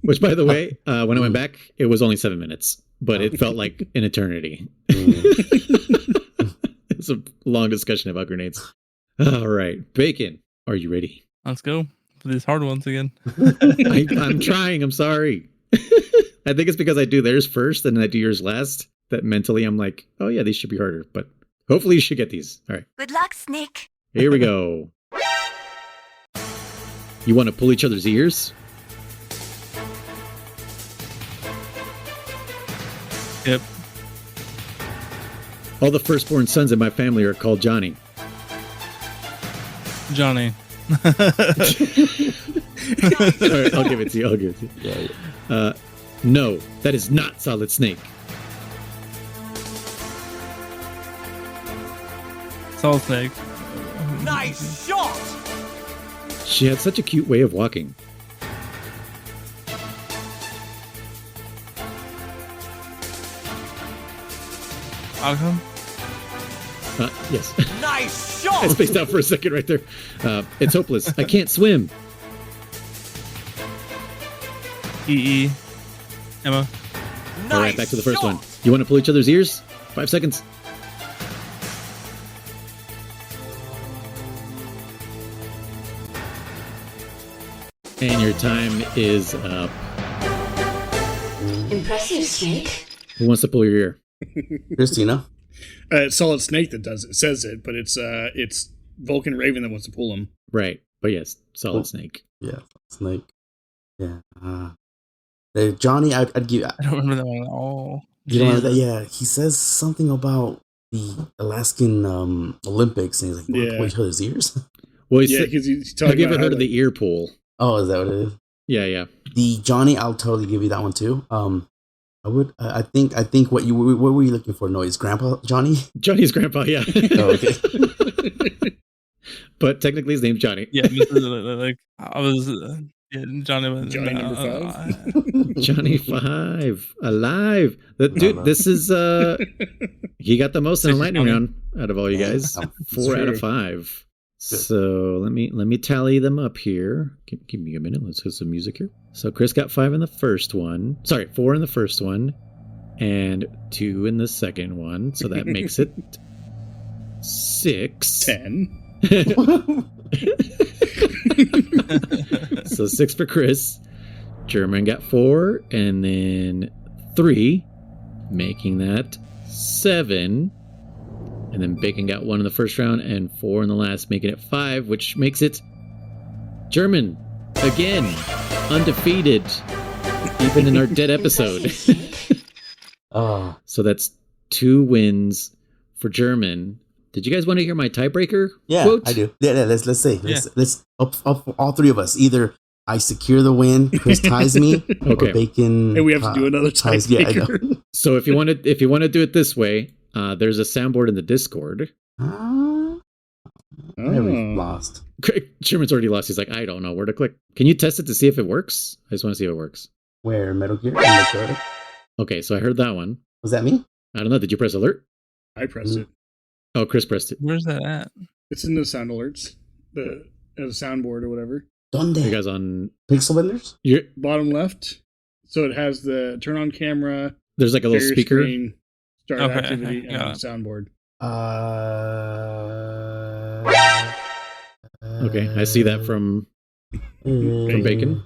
Which, by the way, when I went back, it was only 7 minutes, but it felt like an eternity. It's a long discussion about grenades. All right. Bacon, are you ready? Let's go for these hard ones again. I'm trying. I'm sorry. I think it's because I do theirs first and then I do yours last that mentally I'm like, oh, yeah, these should be harder. But hopefully you should get these. All right. Good luck, Snake. Here we go. You want to pull each other's ears? Yep. All the firstborn sons in my family are called Johnny. Johnny. All right, I'll give it to you. Yeah. No, that is not Solid Snake. Solid Snake. Nice shot! She had such a cute way of walking. Outcome? Yes. Nice shot! I spaced out for a second right there. It's hopeless. I can't swim. EE. Emma. Nice All right, back to the first shot! one. You want to pull each other's ears? 5 seconds. And your time is up. Impressive, Snake. Who wants to pull your ear? Christina. It's Solid Snake that does it. Says it, but it's Vulcan Raven that wants to pull him. Right, but yes, Solid Snake. Yeah, Snake. Yeah. Johnny, I'd give. I don't remember that one at all. You don't remember that? Yeah, he says something about the Alaskan Olympics, and he's like, "Want to pull each other's ears?" Well, Yeah, because he's talking have you about ever heard of the ear pull? Oh, is that what it is? Yeah. The Johnny, I'll totally give you that one too. I would. I think. What were you looking for? No, his grandpa Johnny. Johnny's grandpa. Yeah. Oh, okay. But technically, his name's Johnny. Yeah, like I was. Johnny number 5. Johnny 5 alive. Dude, this is he got the most in a lightning round out of all you guys. 4 out of 5. So let me tally them up here. Give me a minute. Let's hit some music here. So Chris got 5 in the first one. Sorry, 4 in the first one, and 2 in the second one. So that makes it 6. 10. So 6 for Chris. German got 4, and then 3, making that 7. And then Bacon got 1 in the first round and 4 in the last, making it 5, which makes it German again, undefeated, even in our dead episode. So that's 2 wins for German. Did you guys want to hear my tiebreaker? Yeah, quote? I do. Yeah, let's say let's all 3 of us. Either I secure the win, Chris ties me, okay. or Bacon. And we have to do another ties. Yeah, I know. So if you want to do it this way, there's a soundboard in the Discord. We've lost. Sherman's already lost. He's like, I don't know where to click. Can you test it to see if it works? I just want to see if it works. Where? Metal Gear? In the Codec? Okay, so I heard that one. Was that me? I don't know. Did you press alert? I pressed it. Oh, Chris pressed it. Where's that at? It's in the sound alerts, the soundboard or whatever. Donde? You guys on Pixel Vendors? Bottom left. So it has the turn on camera. There's like a little share speaker. Screen, start Okay, activity, and got the soundboard. Okay, I see that from Bacon.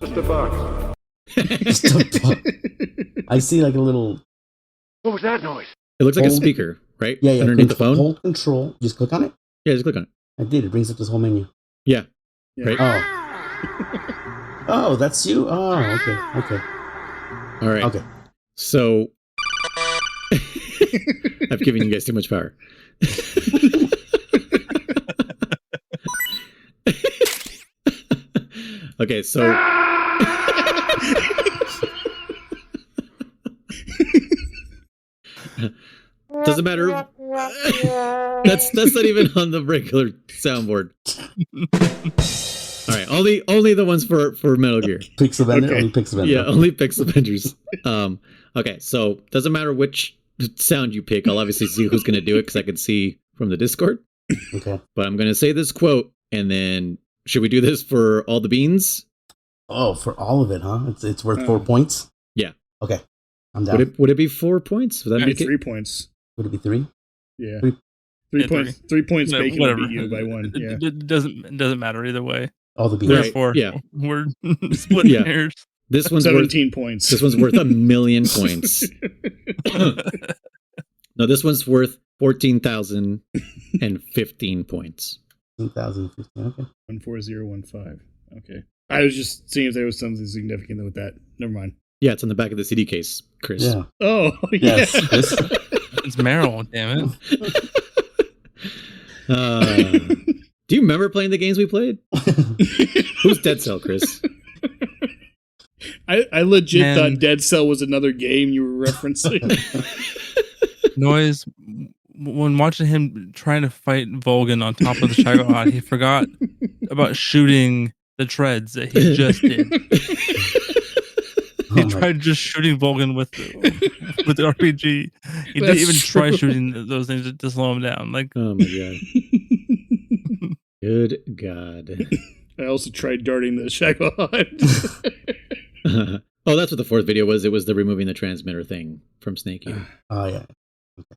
I see like a little. What was that noise? It looks like a Hold- speaker, right? Yeah, yeah. Underneath the phone. Hold control. Just click on it. Yeah, just click on it. I did. It brings up this whole menu. Yeah. Yeah. Right. Oh. Oh, that's you? Oh, okay. Okay. All right. Okay. So I've given you guys too much power. Okay, so doesn't matter. That's not even on the regular soundboard. All right, only the ones for Metal Gear. Pixel Vendor? Okay. Only Pixel Vendor. Yeah, only Pixel Avengers. Okay, so doesn't matter which sound you pick. I'll obviously see who's going to do it because I can see from the Discord. Okay. But I'm going to say this quote, and then should we do this for all the beans? Oh, for all of it, huh? It's worth 4 points? Yeah. Okay. I'm down. Would it be 4 points? Would that make it 3 points. Would it be 3? Yeah. 3. 3 points. 3 points. No, Bacon whatever. will beat you by 1. Yeah. It doesn't matter either way. All the beans. Right. Therefore, Yeah. we're splitting Yeah. hairs. This one's worth 17 points. This one's worth 1,000,000 points. No, this one's worth 14,015 points. 15,015. Okay. 14015. Okay. I was just seeing if there was something significant with that. Never mind. Yeah, it's on the back of the CD case, Chris. Yeah. Oh, yeah. Yes. This, It's Meryl, damn it. Do you remember playing the games we played? Who's Dead Cell, Chris? I legit Man. thought Dead Cell was another game you were referencing. Noise. When watching him trying to fight Volgan on top of the Shagohod, he forgot about shooting the treads that he just did. He tried just shooting Volgan with the RPG. He didn't That's even try true. shooting those things to slow him down. Like, Oh my god. Good god. I also tried darting the Shagohod. Oh, that's what the fourth video was. It was the removing the transmitter thing from Snake Eater. oh, yeah.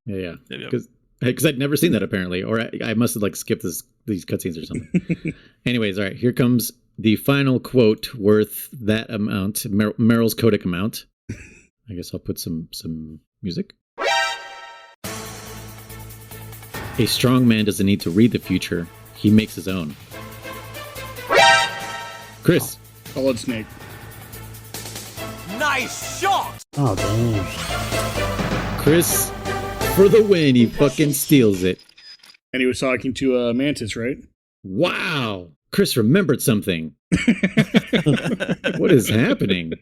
Yeah. Yep. Because I'd never seen that apparently, or I must have like skipped these cutscenes or something. Anyways, all right, here comes the final quote worth that amount, Meryl's codec amount. I guess I'll put some music. A strong man doesn't need to read the future; he makes his own. Chris, Solid Snake. Nice shot! Oh, damn. Chris, for the win, he fucking steals it. And he was talking to Mantis, right? Wow, Chris remembered something. What is happening?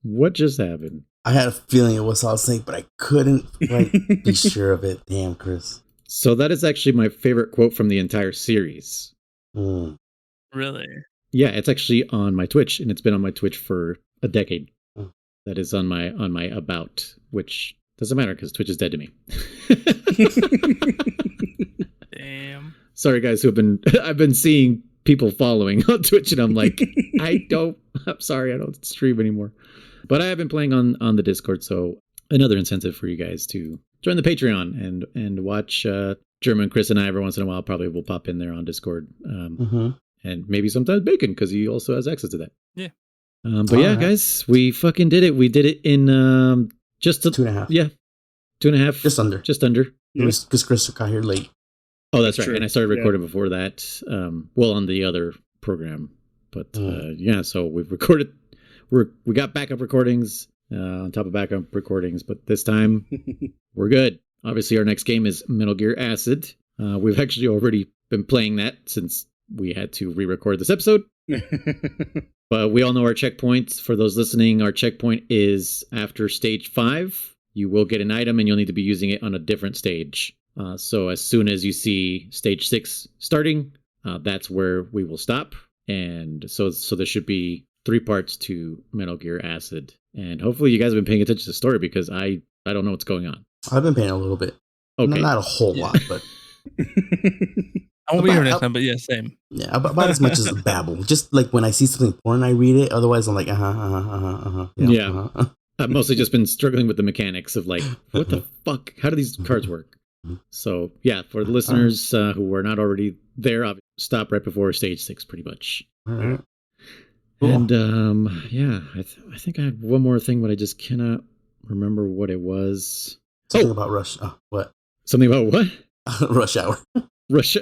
What just happened? I had a feeling it was Solid Snake, but I couldn't be sure of it. Damn, Chris. So that is actually my favorite quote from the entire series. Mm. really? Yeah, it's actually on my Twitch, and it's been on my Twitch for a decade. Mm. That is on my about, which doesn't matter because Twitch is dead to me. Damn. Sorry, guys, I've been seeing people following on Twitch, and I'm like, I'm sorry, I don't stream anymore. But I have been playing on the Discord, so another incentive for you guys to join the Patreon and watch German, Chris, and I every once in a while probably will pop in there on Discord. And maybe sometimes Bacon, because he also has access to that. Yeah. But yeah, Alright. guys, we fucking did it. We did it in just 2.5. Yeah, 2.5. Just under. Just under. Because Chris got here late. Oh, that's right. True. And I started Yeah. recording before that. Well, on the other program. But yeah, so we've recorded. We got backup recordings on top of backup recordings, but this time we're good. Obviously, our next game is Metal Gear Acid. We've actually already been playing that since we had to re-record this episode. But we all know our checkpoints. For those listening, our checkpoint is after stage 5. You will get an item and you'll need to be using it on a different stage. So as soon as you see stage 6 starting, that's where we will stop. And so there should be 3 parts to Metal Gear Acid. And hopefully you guys have been paying attention to the story because I don't know what's going on. I've been paying a little bit. Okay. Not a whole lot, but I won't be here next time, but yeah, same. Yeah, about as much as babble. Just like when I see something important, I read it. Otherwise, I'm like, Yeah. I've mostly just been struggling with the mechanics of like, what the fuck? How do these cards work? So yeah, for the listeners who were not already there, I'll stop right before stage 6, pretty much. All right. Cool. And yeah, I think I have one more thing, but I just cannot remember what it was. Something about Rush. Oh, what? Something about what? Rush Hour.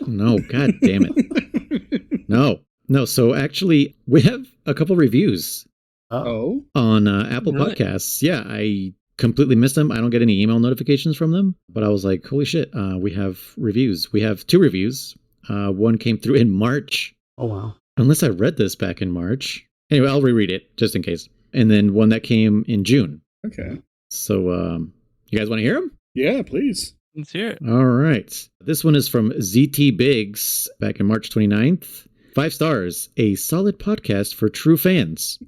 No, god damn it. No. So actually, we have a couple reviews. Oh, on Apple Podcasts. Yeah, I completely missed them. I don't get any email notifications from them, but I was like, holy shit, we have reviews. We have 2 reviews. One came through in March. Oh, wow. Unless I read this back in March. Anyway, I'll reread it just in case. And then one that came in June. okay. So, you guys want to hear them? Yeah, please. Let's hear it. All right. This one is from ZT Biggs back in March 29th. 5 stars. A solid podcast for true fans.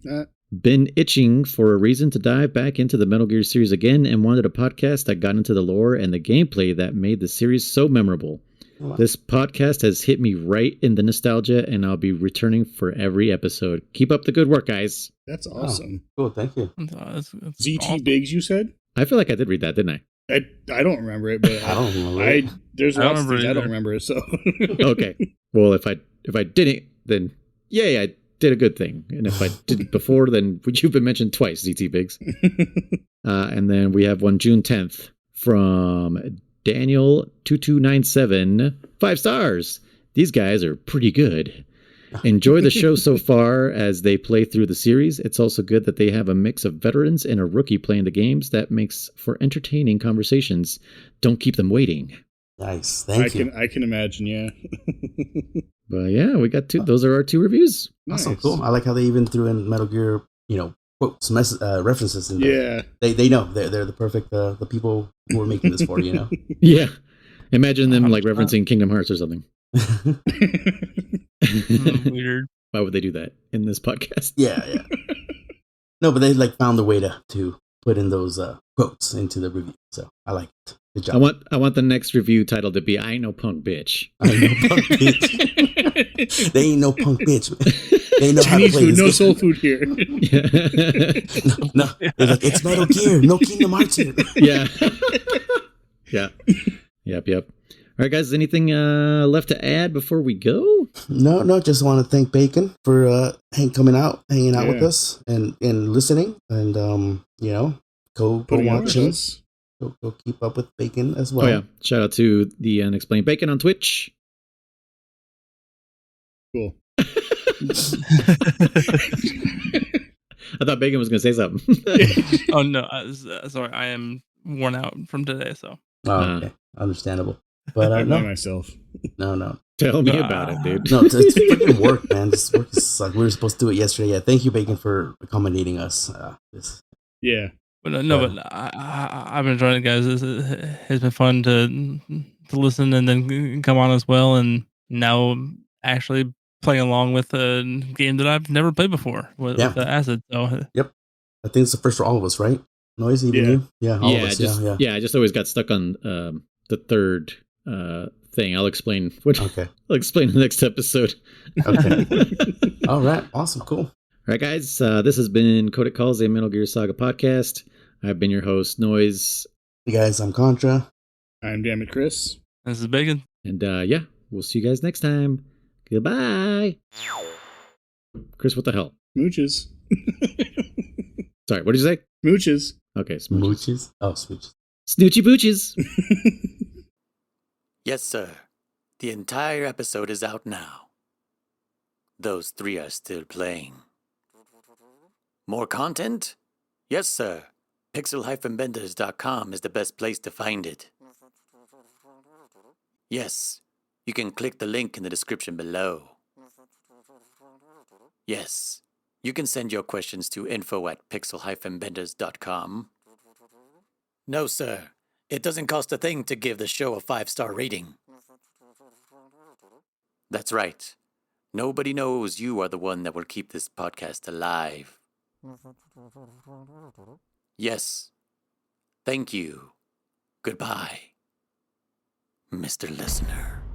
Been itching for a reason to dive back into the Metal Gear series again and wanted a podcast that got into the lore and the gameplay that made the series so memorable. Wow. This podcast has hit me right in the nostalgia, and I'll be returning for every episode. Keep up the good work, guys. That's awesome. Cool, thank you. That's ZT awesome. Biggs, you said? I feel like I did read that, didn't I? I don't remember it, but I don't remember it. There's I don't lots of things remember I don't either. remember it, so. Okay. Well, if I didn't, then yay, I did a good thing. And if I didn't before, then you've been mentioned twice, ZT Biggs. And then we have one June 10th from Daniel2297. 5 stars. These guys are pretty good. Enjoy the show so far as they play through the series. It's also good that they have a mix of veterans and a rookie playing the games. That makes for entertaining conversations. Don't keep them waiting. Nice. Thank you. I can imagine, yeah. But yeah, we got 2. Those are our 2 reviews. Awesome, Nice. cool. I like how they even threw in Metal Gear, quotes, references. In there. Yeah. They know. They're the perfect, the people who are making this for, Yeah. Imagine them like referencing Kingdom Hearts or something. Weird. Why would they do that in this podcast? Yeah. No, but they found a way to put in those quotes into the review. So I like it. Good job. I want the next review title to be "I Ain't No Punk Bitch." I ain't no punk bitch. They ain't no punk bitch. They know how to Chinese play food, this no game. soul food here. No. They're like, it's Metal Gear, no Kingdom Hearts here. Yeah. Yep. All right, guys. Anything left to add before we go? No. Just want to thank Bacon for hanging out with Yeah. us and listening, and go Putting up with watching. us. Go keep up with Bacon as well. Oh yeah! Shout out to the Unexplained Bacon on Twitch. Cool. I thought Bacon was going to say something. Oh no, sorry, I am worn out from today. So Okay, understandable. But I blame no, myself. no. Tell me about it, dude. No, it's freaking work, man. This work is like we were supposed to do it yesterday. Yeah, thank you, Bacon, for accommodating us. Yeah. But I've been enjoying it, guys. It's been fun to listen and then come on as well. And now actually playing along with a game that I've never played before with Acid. So yep, I think it's the first for all of us, right? Noise, even you? Yeah, all of us. Yeah. I just always got stuck on the third thing. I'll explain. I'll explain in the next episode. Okay. All right. Awesome. Cool. All right, guys. This has been Codec Calls, a Metal Gear Saga podcast. I've been your host, Noise. Hey guys, I'm Contra. I'm Dammit Chris. This is Bacon. And we'll see you guys next time. Goodbye. Chris, what the hell? Smooches. Sorry, what did you say? Smooches. Okay, smooches. Oh, smooches. Snoochie pooches. Yes, sir. The entire episode is out now. Those 3 are still playing. More content? Yes, sir. Pixel-benders.com is the best place to find it. Yes, you can click the link in the description below. Yes, you can send your questions to info@pixel-benders.com. No, sir. It doesn't cost a thing to give the show a 5-star rating. That's right. Nobody knows you are the one that will keep this podcast alive. Yes. Thank you. Goodbye. Mr. Listener.